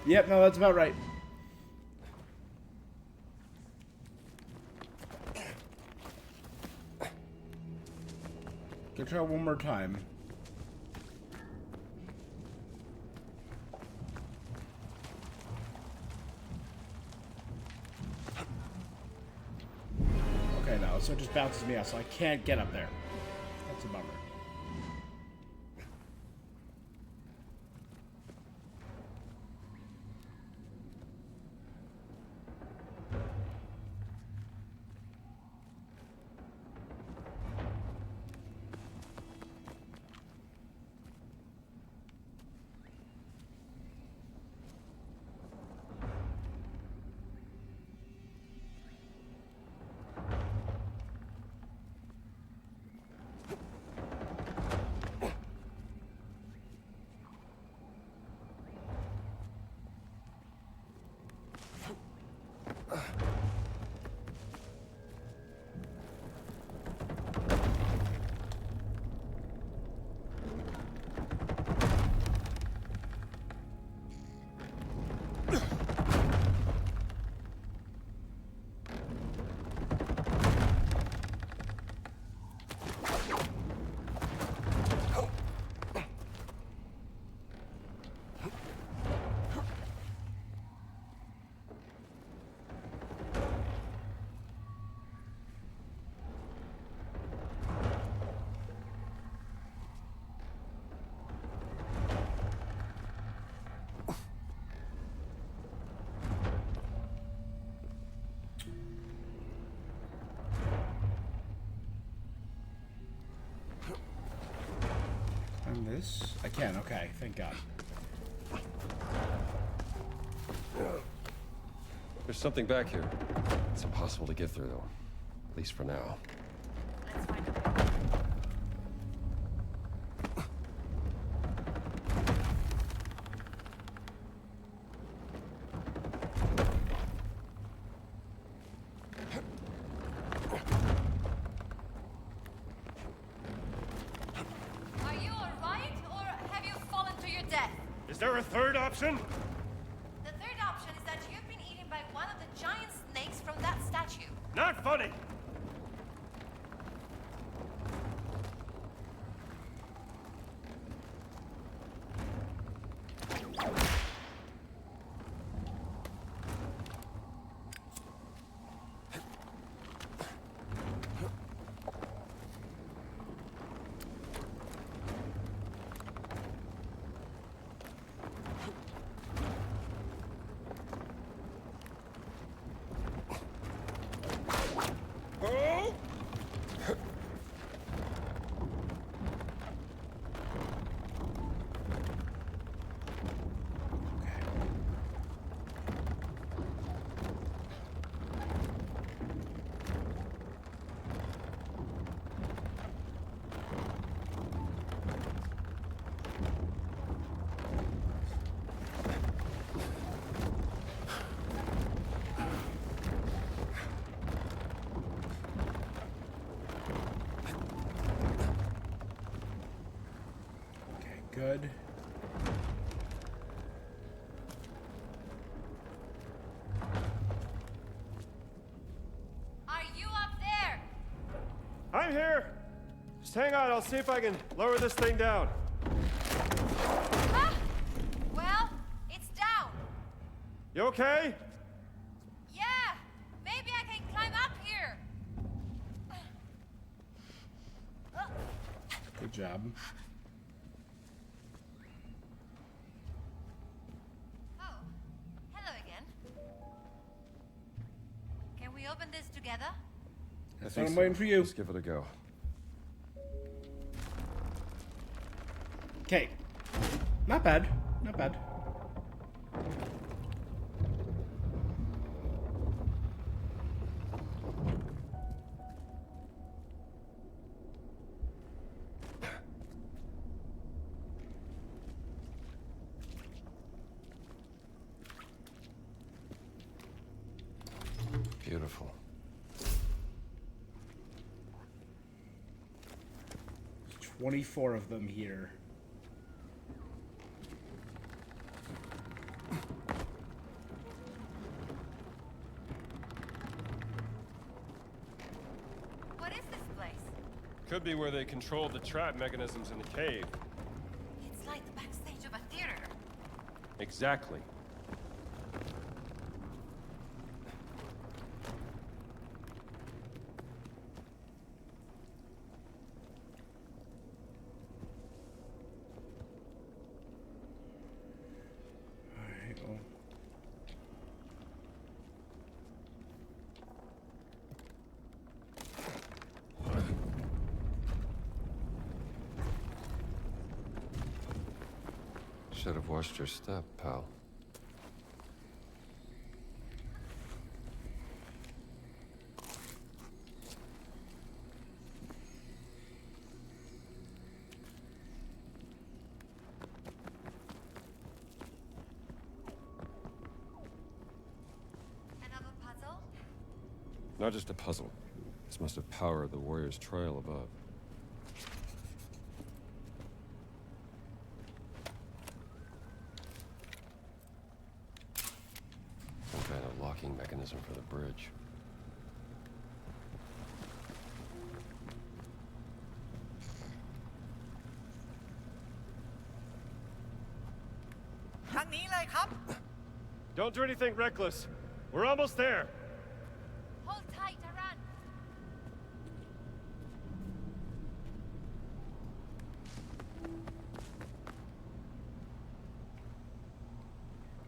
Yep, no, that's about right. Go try one more time. Okay, no, so it just bounces me out, so I can't get up there. That's a bummer. And this? I can, okay, thank God. There's something back here. It's impossible to get through, though. At least for now. Let's find a way. Are you alright, or have you fallen to your death? Is there a third option? The third option is that you've been eaten by one of the giant snakes from that statue. Not funny! good. Are you up there? I'm here! Just hang on, I'll see if I can lower this thing down. Ah! Well, it's down. You okay? Yeah, maybe I can climb up here. Good job. Oh, hello again. Can we open this together? That's what I'm waiting for you. Let's give it a go. Okay. Not bad. Not bad. Beautiful. 24 of them here. What is this place? Could be where they controlled the trap mechanisms in the cave. It's like the backstage of a theater. Exactly. Alright, well. Should have watched your step, pal. Another puzzle? Not just a puzzle. This must have powered the warrior's trail above. Some kind of locking mechanism for the bridge. Don't do anything reckless. We're almost there. Hold tight, Aran.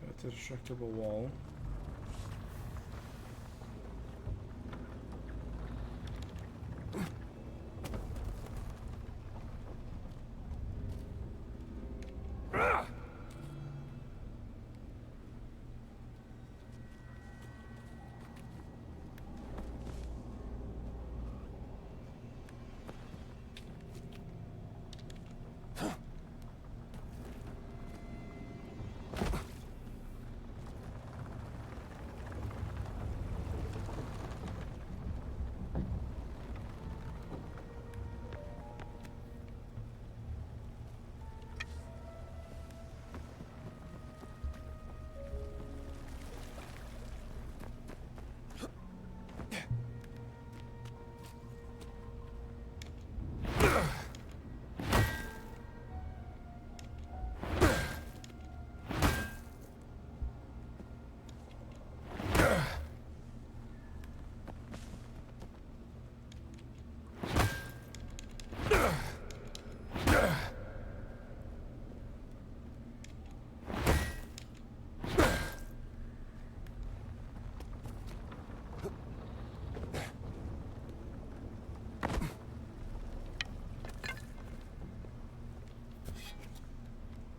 That's a destructible wall.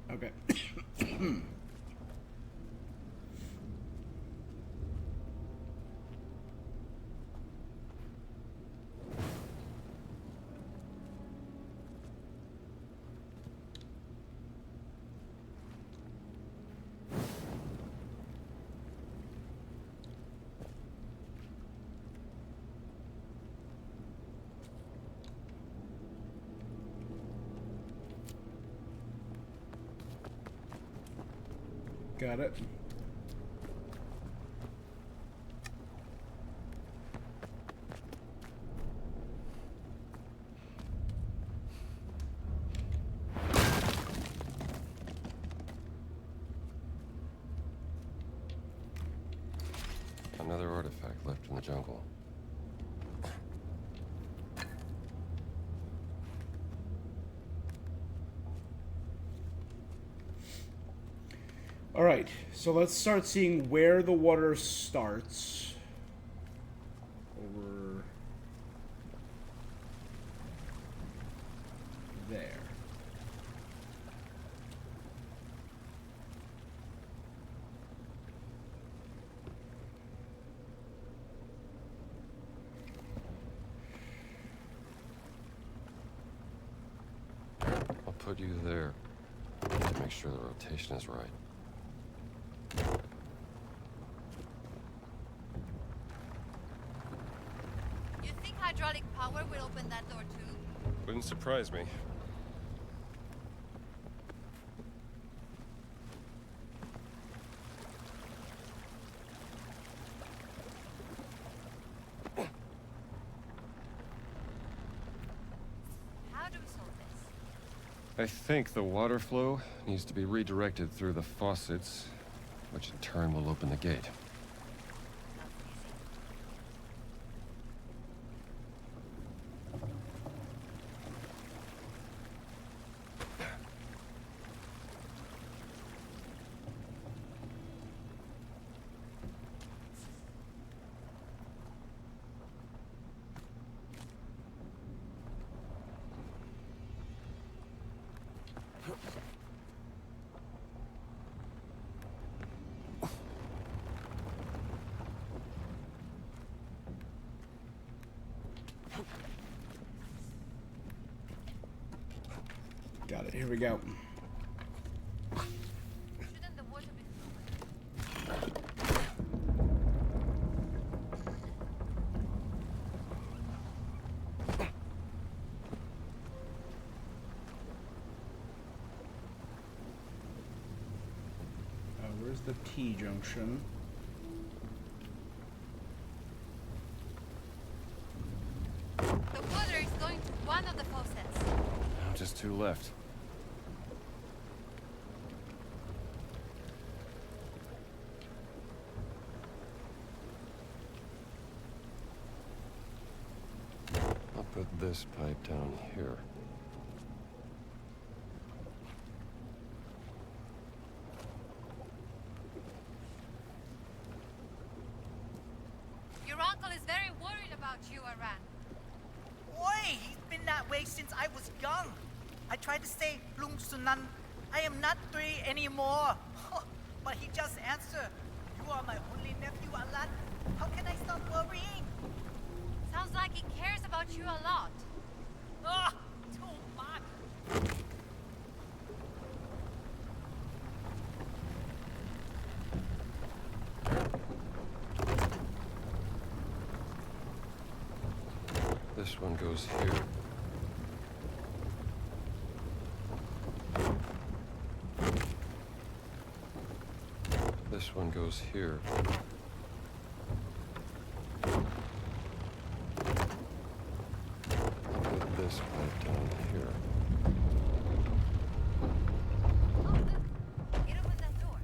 Okay. Got it. Another artifact left in the jungle. All right, so let's start seeing where the water starts. Over there. I'll put you there to make sure the rotation is right. You think hydraulic power will open that door too? Wouldn't surprise me. How do we solve this? I think the water flow needs to be redirected through the faucets, which in turn will open the gate. Got it. Here we go. Shouldn't the water be Where's the T junction? The water is going to one of the faucets. Just two left. I'll put this pipe down here. Your uncle is very worried about you, Aran. Oi, he's been that way since I was young. I tried to say, Lung Sunan, I am not 3 anymore. But he just answered, you are my only nephew, Alan. How can I stop worrying? Sounds like he cares about you a lot. Ah, too much. This one goes here. This one goes here. I'll put this pipe down here. Oh, look. It opened that door.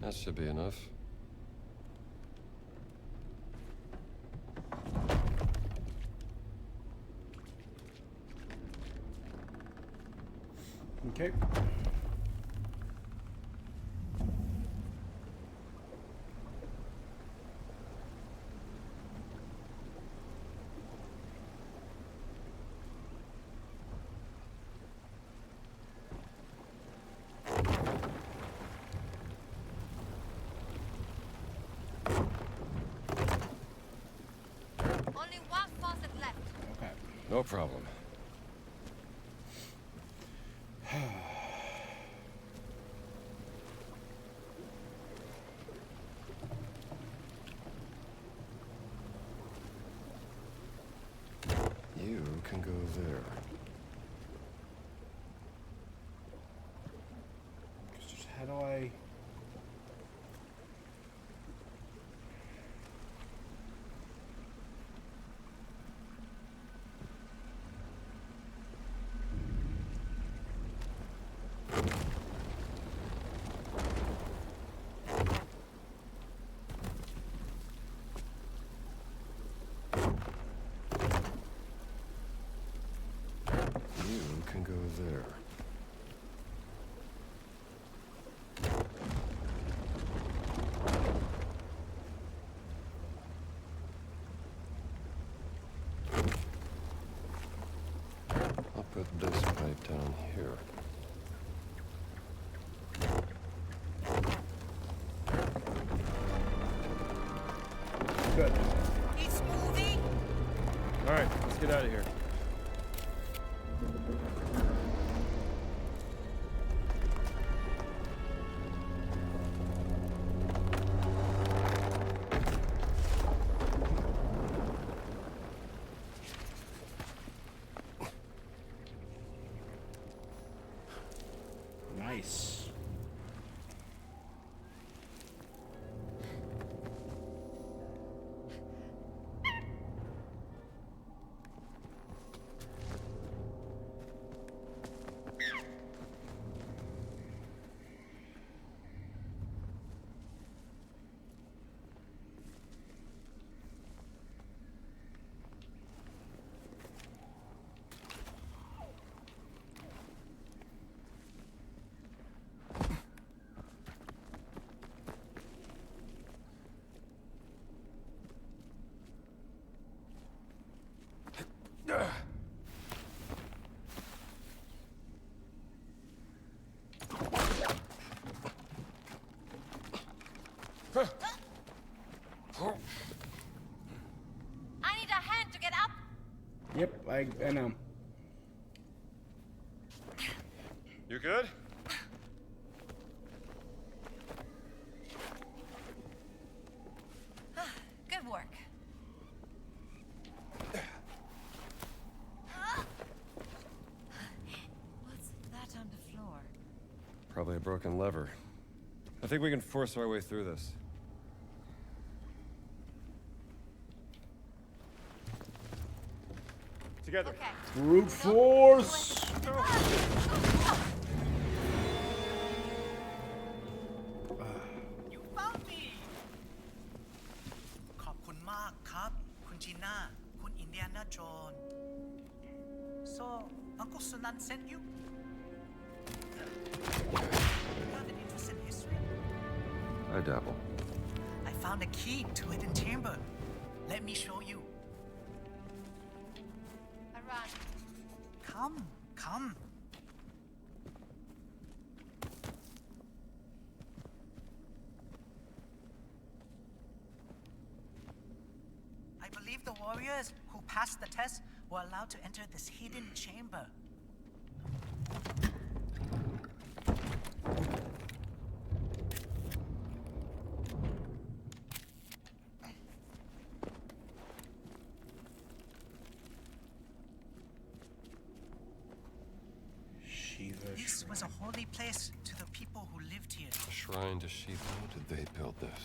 That should be enough. Okay. Only one faucet left. Okay. No problem. can go there. How do I... You can go there. I'll put this pipe down here. Good. It's moving! Alright, let's get out of here. Nice. I need a hand to get up. Yep, I know. You good? Good work. What's that on the floor? Probably a broken lever. I think we can force our way through this. Together. Okay. Brute force! You found me! ขอบคุณมากครับ คุณจีน่า คุณอินเดียนาโจน So, Uncle Sunan sent you? You have an interest in history? I dabble. I found a key to a hidden chamber. Let me show you. Run. Come, come. I believe the warriors who passed the test were allowed to enter this hidden chamber. This was a holy place to the people who lived here. Shrine to Shiva. How did they build this?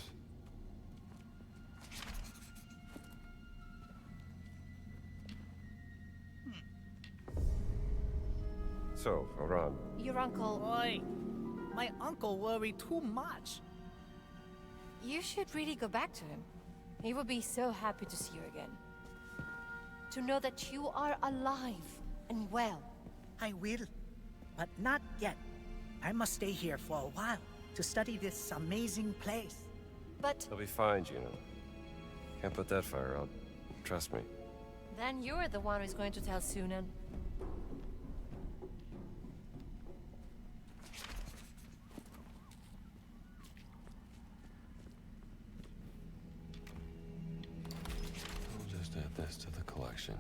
So, Aran. Your uncle... Oi! My uncle worried too much. You should really go back to him. He would be so happy to see you again. To know that you are alive and well. I will, but not yet. I must stay here for a while to study this amazing place. But... I'll be fine, Juno. Can't put that fire out. Trust me. then you're the one who's going to tell Sunan. We'll just add this to the collection.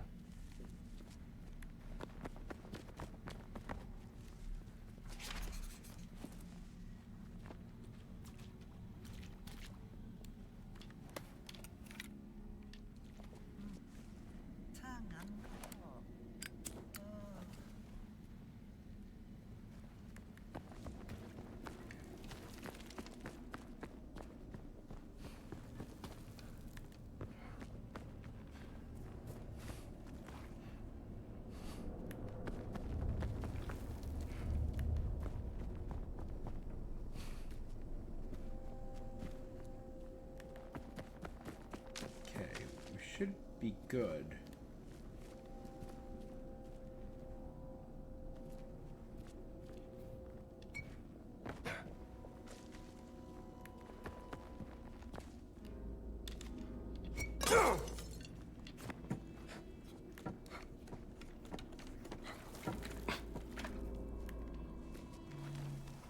be good.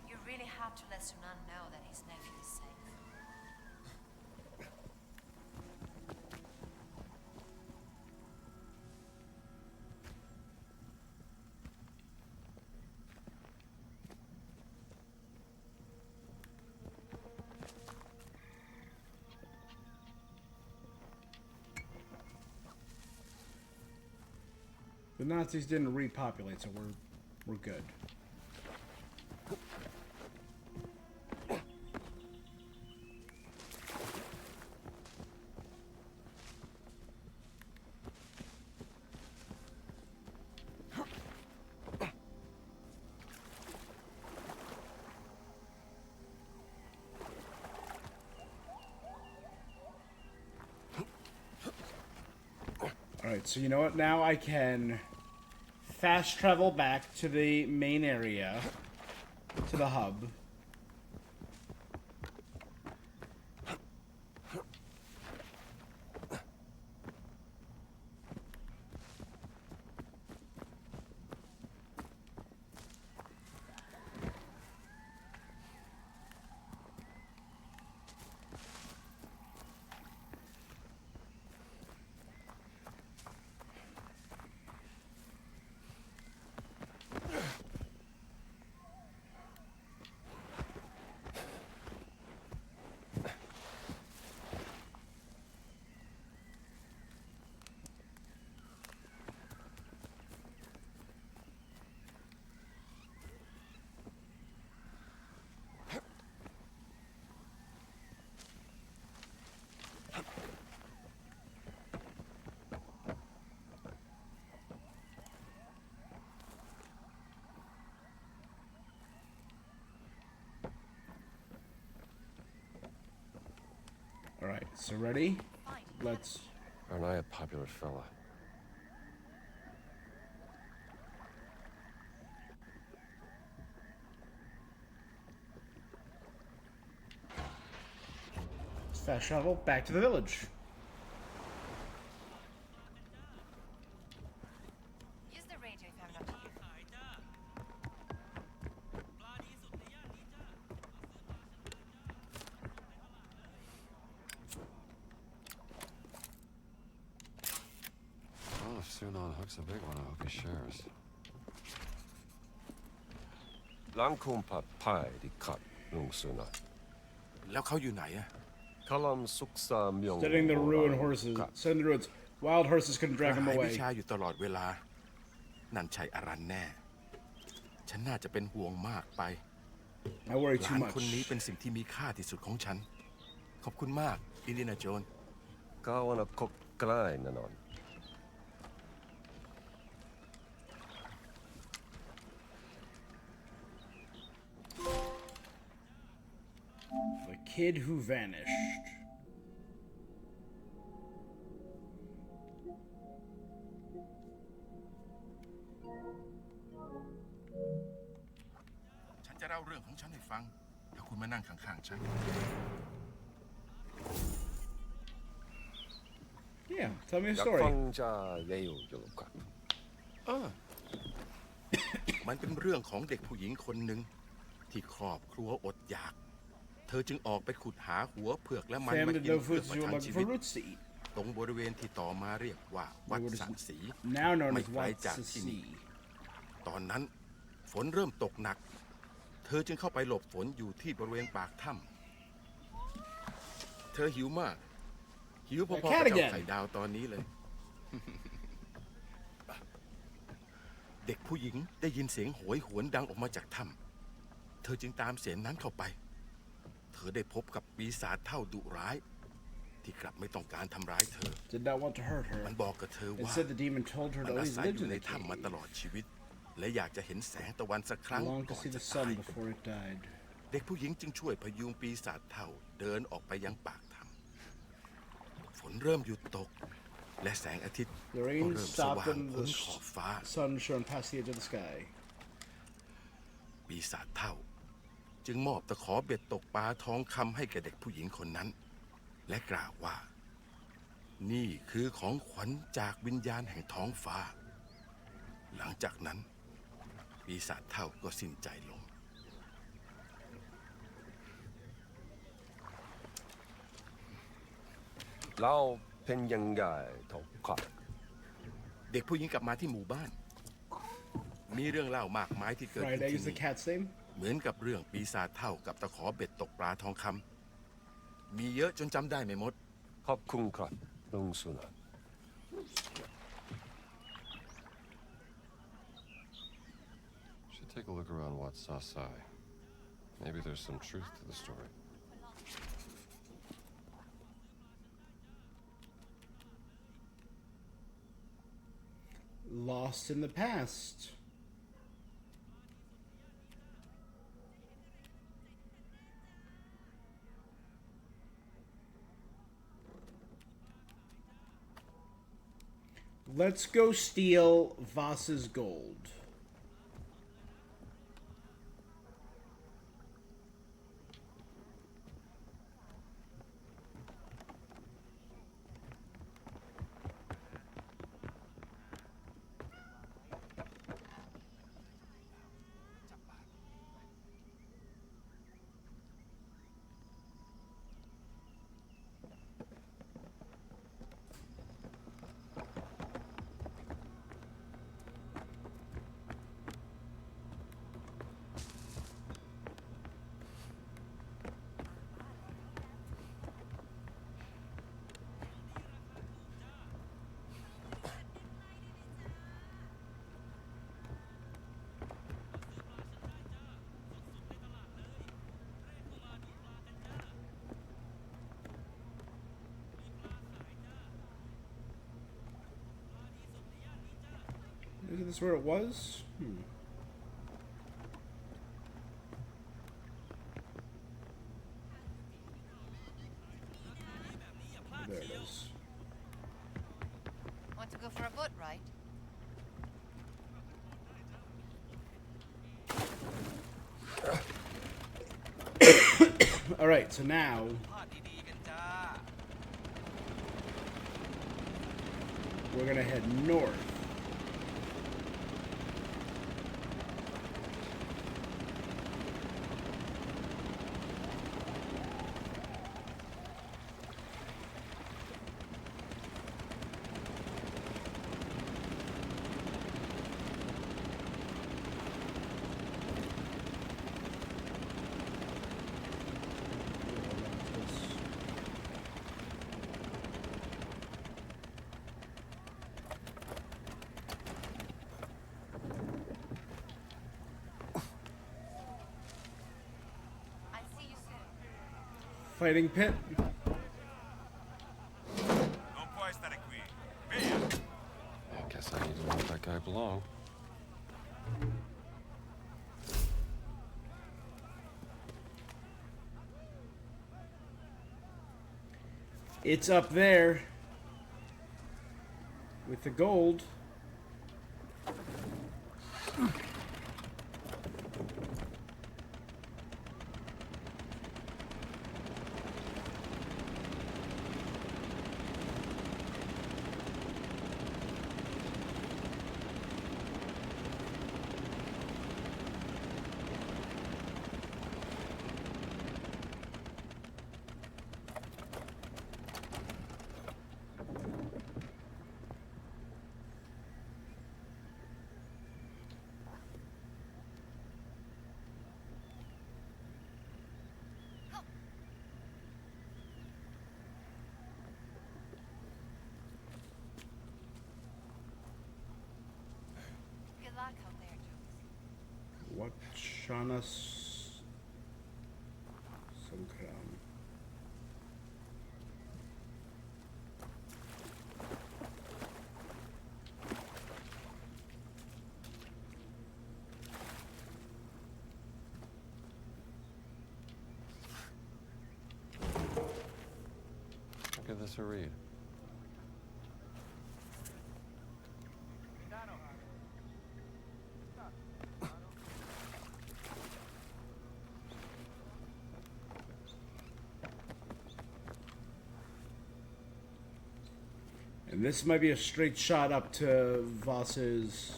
You really have to let Sunan know that his nephew is safe. The Nazis didn't repopulate, so we're good. Alright, so you know what? Now I can fast travel back to the main area, to the hub. Alright, so ready? Let's... Aren't I a popular fella? Let's fast travel back to the village. Use the radio if I'm not here. Well, if Sunan hooks a big one, I hope he shares. Langkum pa pai di kat lung Sunan. แล้วเขาอยู่ไหนอะ Kalam suksa myong. Studying the ruined horses. Studying the ruins. Wild horses couldn't drag him หายวิ away. ชาอยู่ตลอดเวลา นั่นใช่อารันแน่ ฉันน่าจะเป็นห่วงมากไป I worry ห too ลาน much. คนนี้เป็นสิ่งที่มีค่าที่สุดของฉัน ขอบคุณมาก อินเดียนาโจน Kawana kok klai nanon. The kid who vanished.ฉันจะเล่าเรื่องของฉันให้ฟัง ถ้าคุณมานั่งข้างๆฉัน Yeah, tell me a story. Yakfangja yeyo yuluka. มันเป็นเรื่องของเด็กผู้หญิงคนหนึ่งที่ครอบครัวอดอยาก เธอจึงออกไปขุดหาหัวเผือกและมันมา Family กิน no เพื่อ foods ประ you ทัง look ชี for วิต roots to eat. ตรงบริเวณที่ต่อมาเรียกว่าวัดสังสี Now known ไม่ as ไกล White จากที่นี่ Sea. ตอนนั้นฝนเริ่มตกหนัก เธอจึงเข้าไปหลบฝนอยู่ที่บริเวณปากถ้ำเธอหิวมาก หิวพอๆกับเจ้าไข่ดาวตอนนี้เลย เด็กผู้หญิงได้ยินเสียงโหยหวนดังออกมาจากถ้ำเธอจึงตามเสียงนั้นเข้าไป เธอได้พบกับปีศาจเท่าดุร้าย ที่กลับไม่ต้องการทำร้ายเธอ Did not want to hurt her. มันบอกกับเธอว่า Instead, the demon told her มั to นอา always ศัย live อยู่ in ใน the ถ้ำมา cave. ตลอดชีวิต และอยากจะเห็นแสงตะวันสักครั้ง Longed ก่ to อน see จะ the ตาย sun before it died. เด็กผู้หญิงจึงช่วยพยุงปีศาจเท่าเดินออกไปยังปากถ้ำฝนเริ่มหยุดตก และแสงอาทิตย์ The ก็ rain เริ่มส stopped ว่าง and พ้น the ขอบฟ้า sun shone past the edge of the sky. ปีศาจเฒ่าจึงมอบตะขอเบ็ดตกปลาทองคำให้แก่เด็กผู้หญิงคนนั้น และกล่าวว่า นี่คือของขวัญจากวิญญาณแห่งท้องฟ้า หลังจากนั้น ปีศาจเฒ่าก็สิ้นใจลง แล้วเป็นยังไงทองค เด็กผู้หญิงกลับมาที่หมู่บ้าน มีเรื่องเล่ามากมายที่เกิดขึ้น Friday ที่ is the นี่ cat's name. เหมือนกับเรื่องปีศาจเฒ่ากับตะขอเบ็ดตกปลาทองคำมีเยอะจนจำได้ไม่หมด ขอบคุณครับลุงสุนันท์ Should take a look around Wat Saasai. Maybe there's some truth to the story. Lost in the past. Let's go steal Voss's gold. Isn't this where it was? There it is. Want to go for a boat ride? All right, so now we're gonna head north. Fighting pit. I guess I need to let that guy belong. It's up there with the gold. Good luck out there, Jones. Wachanas Sankram. I'll give this a read. And this might be a straight shot up to Voss's.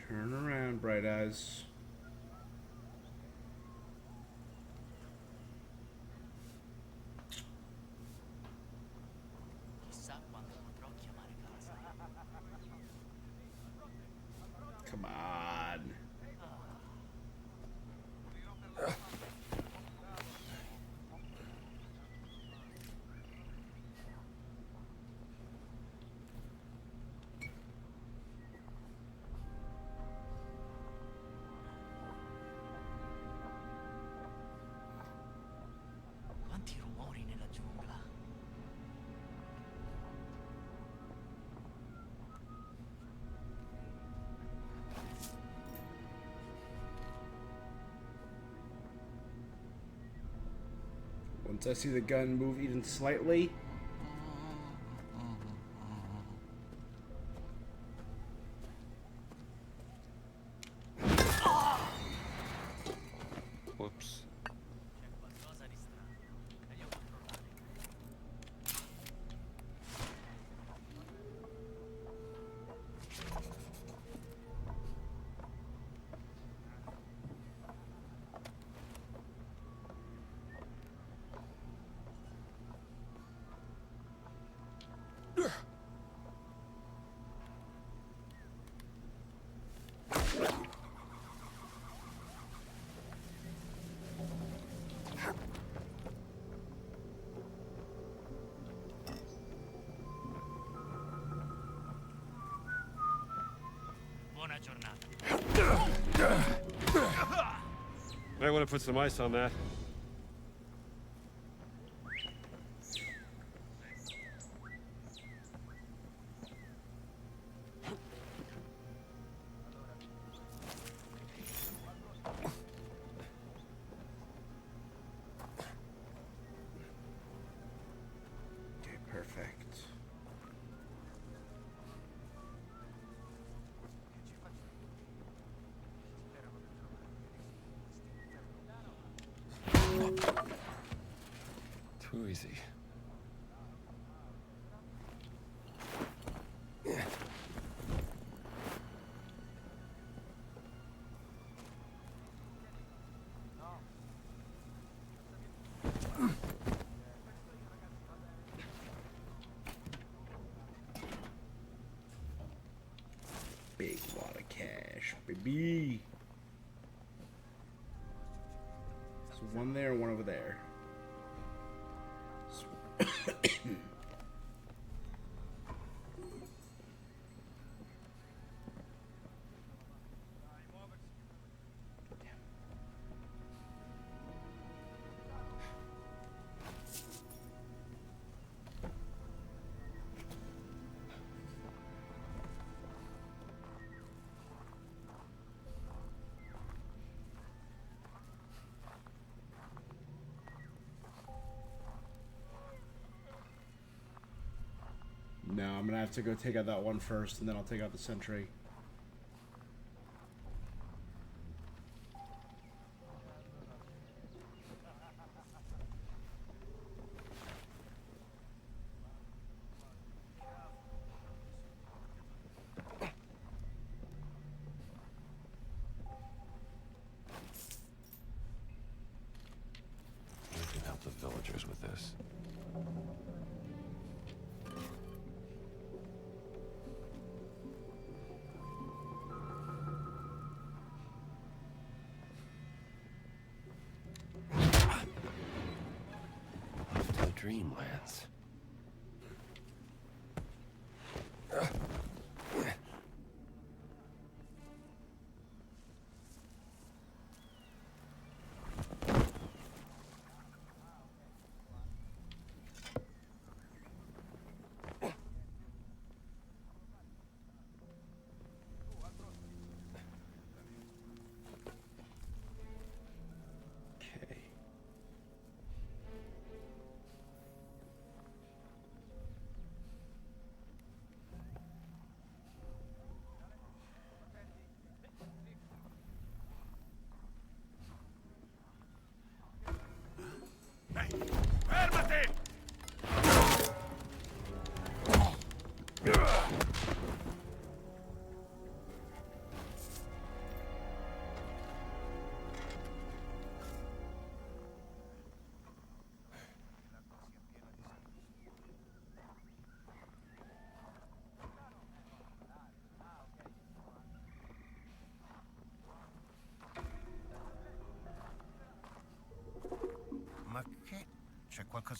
Turn around, Bright Eyes. Come on. Quanti rumori nella giungla. Once I see the gun move even slightly. Whoops. Buona giornata. Might want to put some ice on that. Okay, perfect. Too easy. Big wad of cash, baby. So one there, one over there. No, I'm gonna have to go take out that one first, and then I'll take out the sentry. We can help the villagers with this. Off to the dreamlands.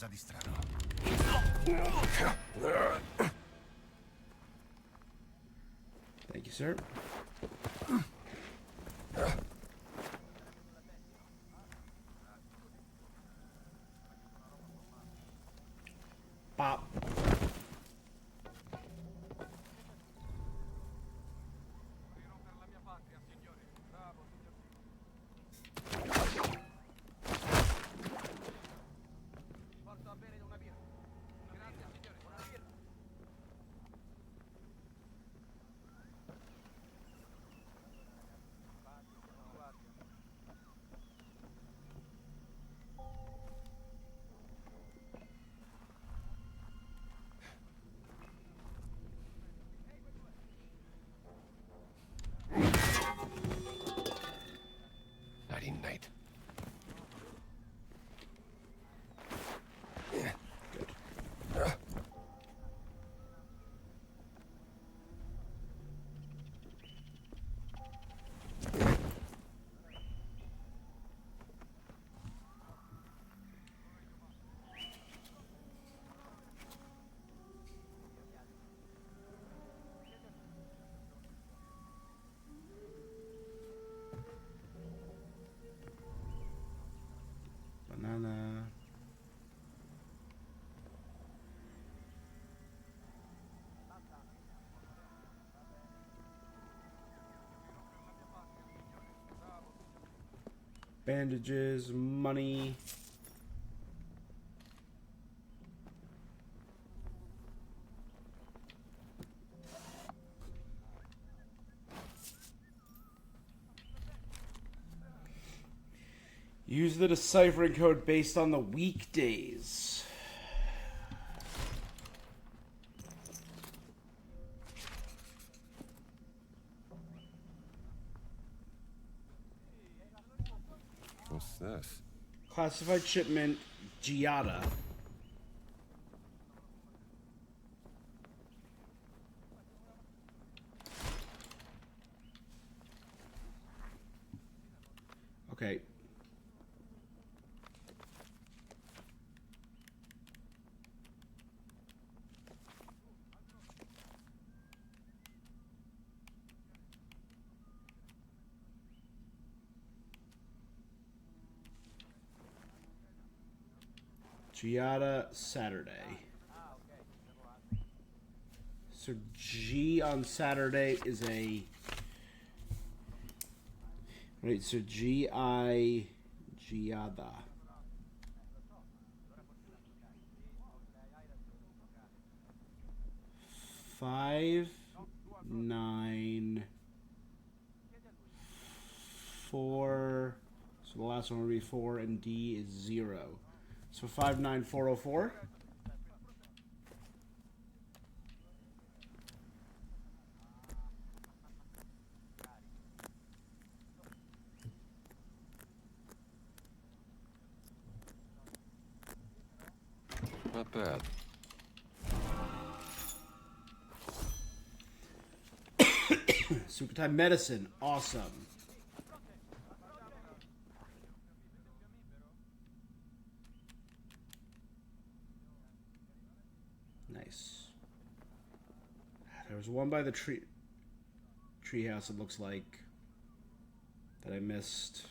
qualcosa di strano. Thank you, sir. Pop. Nighty night. Banana. Bandages, money. Use the deciphering code based on the weekdays. What's this? Classified shipment, Giada. Okay. Giada Saturday. So G on Saturday is a... Right, so G-I... Giada. Five, 9, 4. So the last one would be 4, and D is 0. So 59404. Not bad. Sukutai medicine, awesome. Nice. There was one by the treehouse, it looks like, that I missed.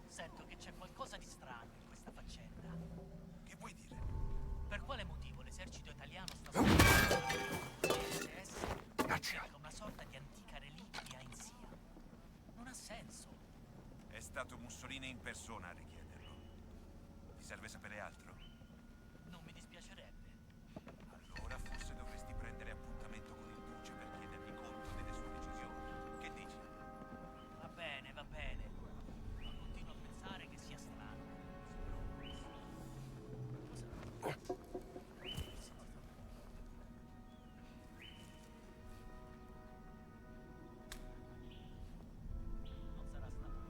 Sento che c'è qualcosa di strano in questa faccenda. Che vuoi dire? Per quale motivo l'esercito italiano sta sfruttando SS come una sorta di antica reliquia in Sia? Non ha senso. È stato Mussolini in persona a richiederlo. Ti serve sapere altro? Non mi dispiacerebbe. Allora forse dovresti prendere appuntamento con il duce per chiedergli conto delle sue decisioni. Che dici? Va bene, va bene. Ma continuo a pensare che sia strano. Non sarà stato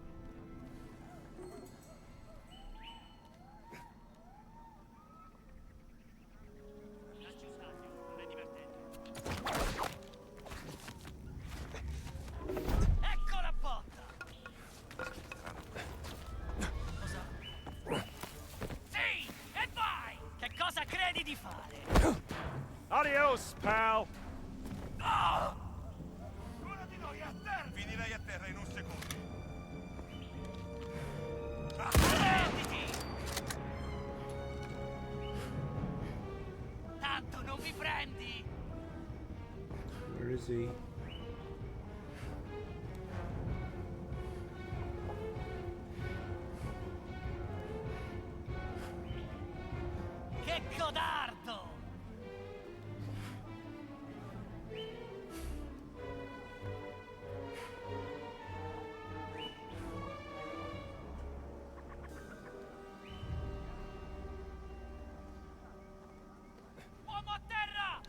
Adios, pal! Finirei a terra in un secondo. Tanto non mi prendi! Where is he? Che codardo! Uomo a terra!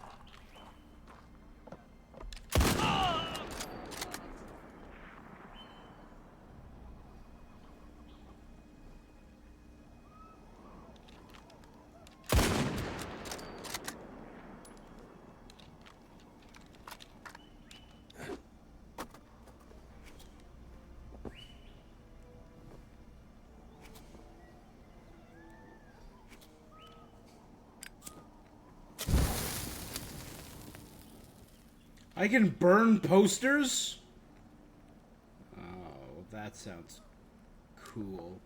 I can burn posters? Oh, that sounds cool.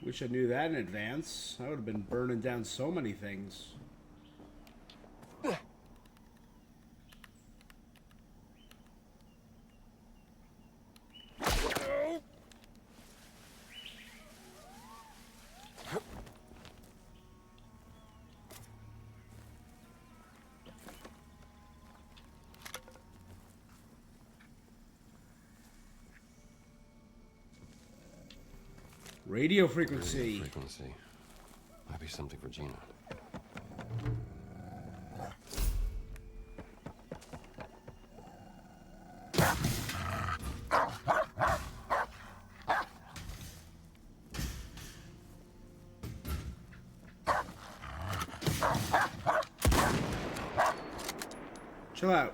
Wish I knew that in advance. I would have been burning down so many things. Radio frequency. Radio frequency. Might be something for Gina. Chill out.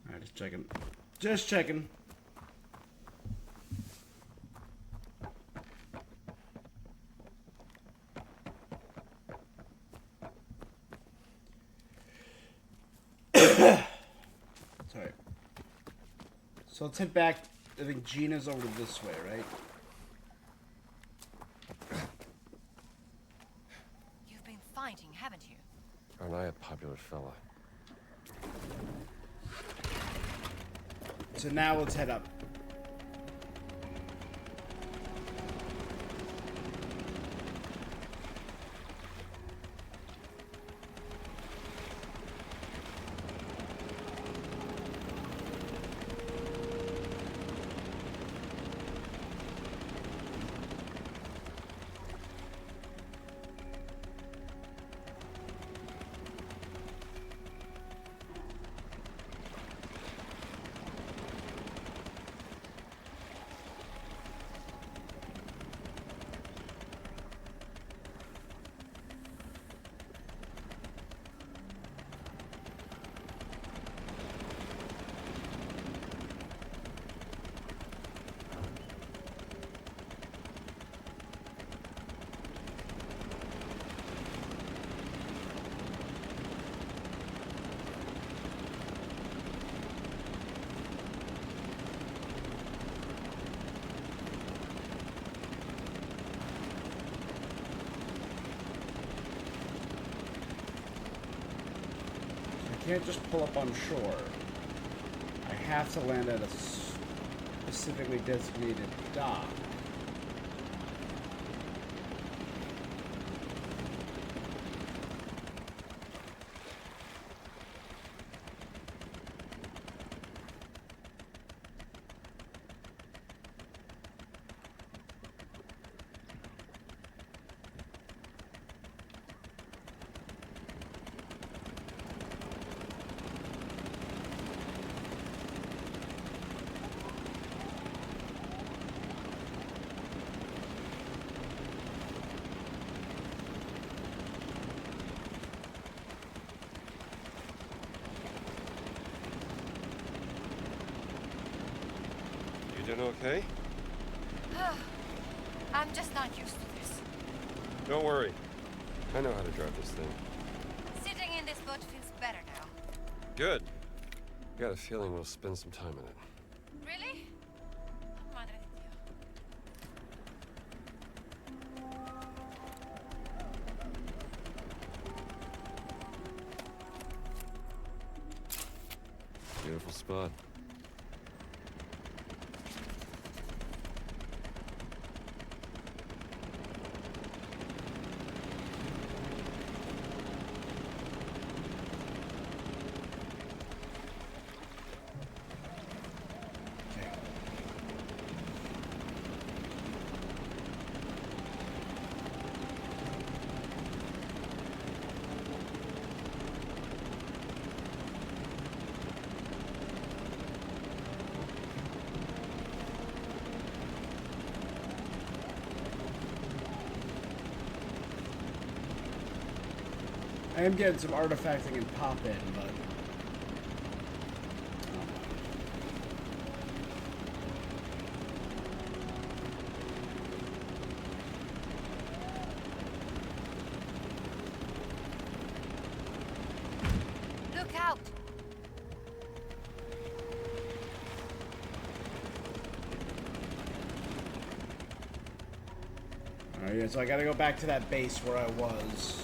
Alright, just checking. Just checking. Sorry. So let's head back. I think Gina's over this way, right? You've been fighting, haven't you? Aren't I a popular fella? So now let's head up. can't just pull up on shore. I have to land at a specifically designated dock. Doing okay? I'm just not used to this. Don't worry. I know how to drive this thing. Sitting in this boat feels better now. Good. Got a feeling we'll spend some time in it. Really? Madre de Dios. Beautiful spot. I am getting some artifacting and pop-in, but... Look out! Alright, yeah, so I gotta go back to that base where I was.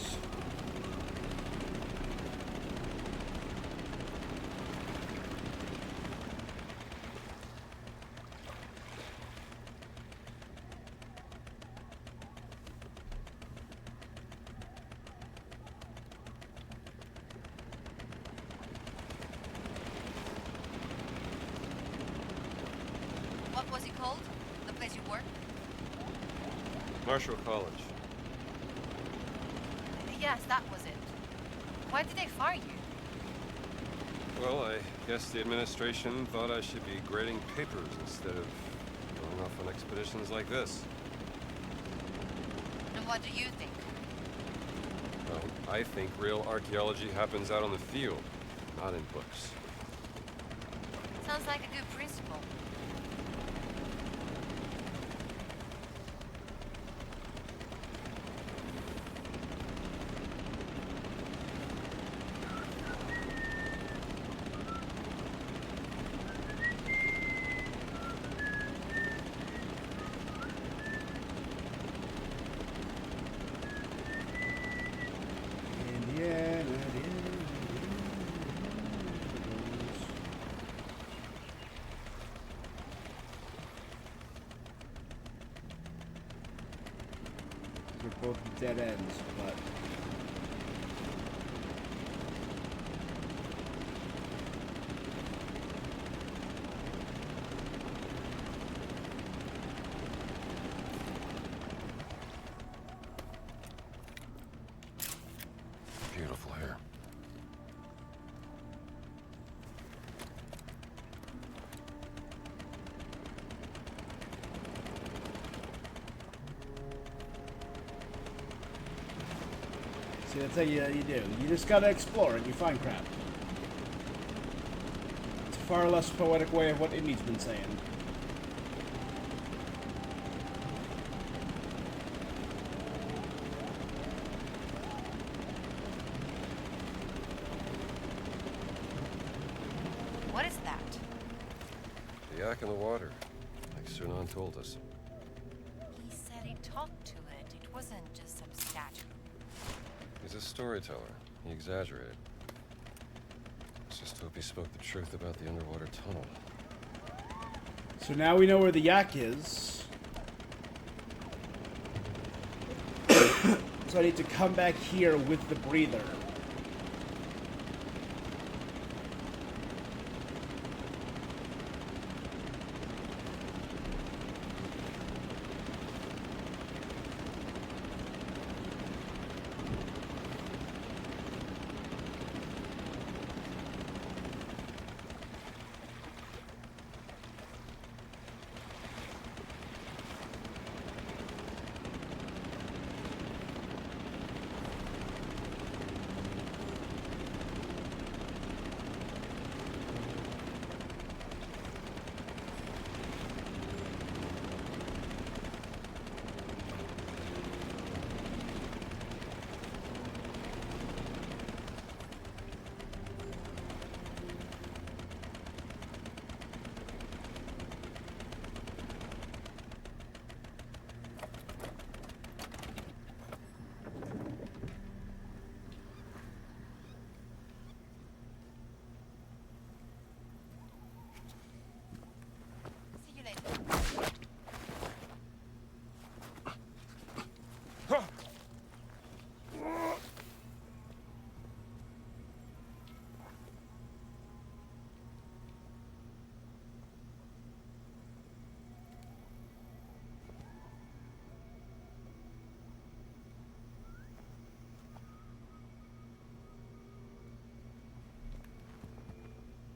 What was it called? The place you work? Marshall College. Yes, that was it. Why did they fire you? Well, I guess the administration thought I should be grading papers instead of going off on expeditions like this. And what do you think? Well, I think real archaeology happens out on the field, not in books. Sounds like a good principle. They're both dead ends, but... Beautiful hair. See, that's how you do. You just gotta explore and you find crap. It's a far less poetic way of what Indy's been saying. What is that? The yak in the water, like Sunan told us. He said he talked to it. It wasn't just some statue. He's a storyteller. He exaggerated. he spoke the truth about the underwater tunnel. So now we know where the yak is. So I need to come back here with the breather.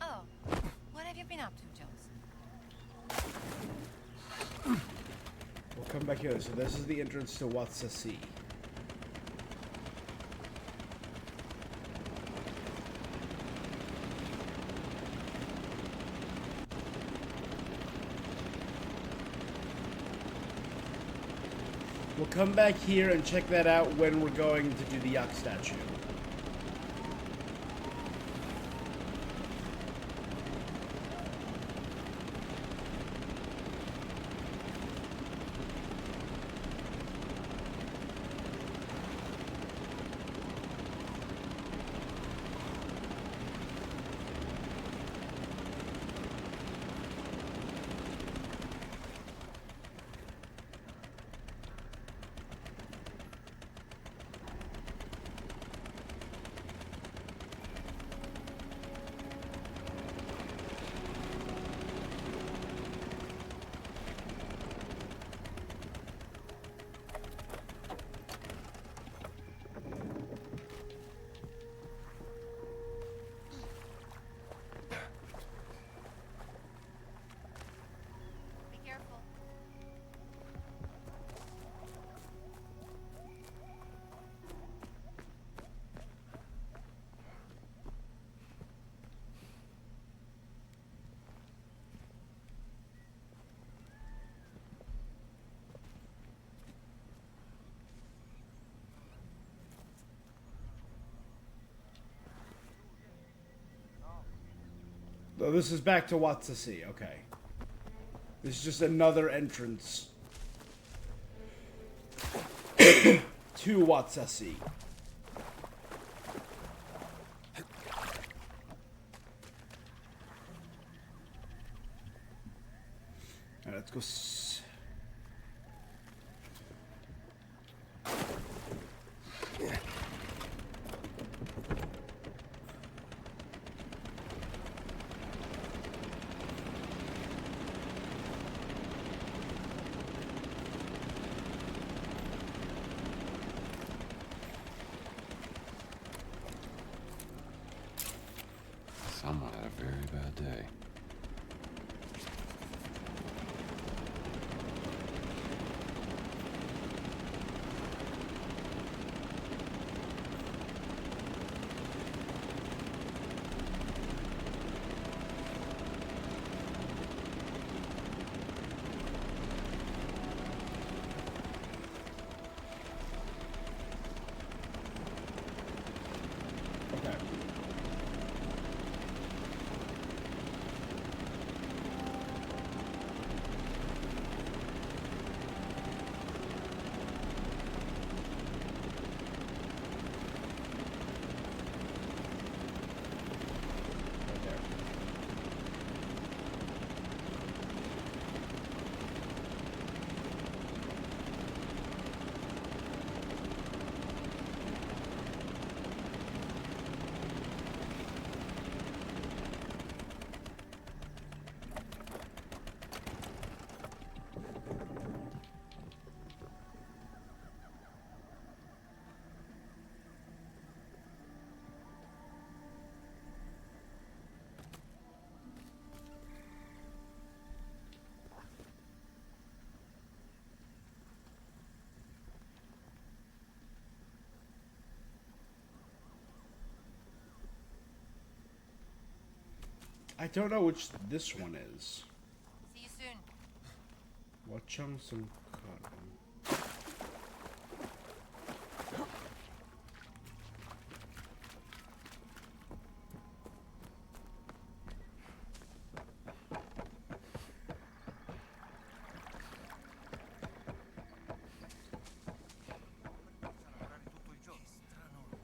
Oh, what have you been up to, Jones? We'll come back here. So this is the entrance to Watsasi. We'll come back here and check that out when we're going to do the yak statue. Be careful. Oh, this is back to Watsasi. Okay. This is just another entrance to Watsasi. Alright, let's go. Someone had a very bad day. I don't know which this one is. See you soon. Watchung some cotton.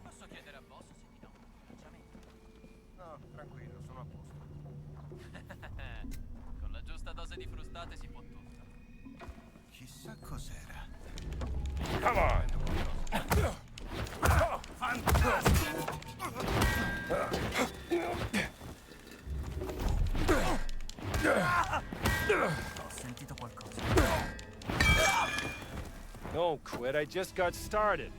Posso chiedere a boss se ti dà un tracciamento? No, tranquillo, sono a posto. Con la giusta dose di frustate si può tutto. Chissà cos'era. Come on! Ho sentito qualcosa. Don't quit, I just got started.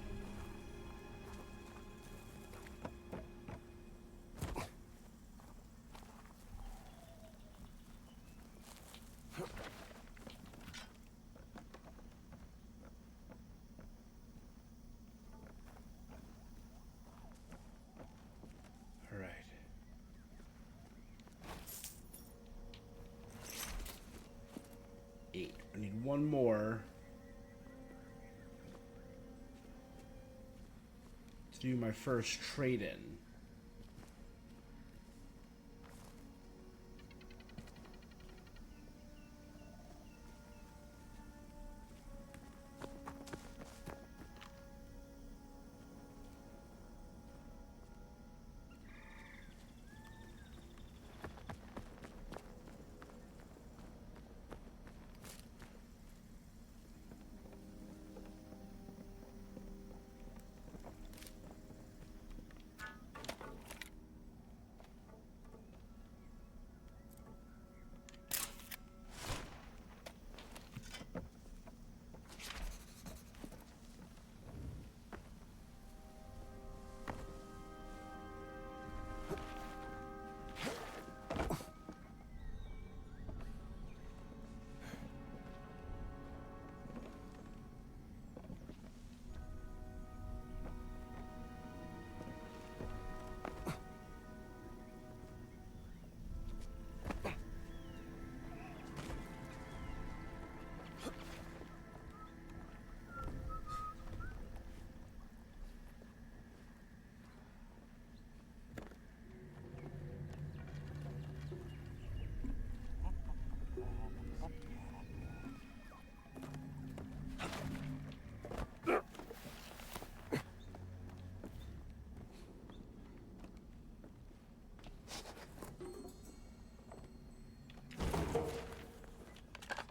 All right. Eight. I need one more to do my first trade-in.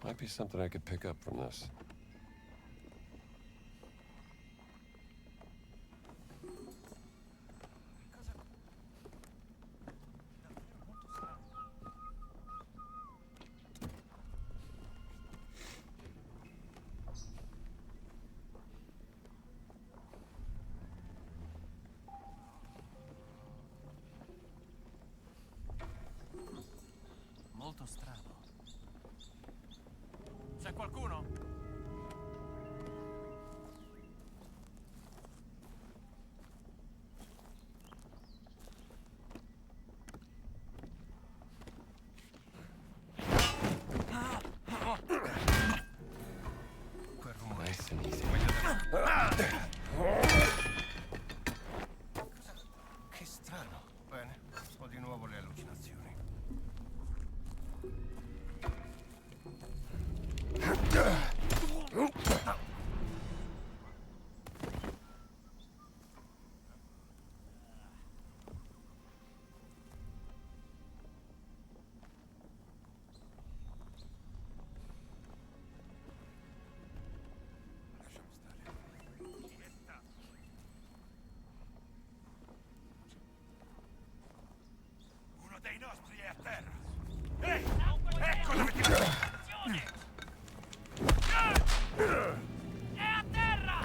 Might be something I could pick up from this. Molto strano. C'è qualcuno? Quel rumore. Nice and easy. Che strano. Bene, ho di nuovo le allucinazioni. Uno dei nostri è a terra. Ehi! Ecco dove ti È a terra!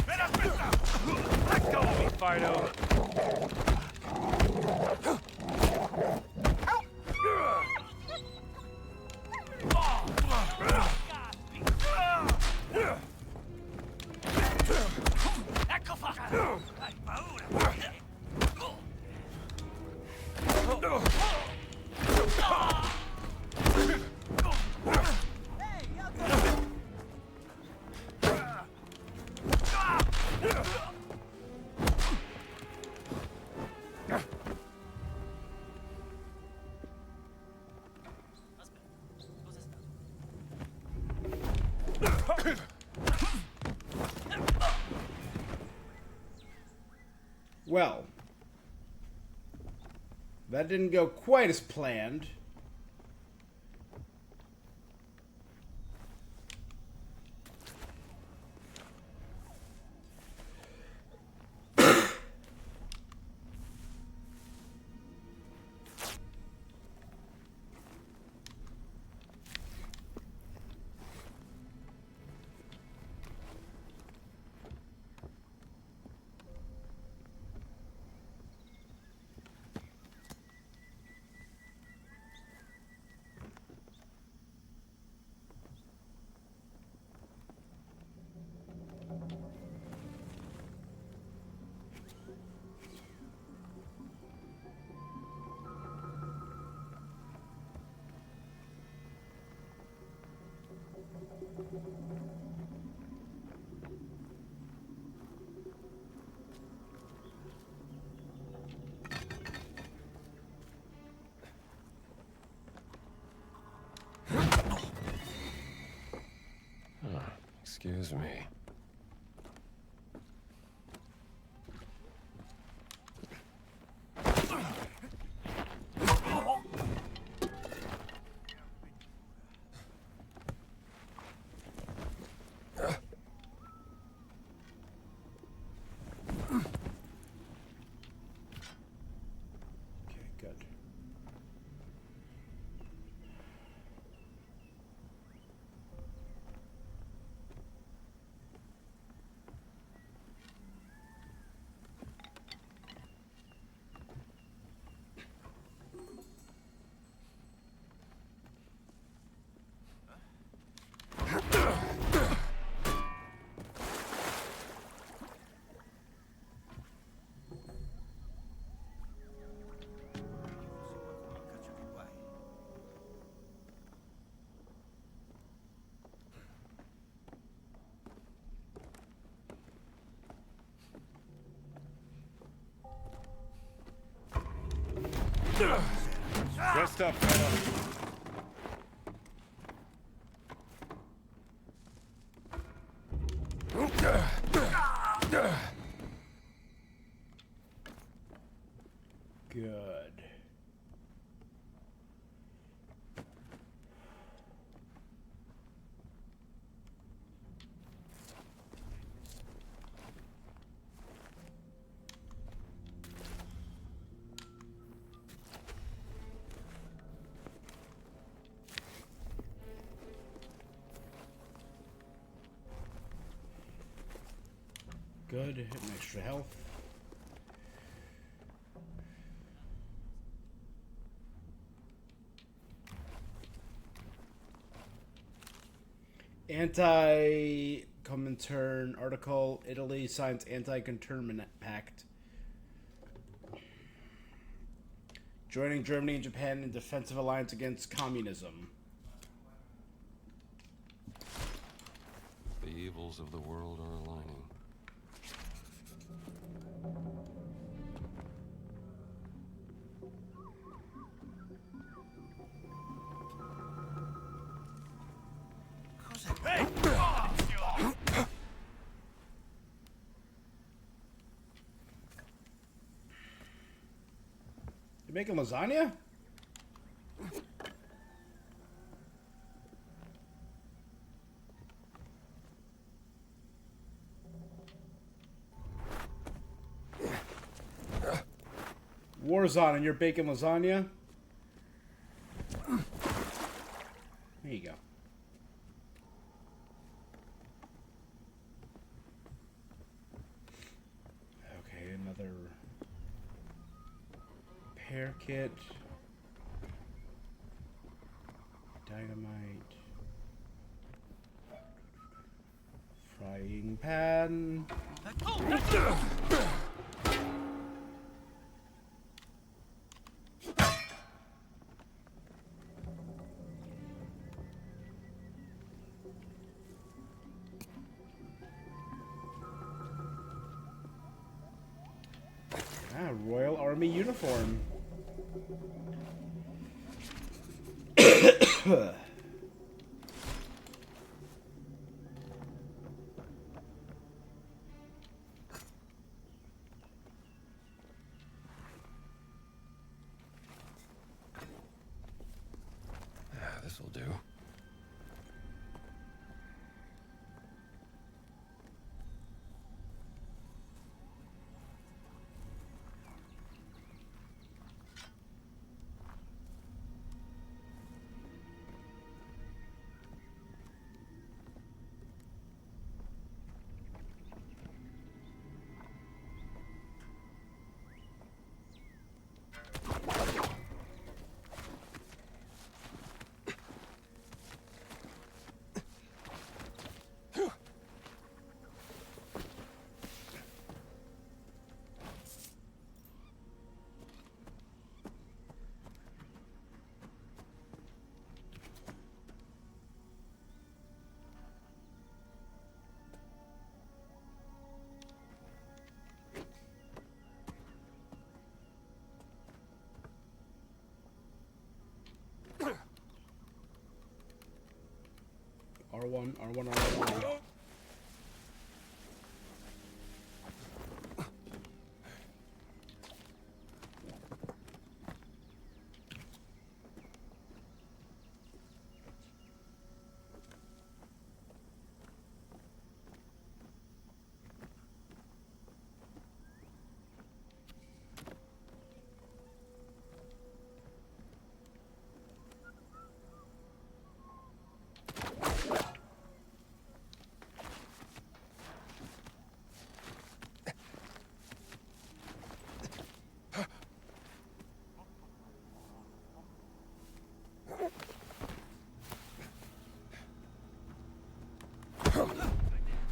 Me l'aspettavo! Let go of me, Fido! Well, that didn't go quite as planned. Excuse me. Good. Rest up, fella. Good. Good. Hitting extra health. Anti-Comintern article. Italy signs anti-Comintern pact. Joining Germany and Japan in defensive alliance against communism. The evils of the world are aligning. You making lasagna? War's on and you're baking lasagna? There you go. Okay, another repair kit. Dynamite. Frying pan. Royal Army uniform. do. R1, R1, R1.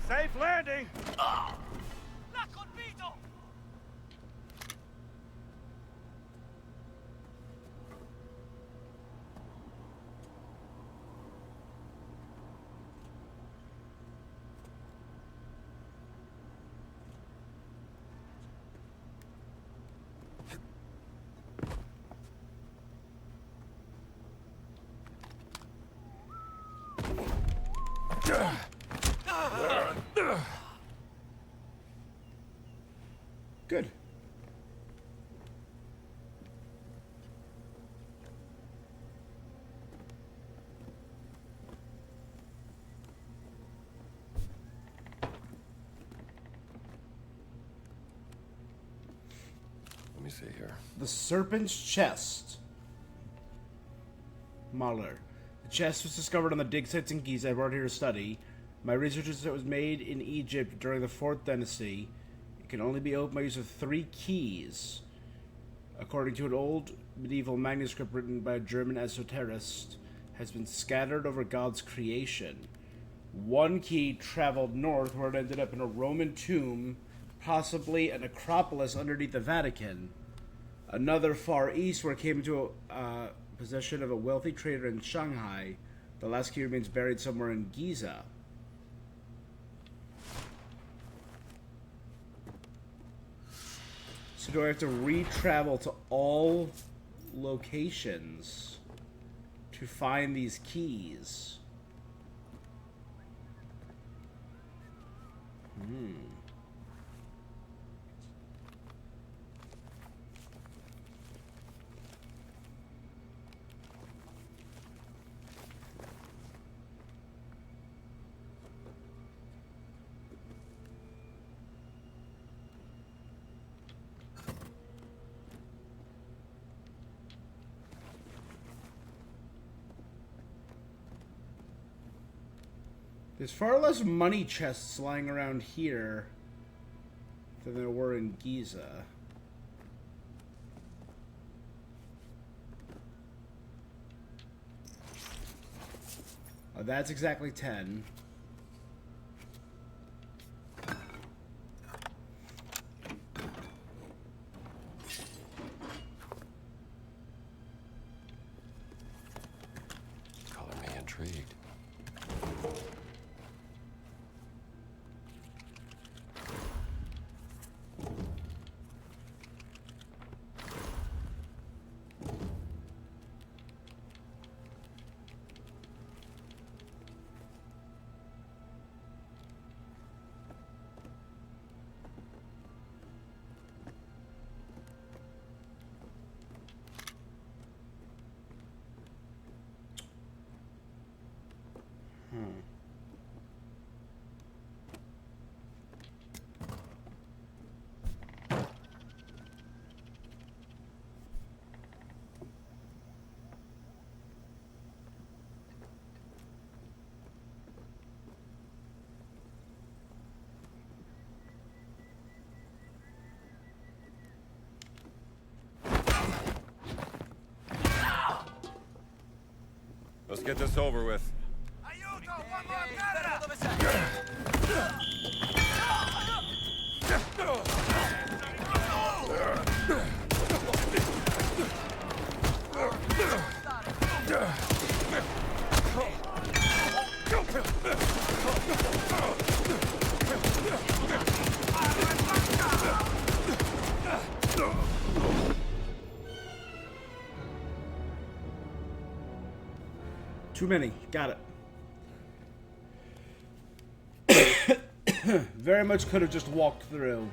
Safe landing! L'ha colpito! Good. Let me see here. The Serpent's Chest. Mahler. The chest was discovered on the dig sites in Giza I brought here to study. My research is that it was made in Egypt during the 4th Dynasty. It can only be opened by use of 3 keys. According to an old medieval manuscript written by a German esoterist, has been scattered over God's creation. 1 key traveled north where it ended up in a Roman tomb, possibly an necropolis underneath the Vatican. Another far east where it came into possession of a wealthy trader in Shanghai. The last key remains buried somewhere in Giza. So do I have to re-travel to all locations to find these keys? There's far less money chests lying around here than there were in Giza. Oh, that's exactly 10. Color me intrigued. get this over with. Too many. Got it. Very much could have just walked through.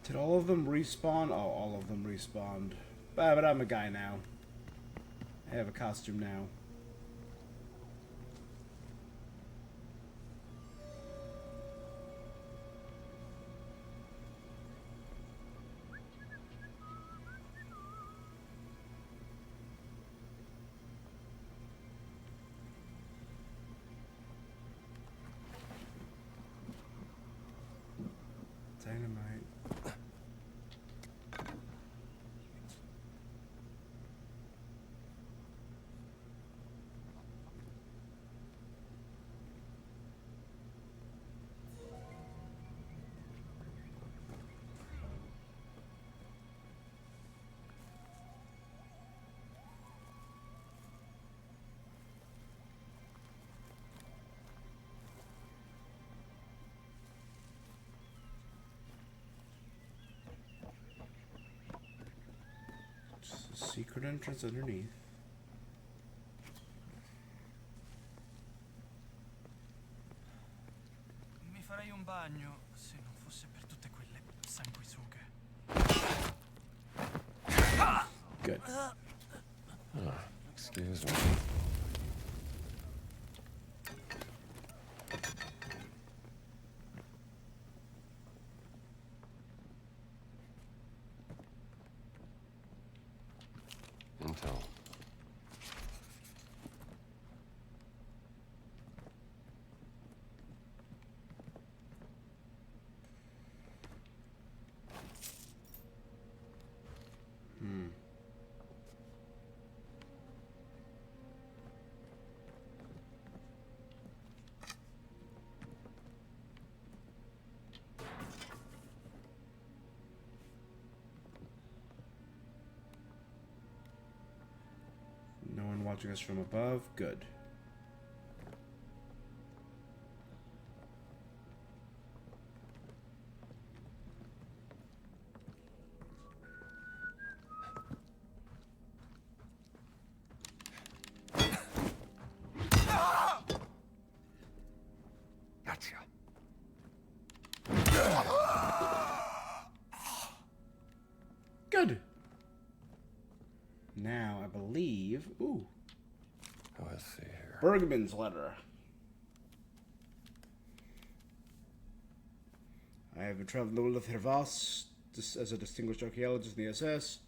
Did all of them respawn? Oh, all of them respawned. But I'm a guy now. I have a costume now. Dynamite. Secret entrance underneath. Mi farei un bagno se non fosse per tutte quelle sanguisughe. Good. Excuse me. Intel. No one watching us from above. Good. Gotcha. Good. Now, I believe... Ooh. Let's see here. Bergman's letter. I have traveled with Hervas as a distinguished archaeologist in the SS.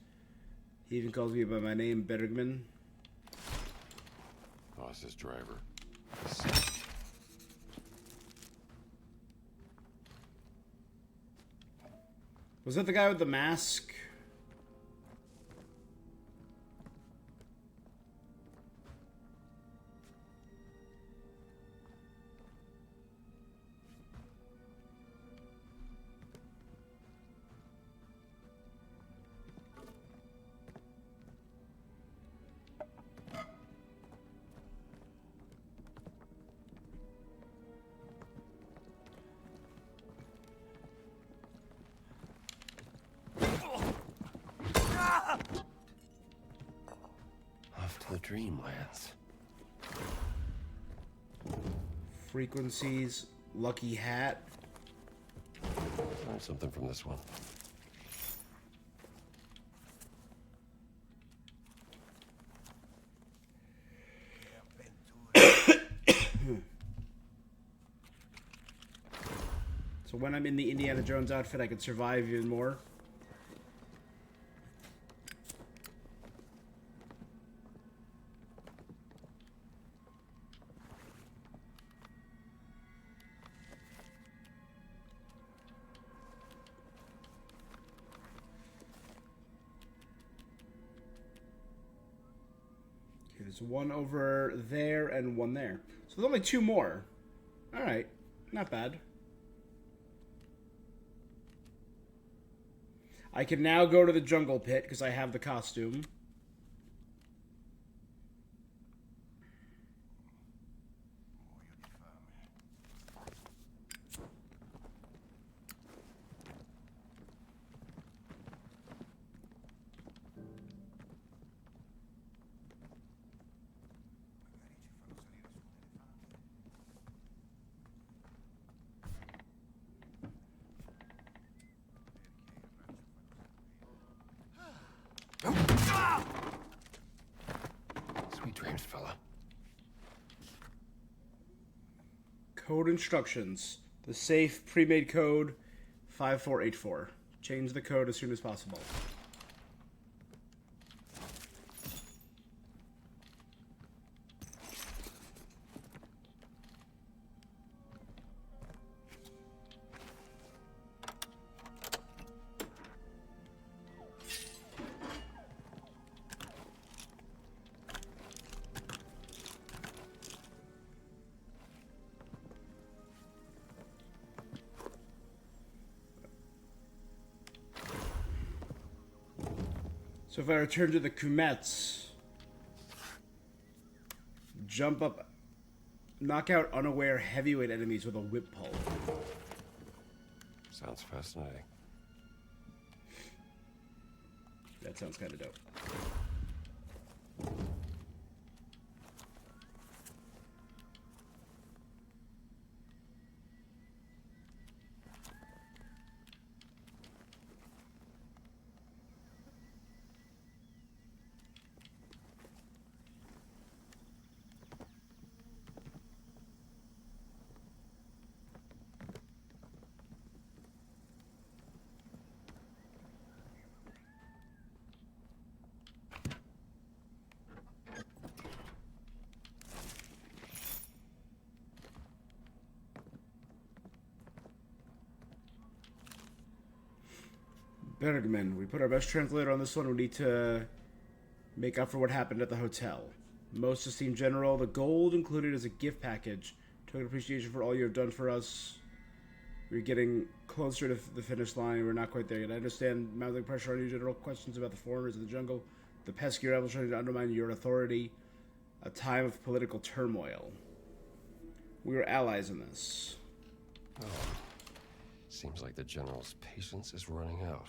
He even calls me by my name, Bergman. Oh, it's his driver. Was that the guy with the mask? dreamlands. Frequencies, lucky hat. Learn something from this one. So when I'm in the Indiana Jones outfit, I can survive even more. Okay, there's one over there and one there. So there's only two more. All right, not bad. I can now go to the jungle pit because I have the costume. Sweet dreams, fella. Code instructions. The safe pre-made code 5484. Change the code as soon as possible. So if I return to the Kumets, jump up, knock out unaware heavyweight enemies with a whip pull. Sounds fascinating. That sounds kind of dope. Bergman, we put our best translator on this one. We need to make up for what happened at the hotel. Most esteemed general, the gold included as a gift package. Token appreciation for all you have done for us. We're getting closer to the finish line. We're not quite there yet. I understand mounting pressure on you, general. Questions about the foreigners in the jungle. The pesky rebels trying to undermine your authority. A time of political turmoil. We are allies in this. Oh. Seems like the general's patience is running out.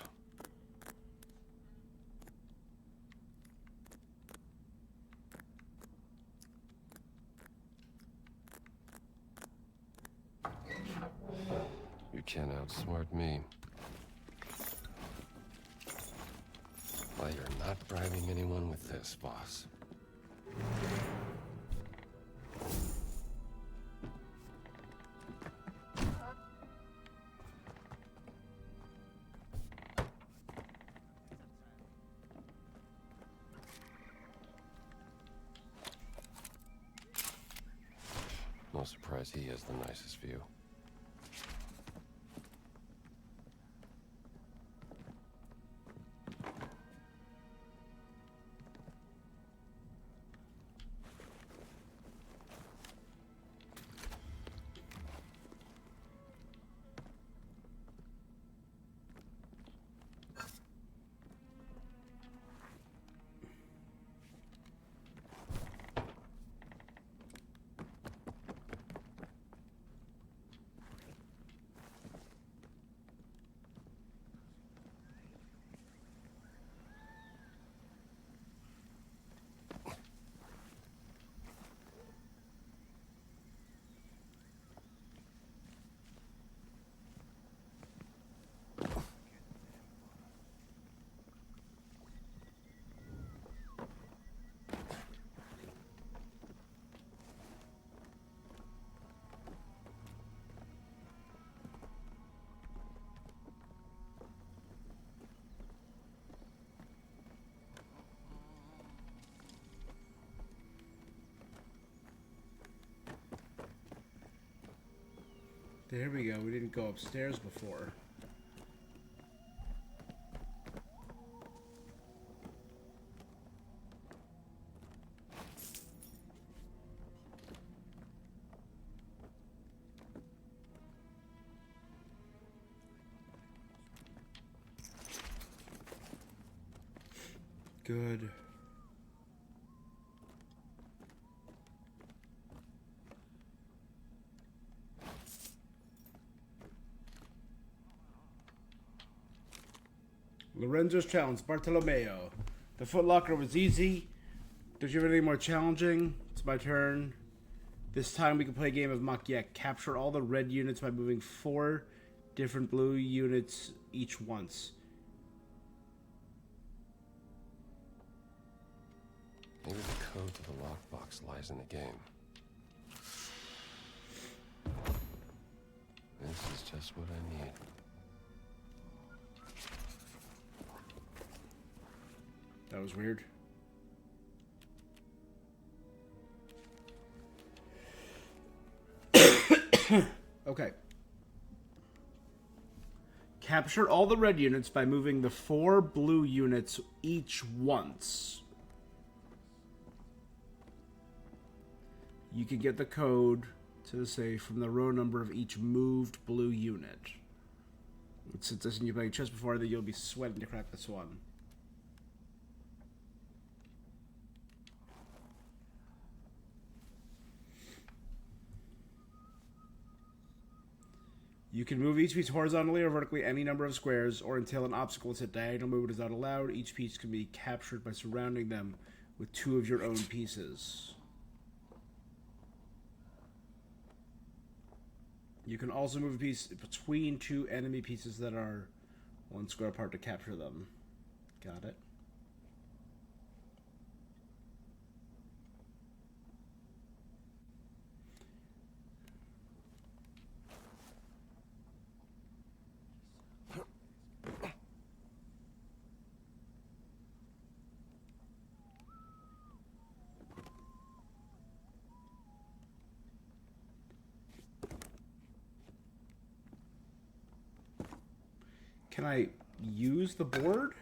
You can't outsmart me. Well, you're not bribing anyone with this, boss. No surprise he has the nicest view. There we go. We didn't go upstairs before. Good. Lorenzo's challenge, Bartolomeo. The footlocker was easy. Don't you have anything more challenging? It's my turn. This time we can play a game of Makiek. Capture all the red units by moving 4 different blue units each once. Maybe the code to the lockbox lies in the game. This is just what I need. That was weird. Okay. Capture all the red units by moving the 4 blue units each once. You can get the code to the safe from the row number of each moved blue unit. Since this you've played chess before, then you'll be sweating to crack this one. You can move each piece horizontally or vertically any number of squares, or until an obstacle is hit. Diagonal movement is not allowed. Each piece can be captured by surrounding them with 2 of your own pieces. You can also move a piece between 2 enemy pieces that are 1 square apart to capture them. Got it. Can I use the board?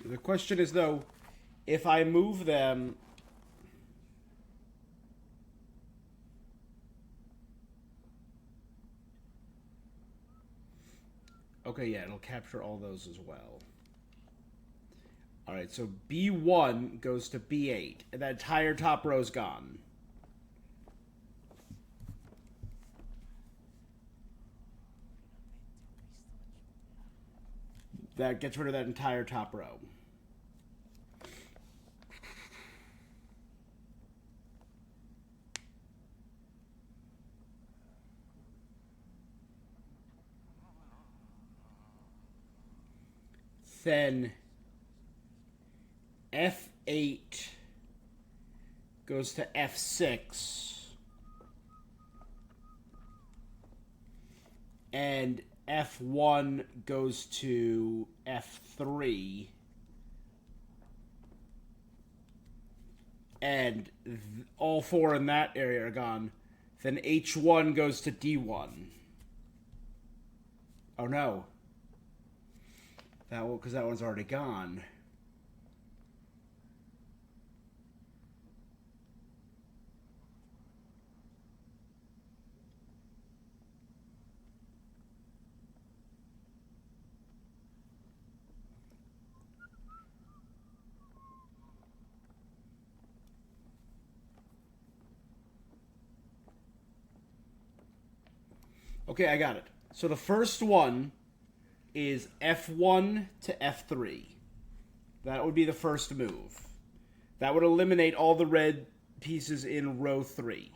The question is, though, if I move them... Okay, yeah, it'll capture all those as well. Alright, so B1 goes to B8, and that entire top row is gone. That gets rid of that entire top row. Then F8 goes to F6. And F1 goes to F3. And all 4 in that area are gone. Then H1 goes to D1. Oh no. That one, because that one's already gone. Okay, I got it. So the first one is F1 to F3. That would be the first move. That would eliminate all the red pieces in row 3.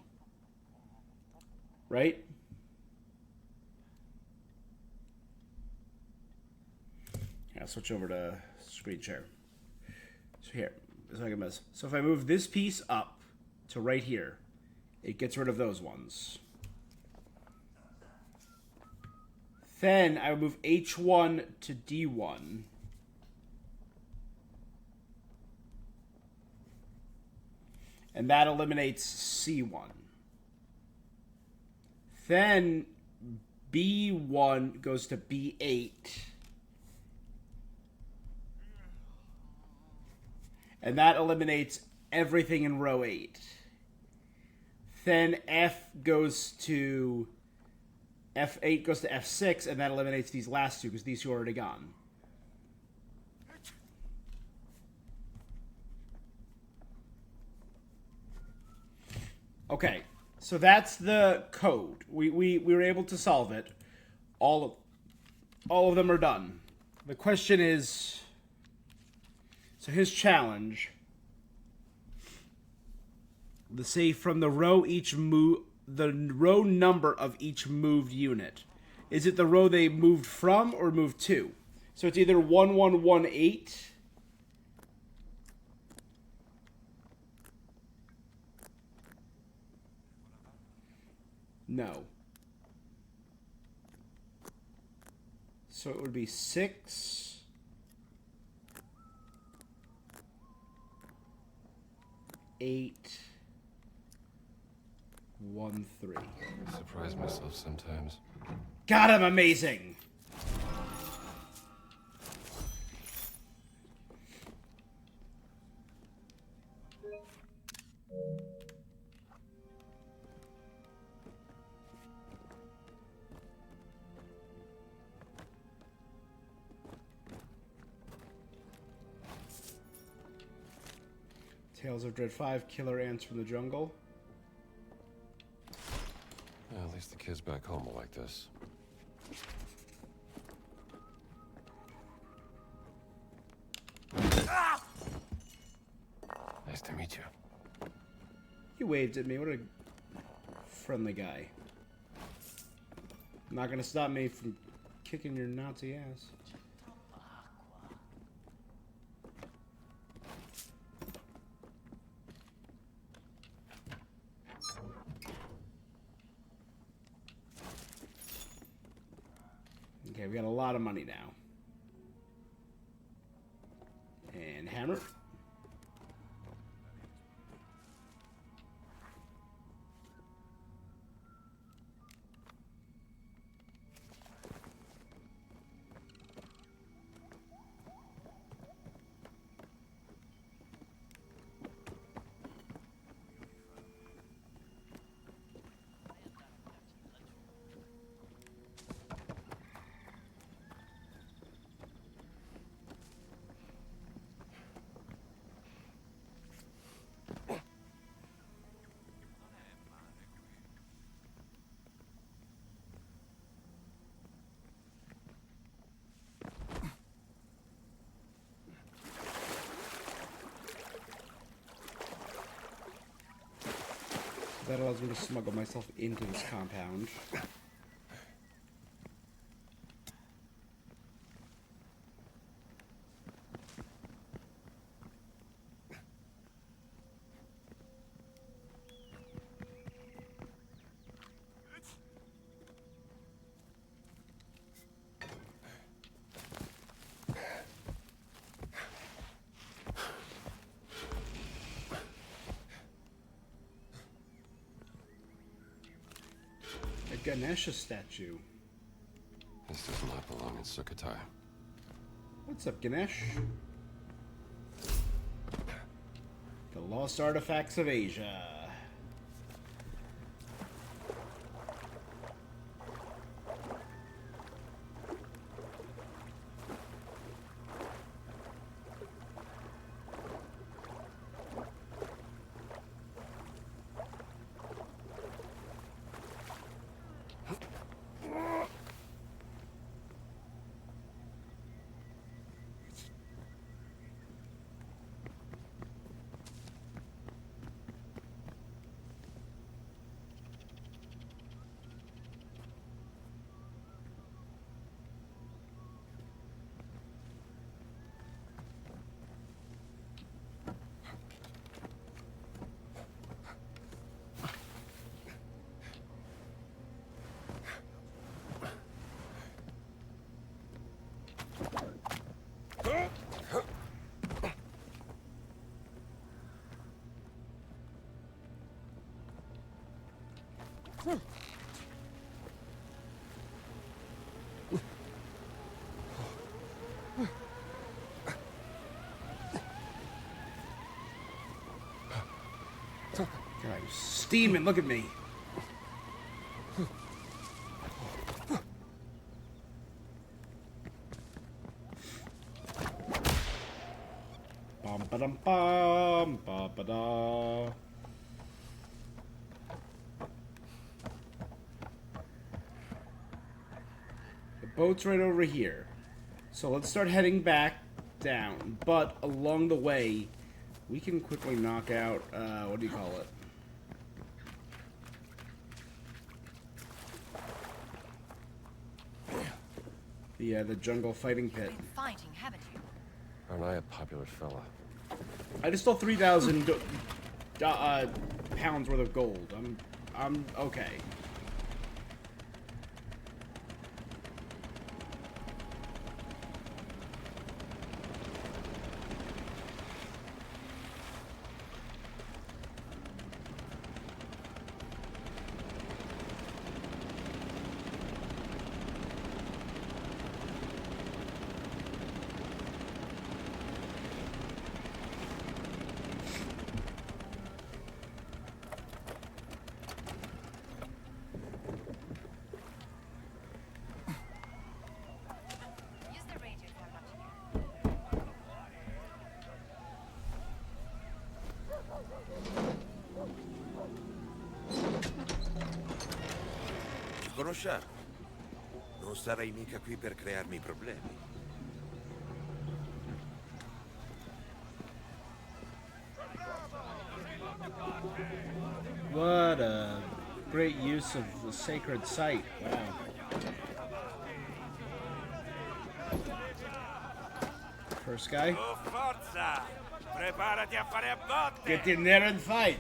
Right? Yeah, I'll switch over to screen share. So here, so I can miss. So if I move this piece up to right here, it gets rid of those ones. Then I would move H1 to D1. And that eliminates C1. Then B1 goes to B8. And that eliminates everything in row 8. Then F8 goes to F6, and that eliminates these last two, because these two are already gone. Okay, so that's the code. We were able to solve it. All of them are done. The question is, so his challenge, let's say from the row the row number of each moved unit. Is it the row they moved from or moved to? So it's either 1118. No. So it would be 6, 8, 1, 3. I surprise myself sometimes. God, I'm amazing! Tales of Dread 5, Killer Ants from the Jungle. Yeah, at least the kids back home will like this. Nice to meet you. You waved at me. What a friendly guy. Not gonna stop me from kicking your Nazi ass. Okay, we got a lot of money now. And hammer. That allows me to smuggle myself into this compound. Ganesha statue. This does not belong in Sukhothai. What's up, Ganesh? The lost artifacts of Asia. God, I'm steaming. Look at me. Bum ba dum bum ba ba da. The boat's right over here. So let's start heading back down. But along the way, we can quickly knock out, what do you call it? The jungle fighting pit. You've been fighting, haven't you? Aren't I a popular fella? I just stole 3,000 pounds worth of gold. I'm okay. Use the radio if I'm not here. Sconosciarmi. Non sarai mica qui per crearmi problemi. What a great use of the sacred site. Wow. First guy. Oh, forza! Preparati a fare a botte! Get in there and fight.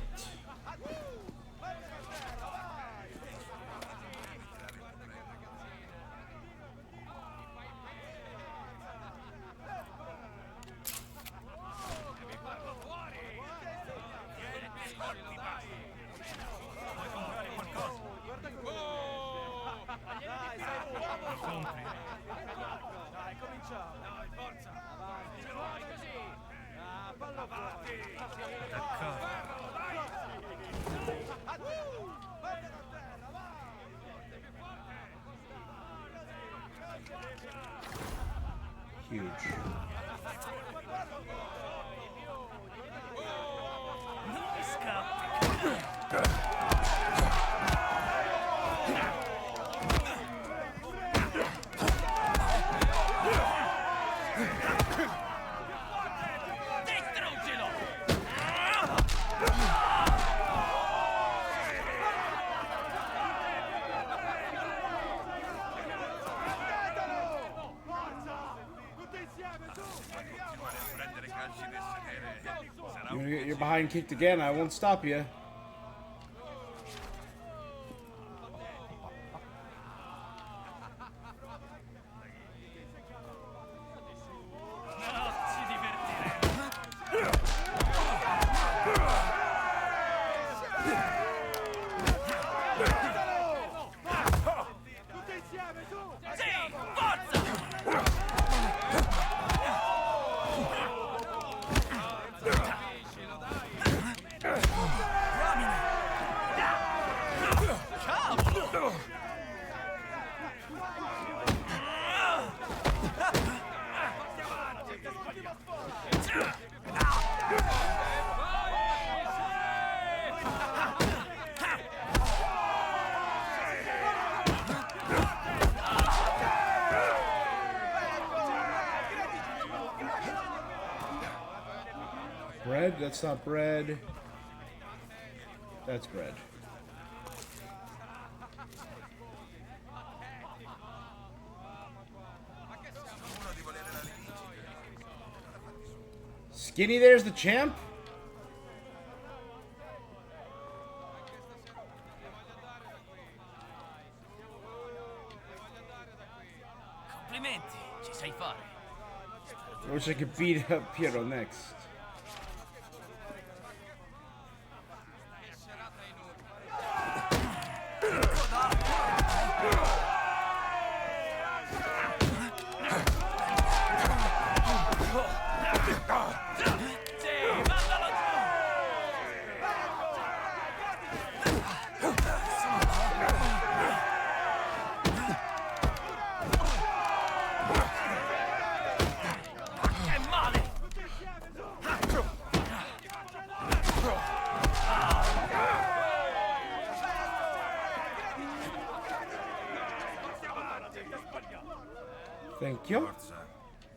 Huge. You're gonna get your behind kicked again. I won't stop you. Bread? That's not bread. That's bread. Skinny, there's the champ. Complimenti, ci sai fare. I wish I could beat up Piero next. Thank you. Forza,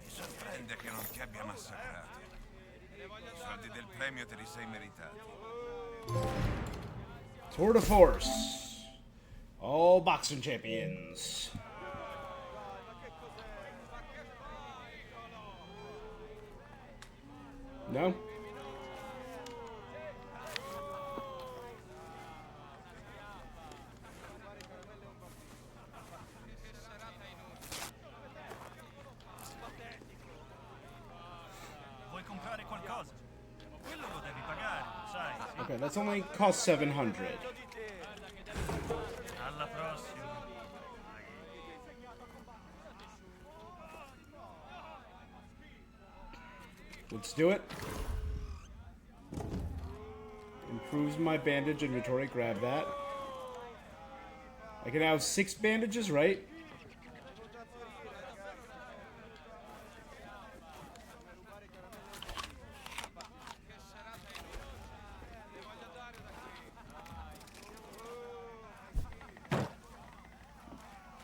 mi sorprende che non ti abbia massacrato. I soldi del premio te li sei meritati. Tour de Force. All boxing champions. No? Vuoi comprare qualcosa? Quello lo devi pagare, sai. Sì? Okay, that's only cost 700. Alla prossima. Let's do it. Improves my bandage inventory. Grab that. I can now have 6 bandages, right?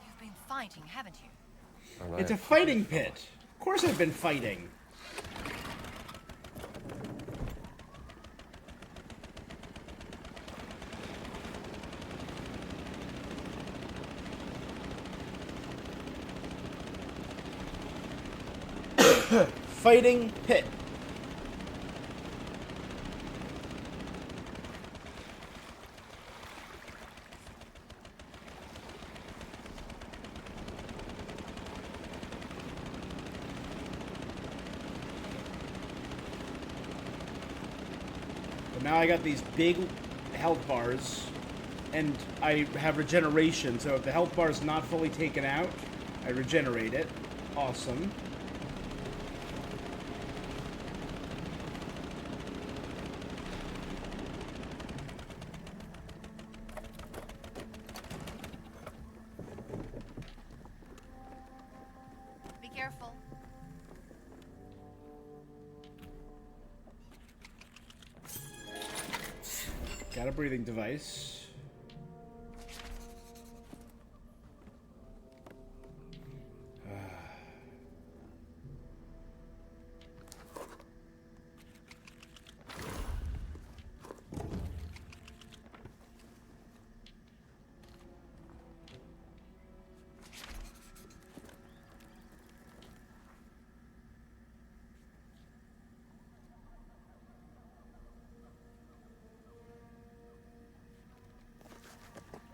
You've been fighting, haven't you? It's a fighting pit. Of course I've been fighting. Fighting pit. But now I got these big health bars, and I have regeneration, so if the health bar is not fully taken out, I regenerate it. Awesome. Be careful. Got a breathing device.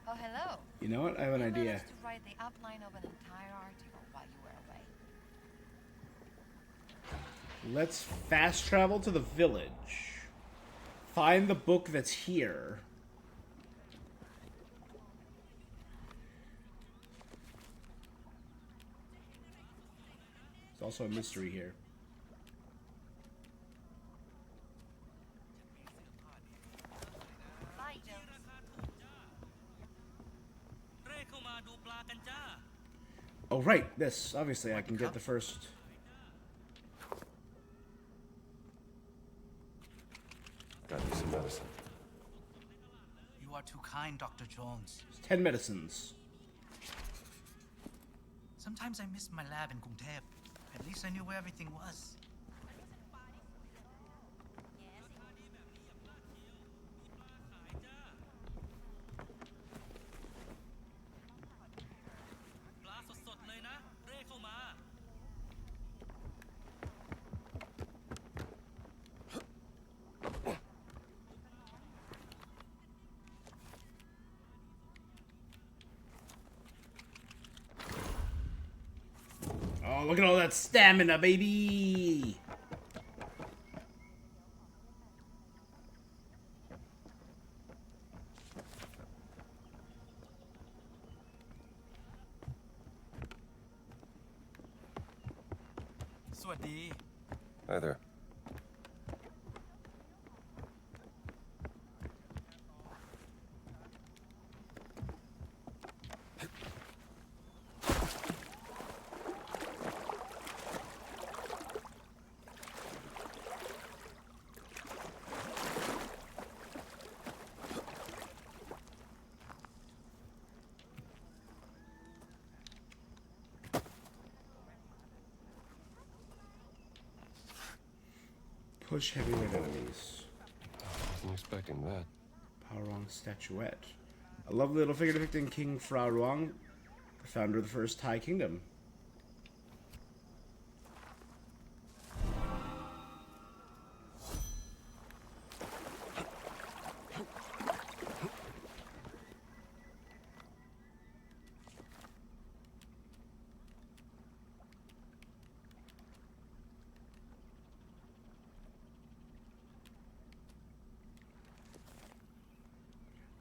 Oh, hello. You know what? I have an You idea. managed to write the outline of an entire article while you were away. Let's fast travel to the village. Find the book that's here. There's also a mystery here. Bye, Jones. Oh, right. This. Obviously, I can get the first... Got you some medicine. You are too kind, Dr. Jones. 10 medicines. Sometimes I miss my lab in Kungtep. At least I knew where everything was. Oh, look at all that stamina, baby! สวัสดี Hi there. Push heavyweight enemies. Wasn't expecting that. Farong statuette. A lovely little figure depicting King Farong, the founder of the first Thai kingdom.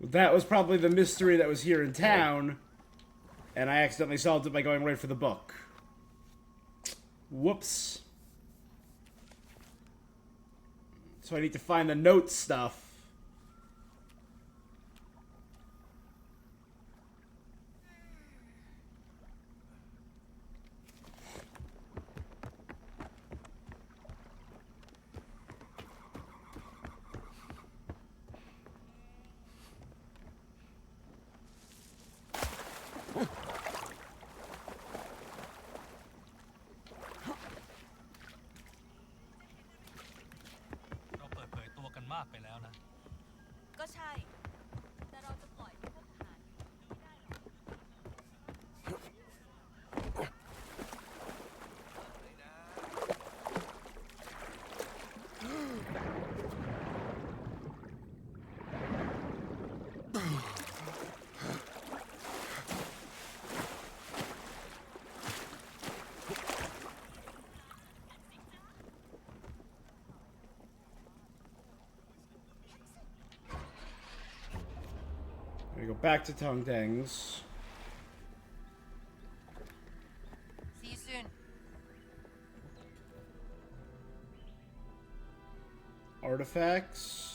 That was probably the mystery that was here in town, and I accidentally solved it by going right for the book. Whoops. So I need to find the note stuff. We go back to Tongdang's. See you soon. Artifacts.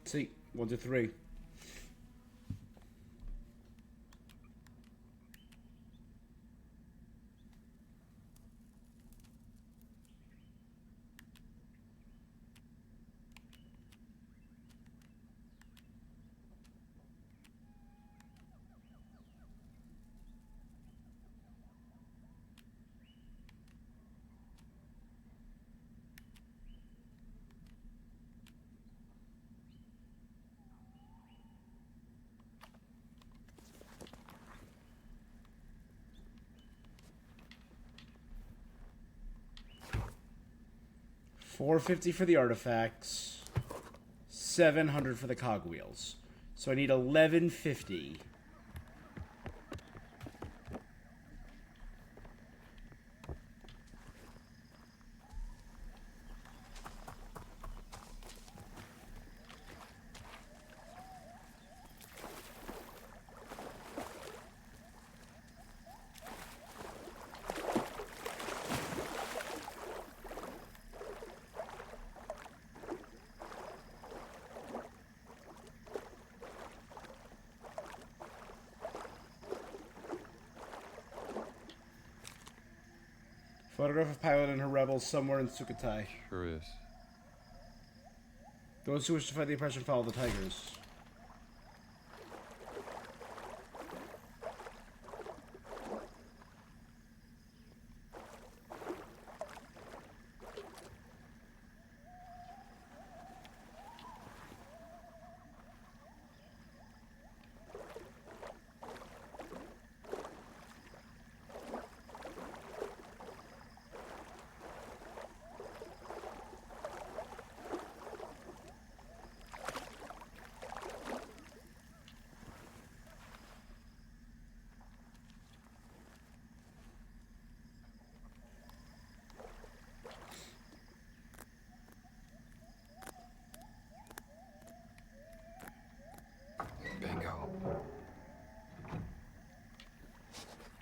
See, 1 to 3. $450 for the artifacts, $700 for the cogwheels. So I need $1150. Photograph of pilot and her rebels somewhere in Sukhothai. Sure is. Those who wish to fight the oppression follow the tigers.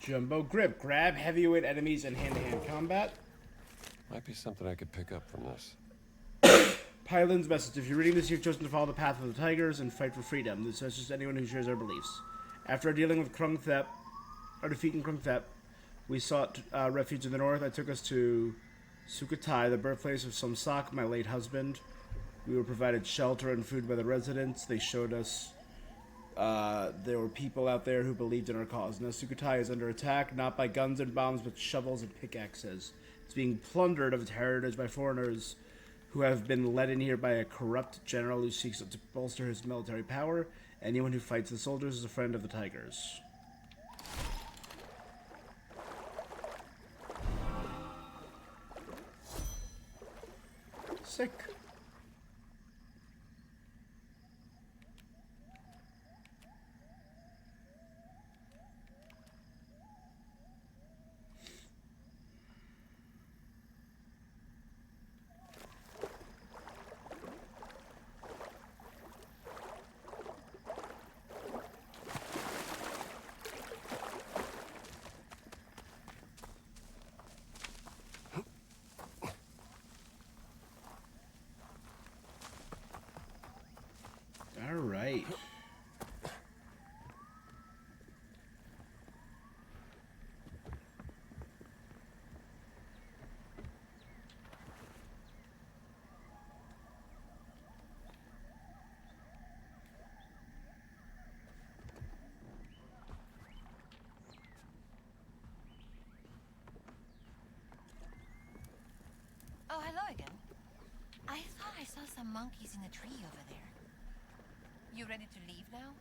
Jumbo grip. Grab heavyweight enemies in hand-to-hand combat. Might be something I could pick up from this. Pylin's message. If you're reading this, you've chosen to follow the path of the Tigers and fight for freedom. This is just anyone who shares our beliefs. After dealing with defeating Krung Thep, we sought refuge in the north. I took us to Sukhothai, the birthplace of Somsak, my late husband. We were provided shelter and food by the residents. They showed us there were people out there who believed in our cause. Now Sukhothai is under attack, not by guns and bombs, but shovels and pickaxes. It's being plundered of its heritage by foreigners who have been led in here by a corrupt general who seeks to bolster his military power. Anyone who fights the soldiers is a friend of the Tigers. Sick. All right. Oh, hello again. I thought I saw some monkeys in the tree over there. You ready to leave now?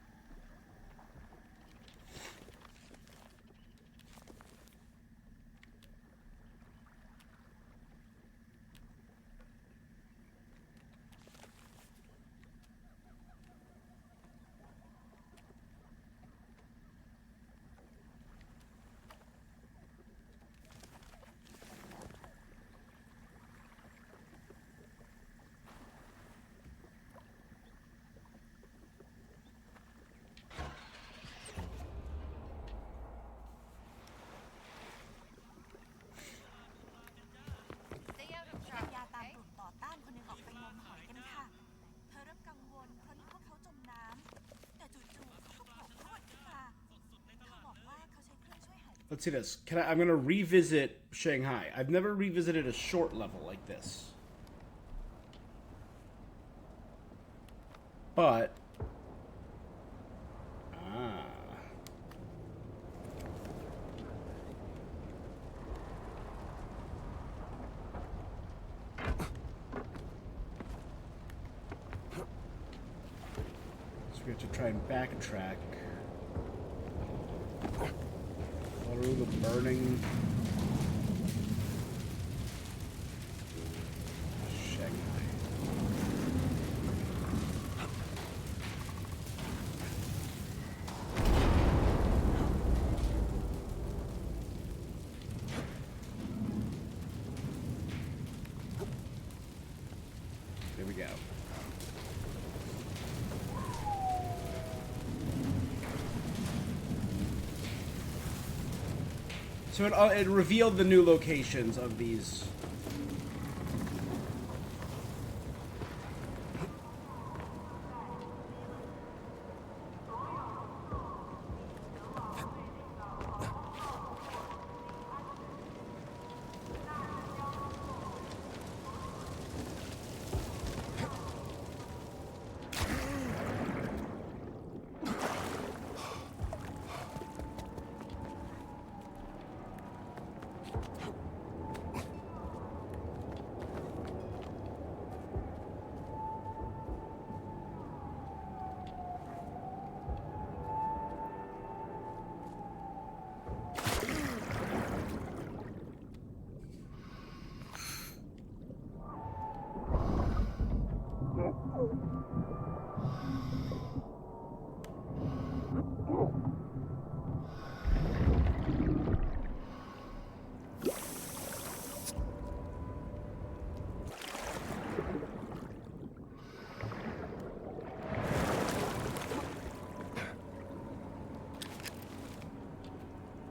Let's see this. I'm gonna revisit Shanghai. I've never revisited a short level like this. But so we have to try and backtrack through the burning Shanghai. There we go. So it revealed the new locations of these.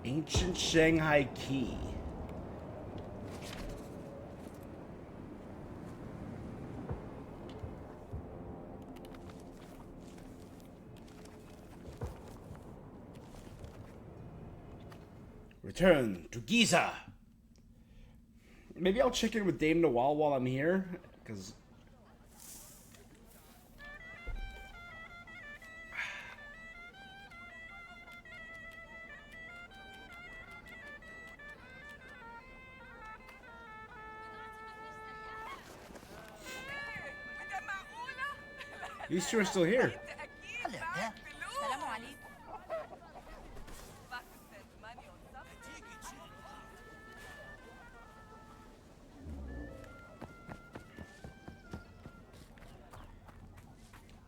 Ancient Shanghai Key. Return to Giza. Maybe I'll check in with Dame Nawal while I'm here, because these two are still here. Hello there.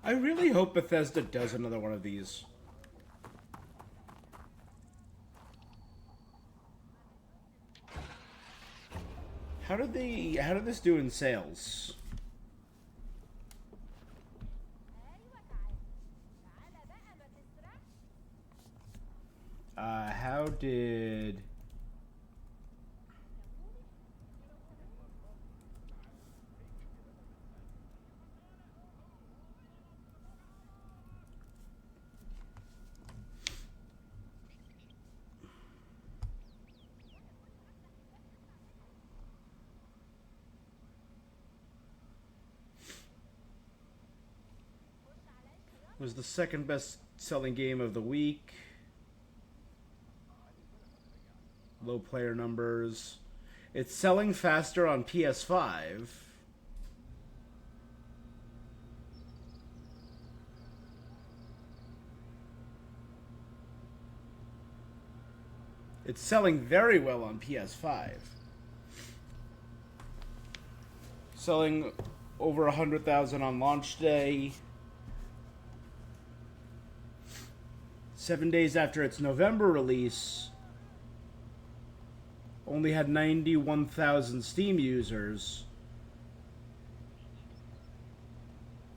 I really hope Bethesda does another one of these. How did this do in sales? How did... was the second best selling game of the week. Low player numbers. It's selling faster on PS5. It's selling very well on PS5. Selling over 100,000 on launch day. 7 days after its November release, only had 91,000 Steam users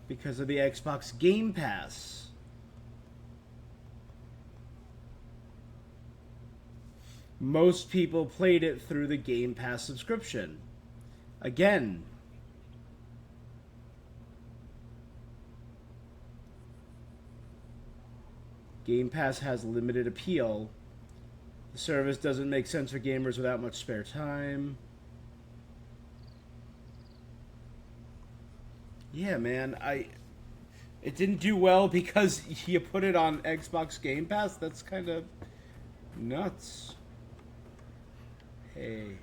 because of the Xbox Game Pass. Most people played it through the Game Pass subscription. Again, Game Pass has limited appeal. The service doesn't make sense for gamers without much spare time. Yeah, man, it didn't do well because you put it on Xbox Game Pass? That's kind of nuts. Hey.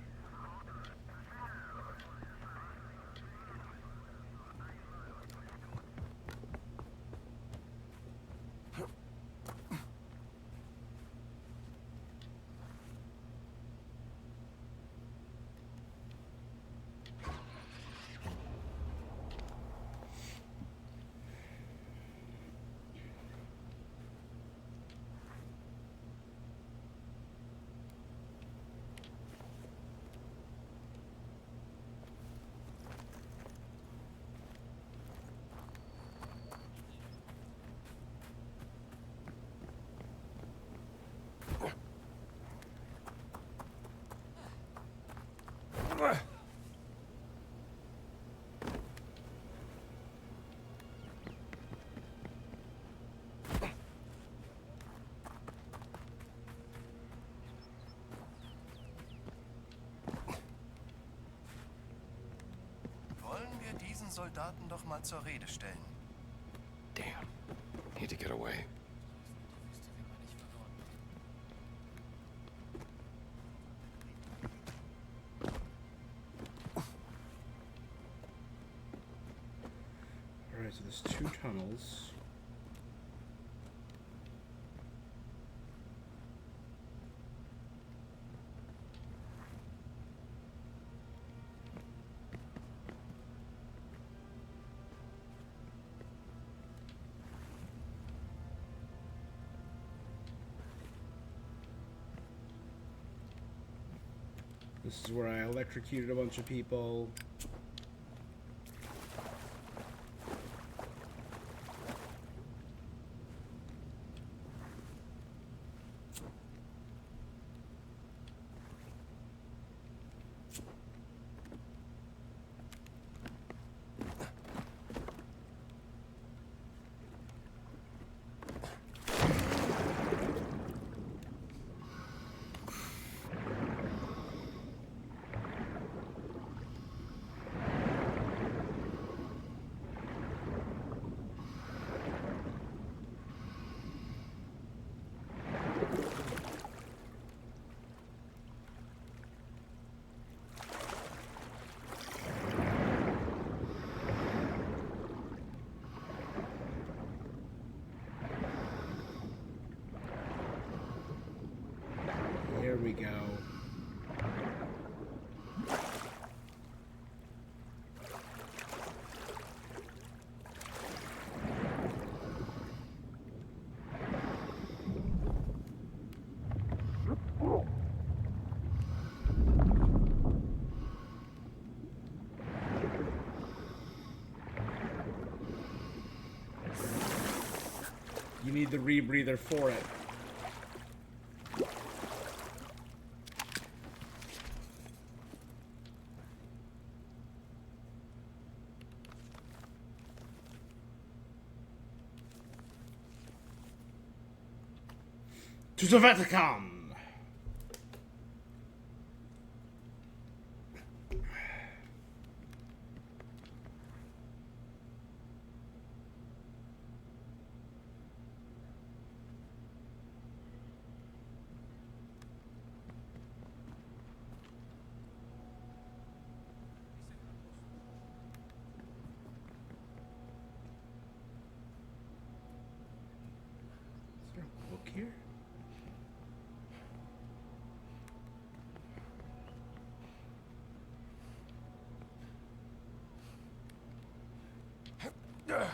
Wollen wir diesen Soldaten doch mal zur Rede stellen. Damn. Need to get away. Alright, so there's two tunnels. This is where I electrocuted a bunch of people. we go. You need the rebreather for it. To the Vatican! Is there a book here? Huh.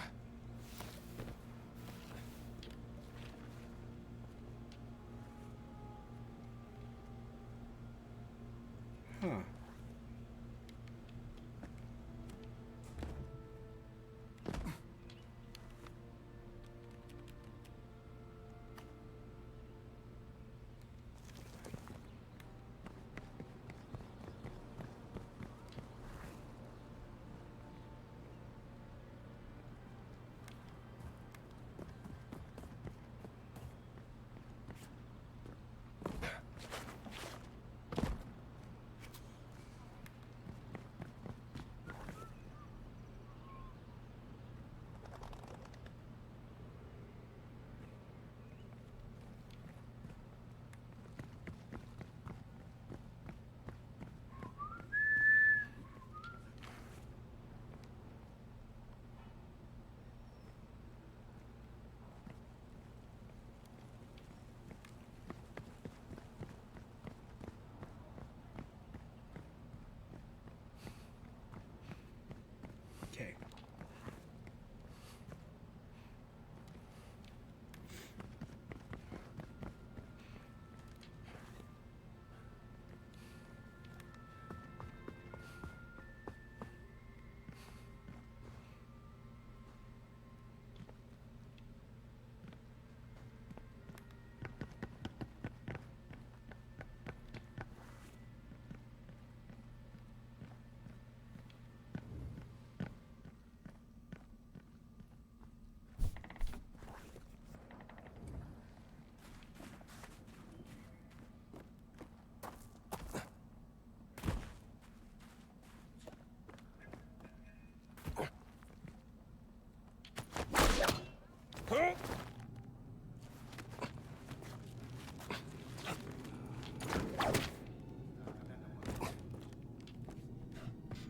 Okay.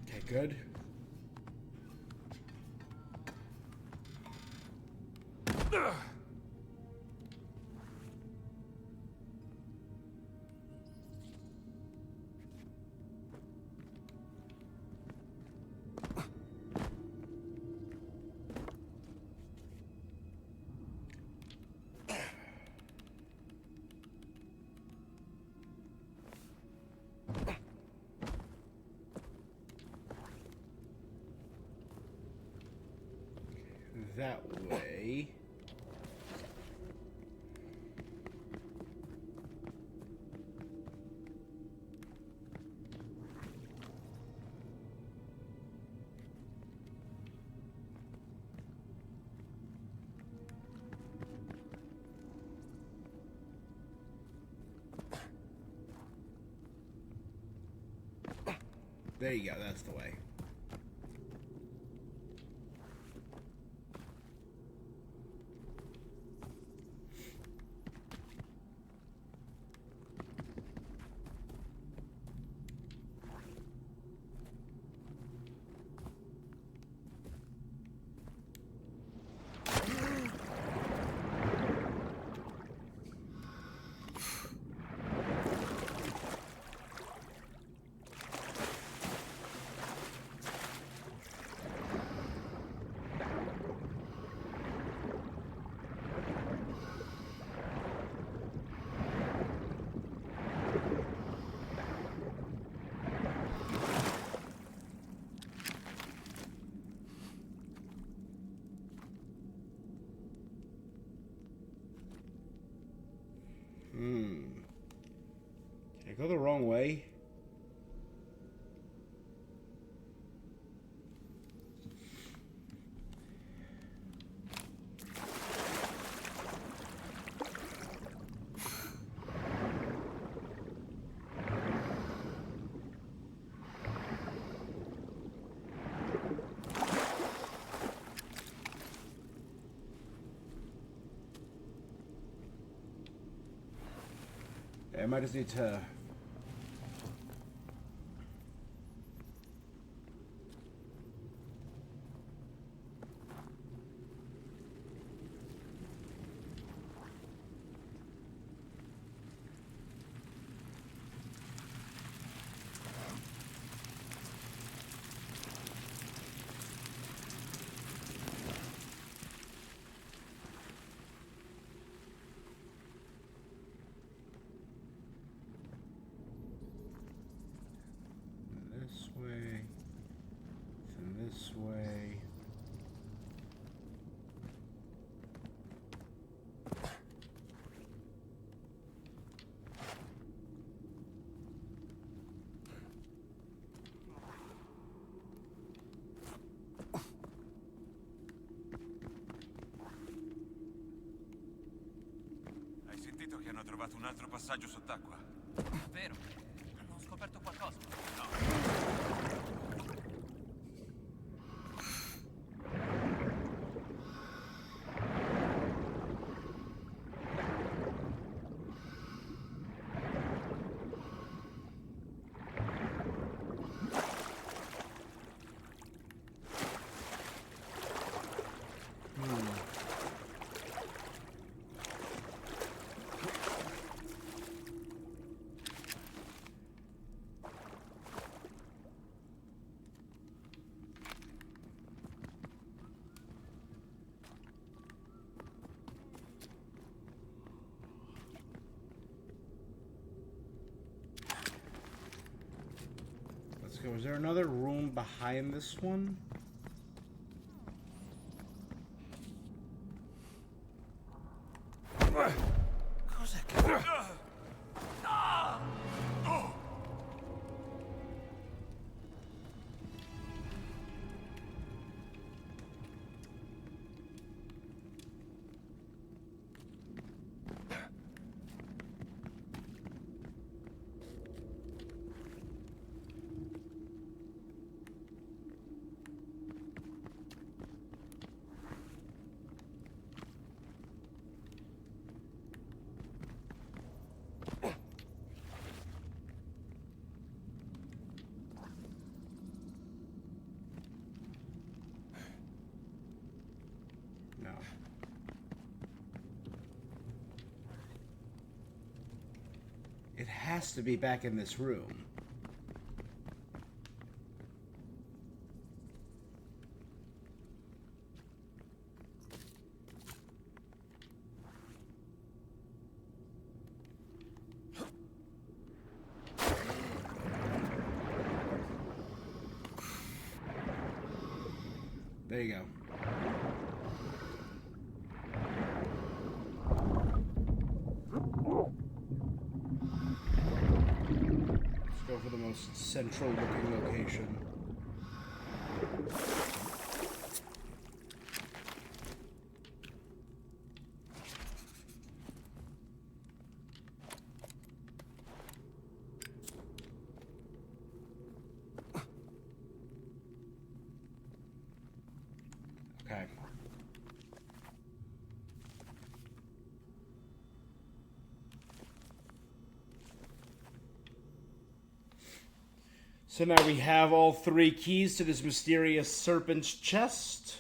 Okay, good. That way. There you go, that's the way. go the wrong way? I might just need to... This way, and this way. Hai sentito che hanno trovato un altro passaggio sott'acqua? Vero? Hanno scoperto qualcosa? Let's go. Is there another room behind this one? Cos'è che... No. It has to be back in this room. There you go. Let's go for the most central looking location. Okay. So now we have all 3 keys to this mysterious serpent's chest.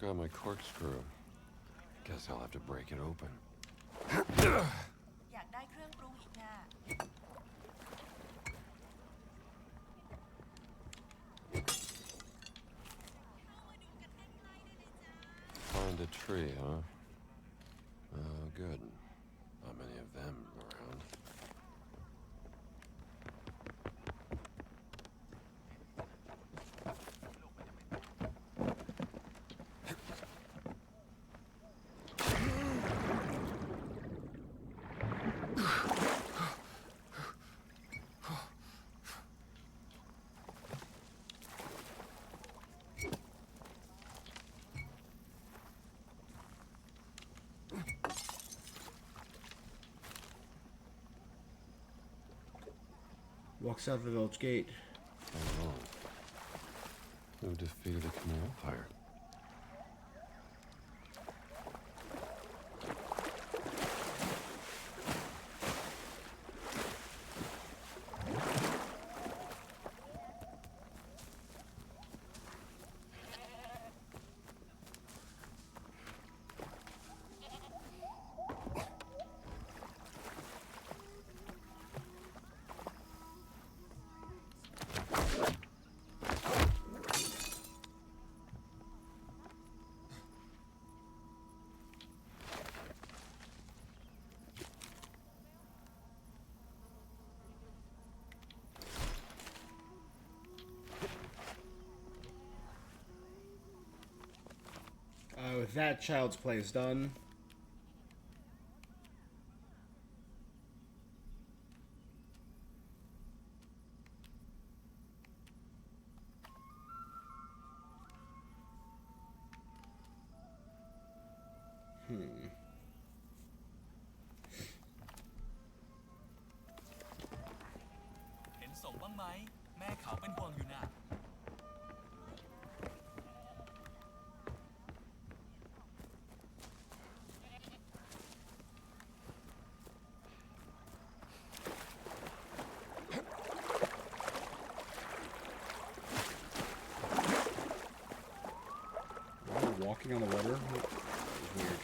Forgot my corkscrew. Guess I'll have to break it open. อยากได้เครื่องปรุงอีกน่ะ Find a tree, huh? Oh, good. Not many of them around. Walks out of the village gate. Oh, who defeated a Khmer Empire? With that, child's play is done. Hmm. เห็นส่งบ้างไหม แม่เขาเป็นห่วงอยู่นะ Walking on the water? That was weird.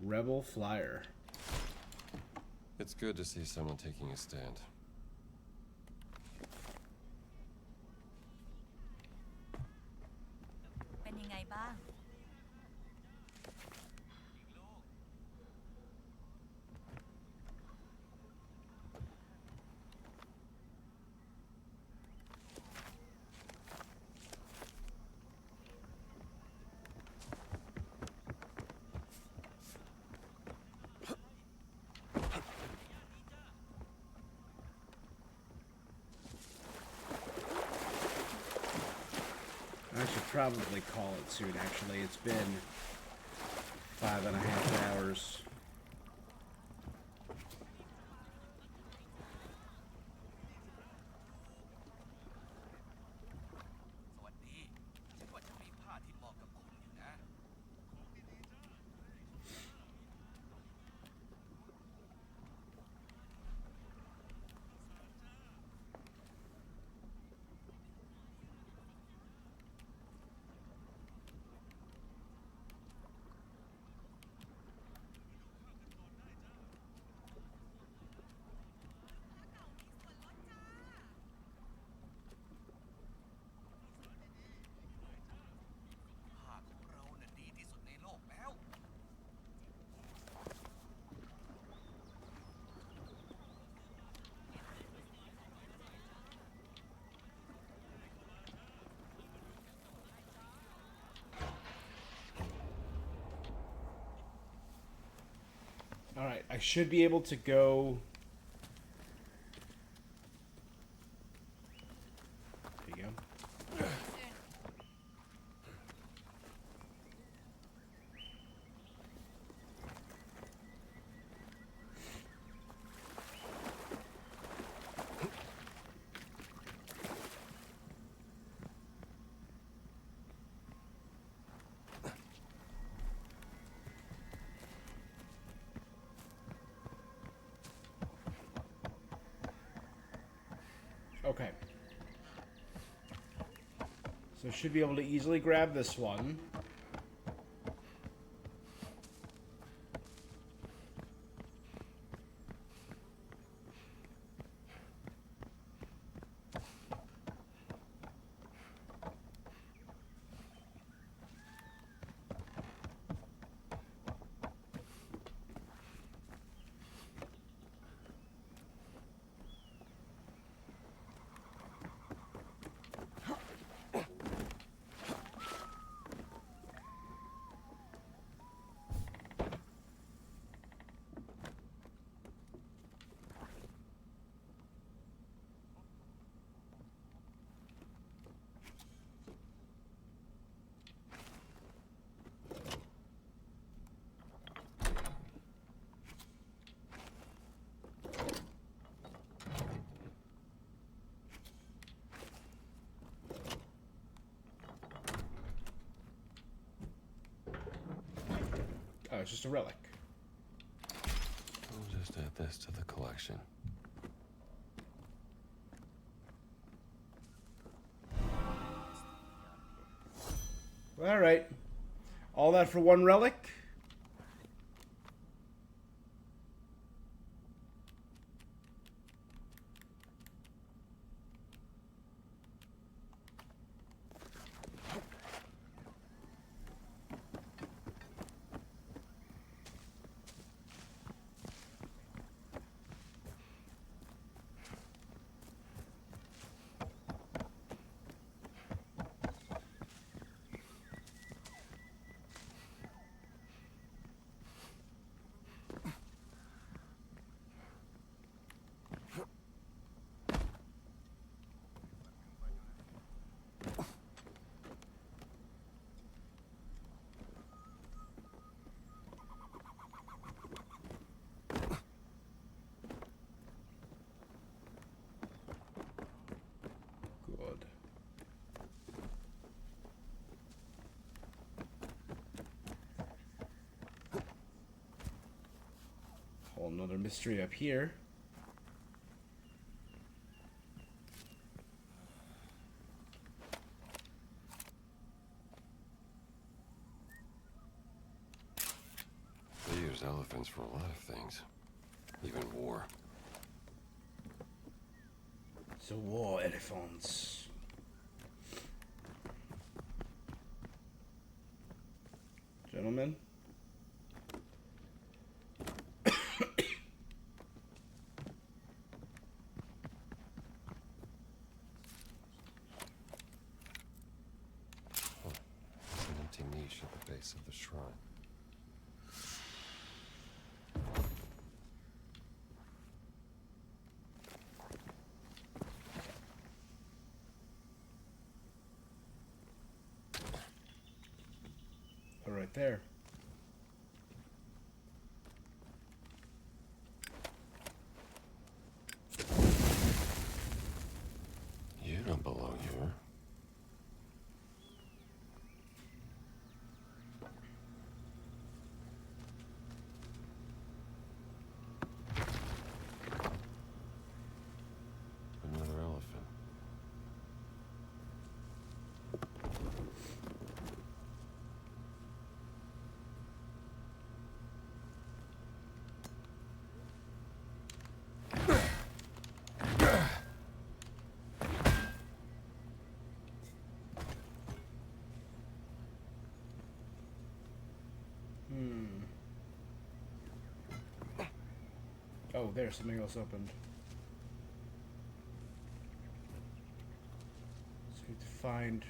Rebel Flyer. It's good to see someone taking a stand. เป็นยังไงบ้าง I should probably call it soon, actually. It's been 5.5 hours. Alright, I should be able to go... There you go. Okay. So should be able to easily grab this one. Oh, it's just a relic. We'll just add this to the collection. All right. All that for one relic? Good. Whole another mystery up here. They use elephants for a lot of things. Even war. So war elephants. Gentlemen. There's an empty niche at the base of the shrine. Oh, right there. You don't belong here. Another elephant. Oh, there's something else opened. So we need to find.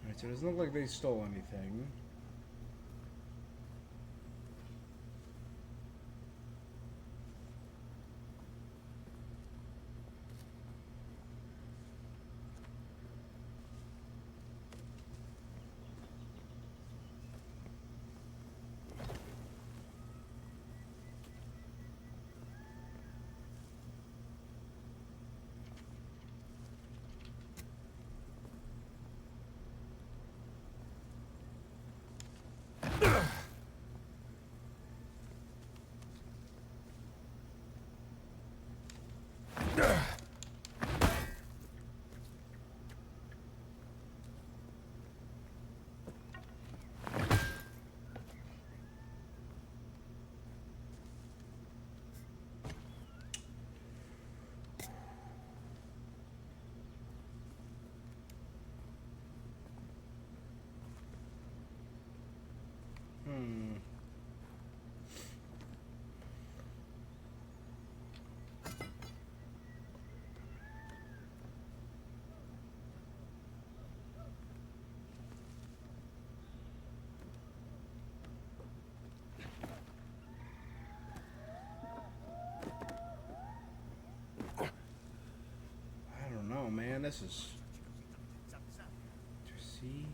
Alright, so it doesn't look like they stole anything. man, this is to see.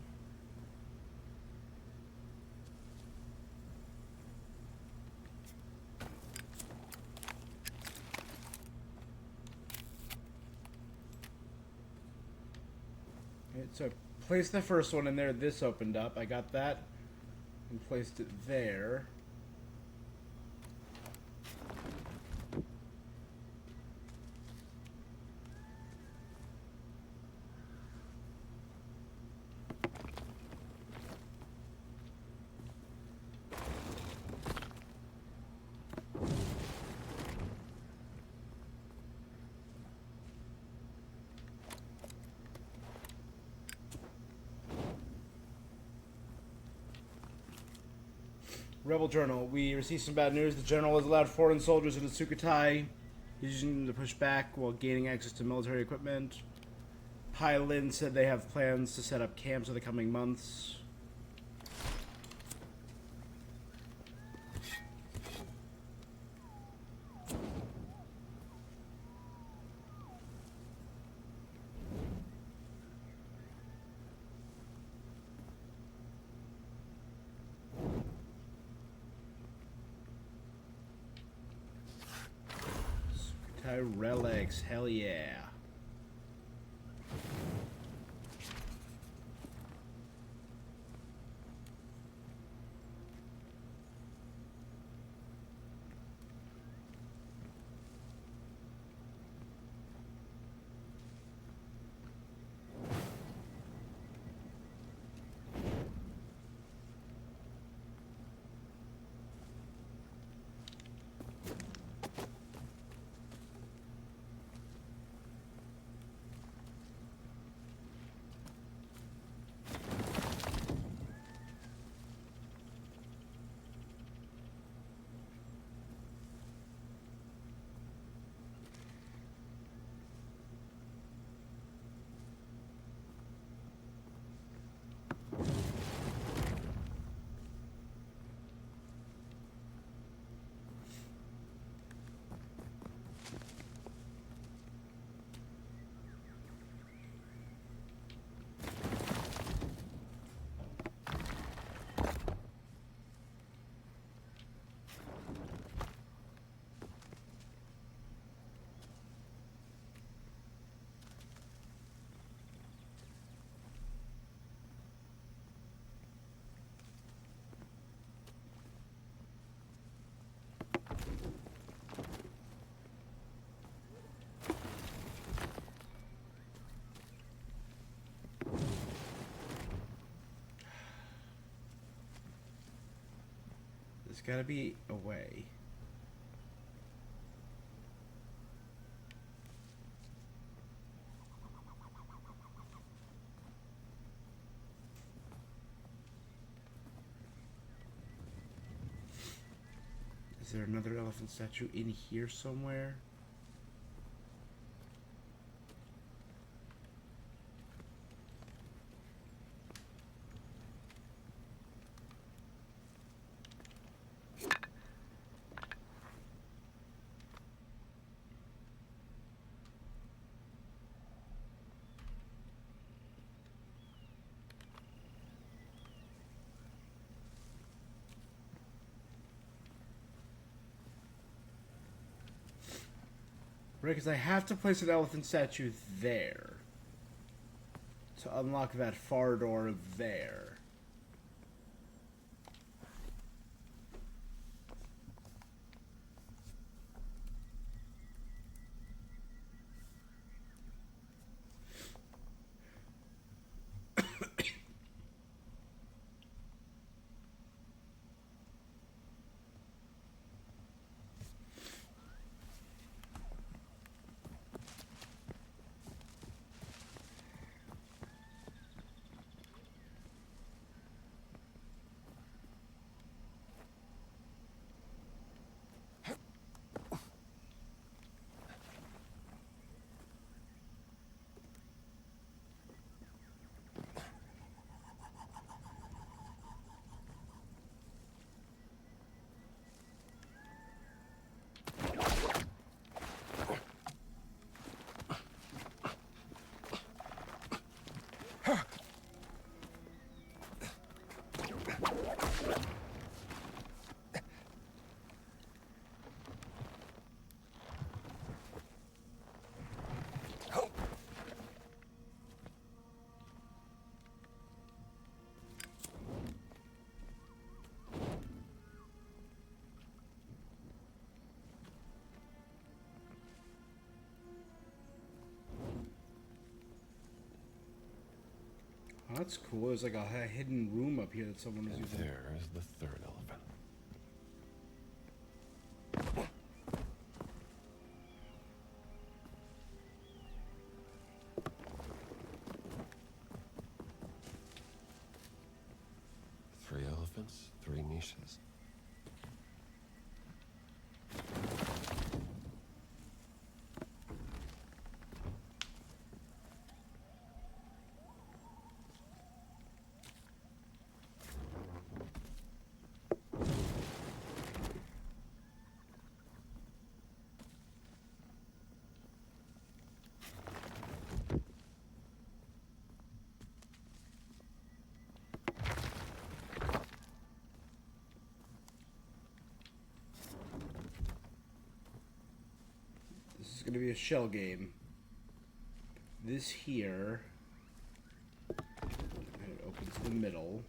Alright, so I placed the first one in there. This opened up. I got that and placed it there. Rebel Journal. We received some bad news. The General has allowed foreign soldiers into Sukhothai. He's using them to push back while gaining access to military equipment. Pai Lin said they have plans to set up camps in the coming months. Relics, hell yeah. There's gotta be a way. Is there another elephant statue in here somewhere? Right, because I have to place an elephant statue there to unlock that far door there. that's cool. There's like a hidden room up here that someone was And using. there is the third elephant. Three elephants, three niches. This is gonna be a shell game. This here, and it opens the middle.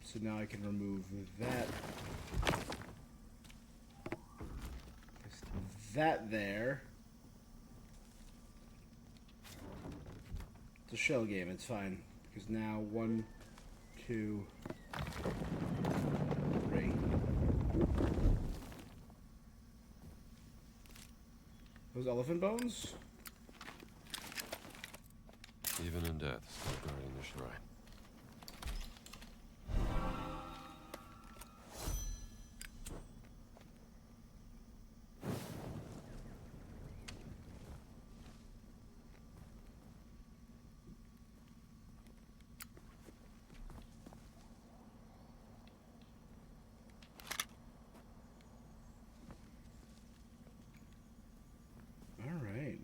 So now I can remove that. That there. It's a shell game, it's fine. Because now 1, 2, 3. Those elephant bones? Even in death, still guarding the shrine. Alright.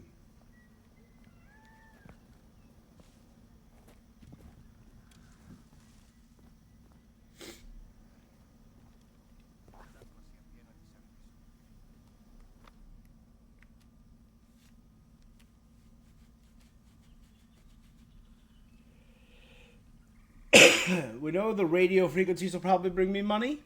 We know the radio frequencies will probably bring me money.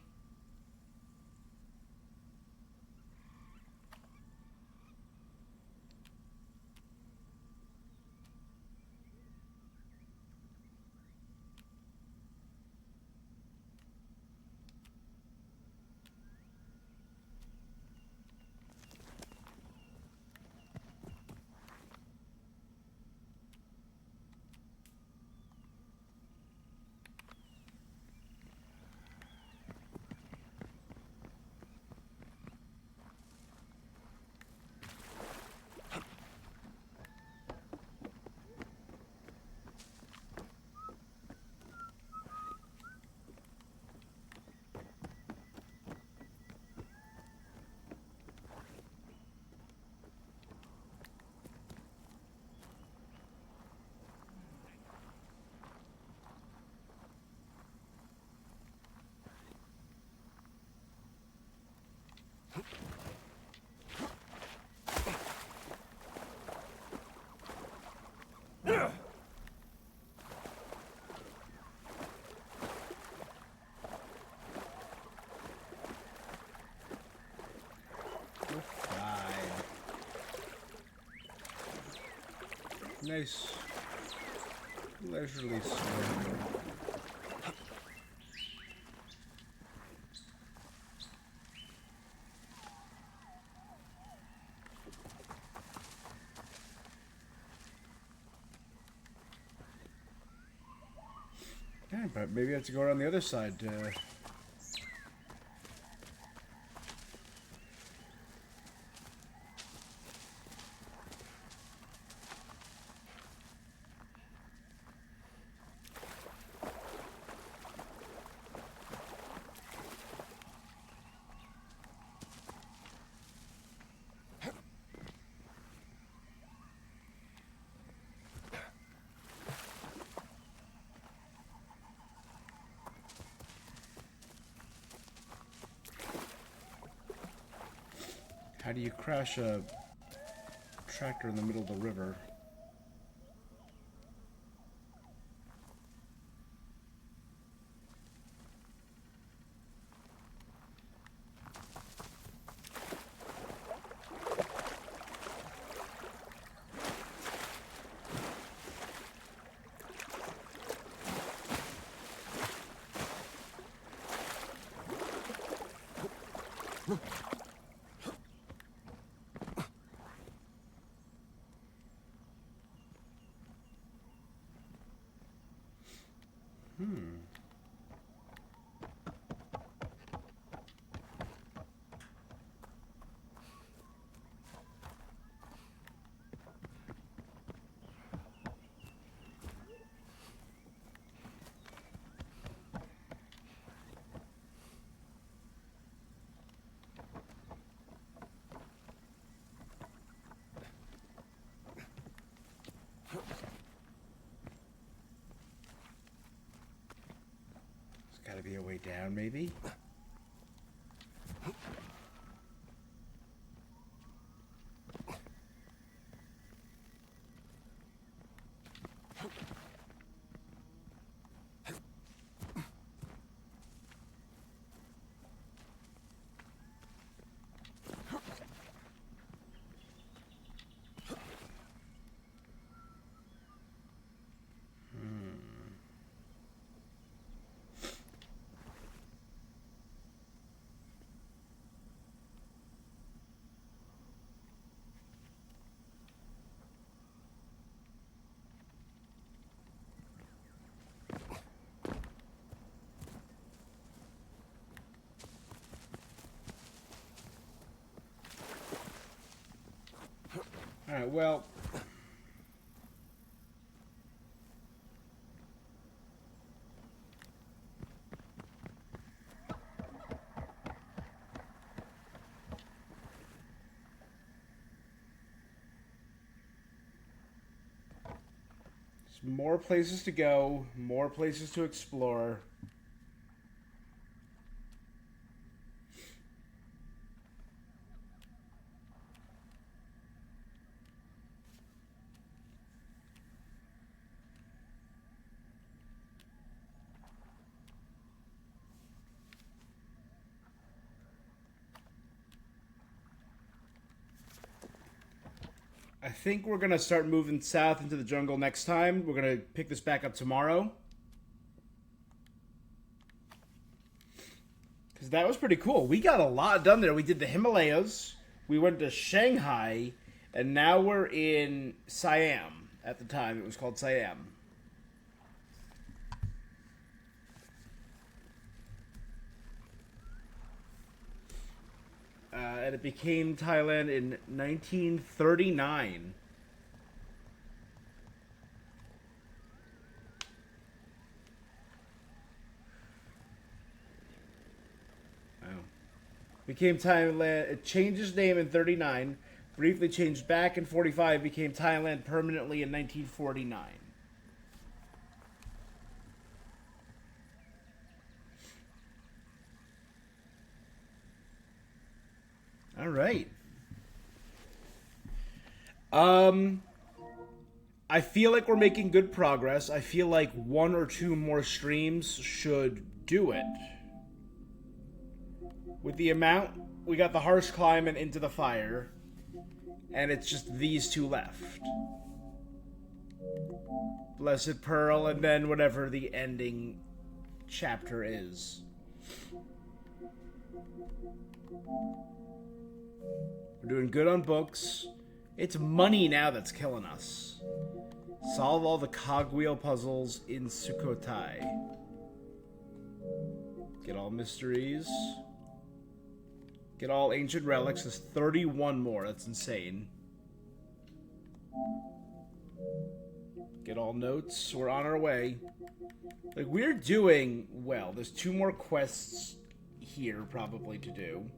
Nice leisurely swim. Yeah, but maybe I have to go around the other side. How do you crash a tractor in the middle of the river? There's got to be a way down, maybe? Alright, well... There's more places to go, more places to explore. I think we're going to start moving south into the jungle next time. We're going to pick this back up tomorrow. Because that was pretty cool. We got a lot done there. We did the Himalayas. We went to Shanghai. And now we're in Siam. At the time, it was called Siam. And it became Thailand in 1939. Wow. Became Thailand. It changed its name in 39. Briefly changed back in 45. Became Thailand permanently in 1949. All right. I feel like we're making good progress. I feel like 1 or 2 more streams should do it. With the amount, we got the harsh climb and Into the Fire. And it's just these 2 left. Blessed Pearl and then whatever the ending chapter is. We're doing good on books. It's money now that's killing us. Solve all the cogwheel puzzles in Sukhothai. Get all mysteries. Get all ancient relics. There's 31 more. That's insane. Get all notes. We're on our way. Like, we're doing well. There's 2 more quests here probably to do.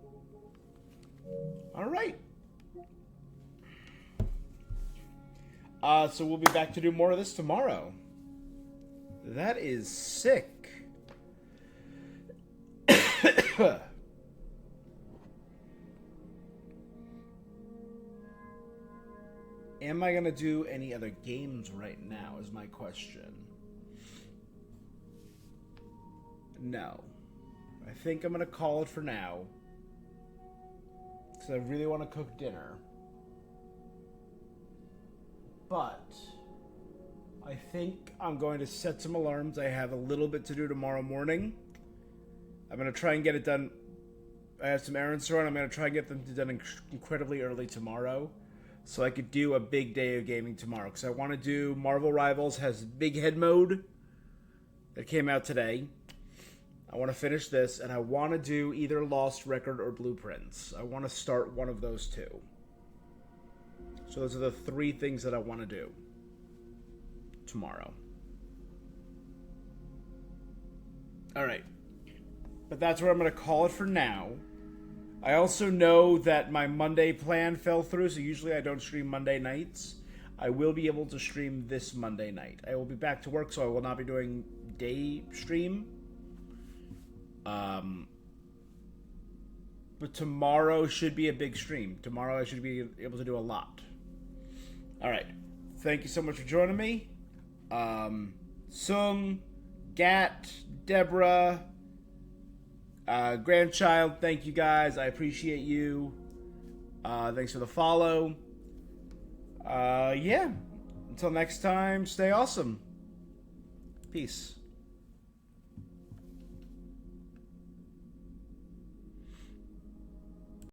Alright. So we'll be back to do more of this tomorrow. That is sick. Am I going to do any other games right now is my question. No. I think I'm going to call it for now. Because I really want to cook dinner. But I think I'm going to set some alarms. I have a little bit to do tomorrow morning. I'm going to try and get it done. I have some errands to run. I'm going to try and get them done incredibly early tomorrow. So I could do a big day of gaming tomorrow. Because I want to do Marvel Rivals has big head mode. that came out today. I want to finish this, and I want to do either Lost Record or Blueprints. I want to start one of those two. So those are the 3 things that I want to do tomorrow. Alright. But that's where I'm going to call it for now. I also know that my Monday plan fell through, so usually I don't stream Monday nights. I will be able to stream this Monday night. I will be back to work, so I will not be doing day stream. But tomorrow should be a big stream. Tomorrow I should be able to do a lot. Alright. Thank you so much for joining me. Sung, Gat, Deborah, Grandchild, thank you guys. I appreciate you. Thanks for the follow. Yeah. Until next time, stay awesome. Peace.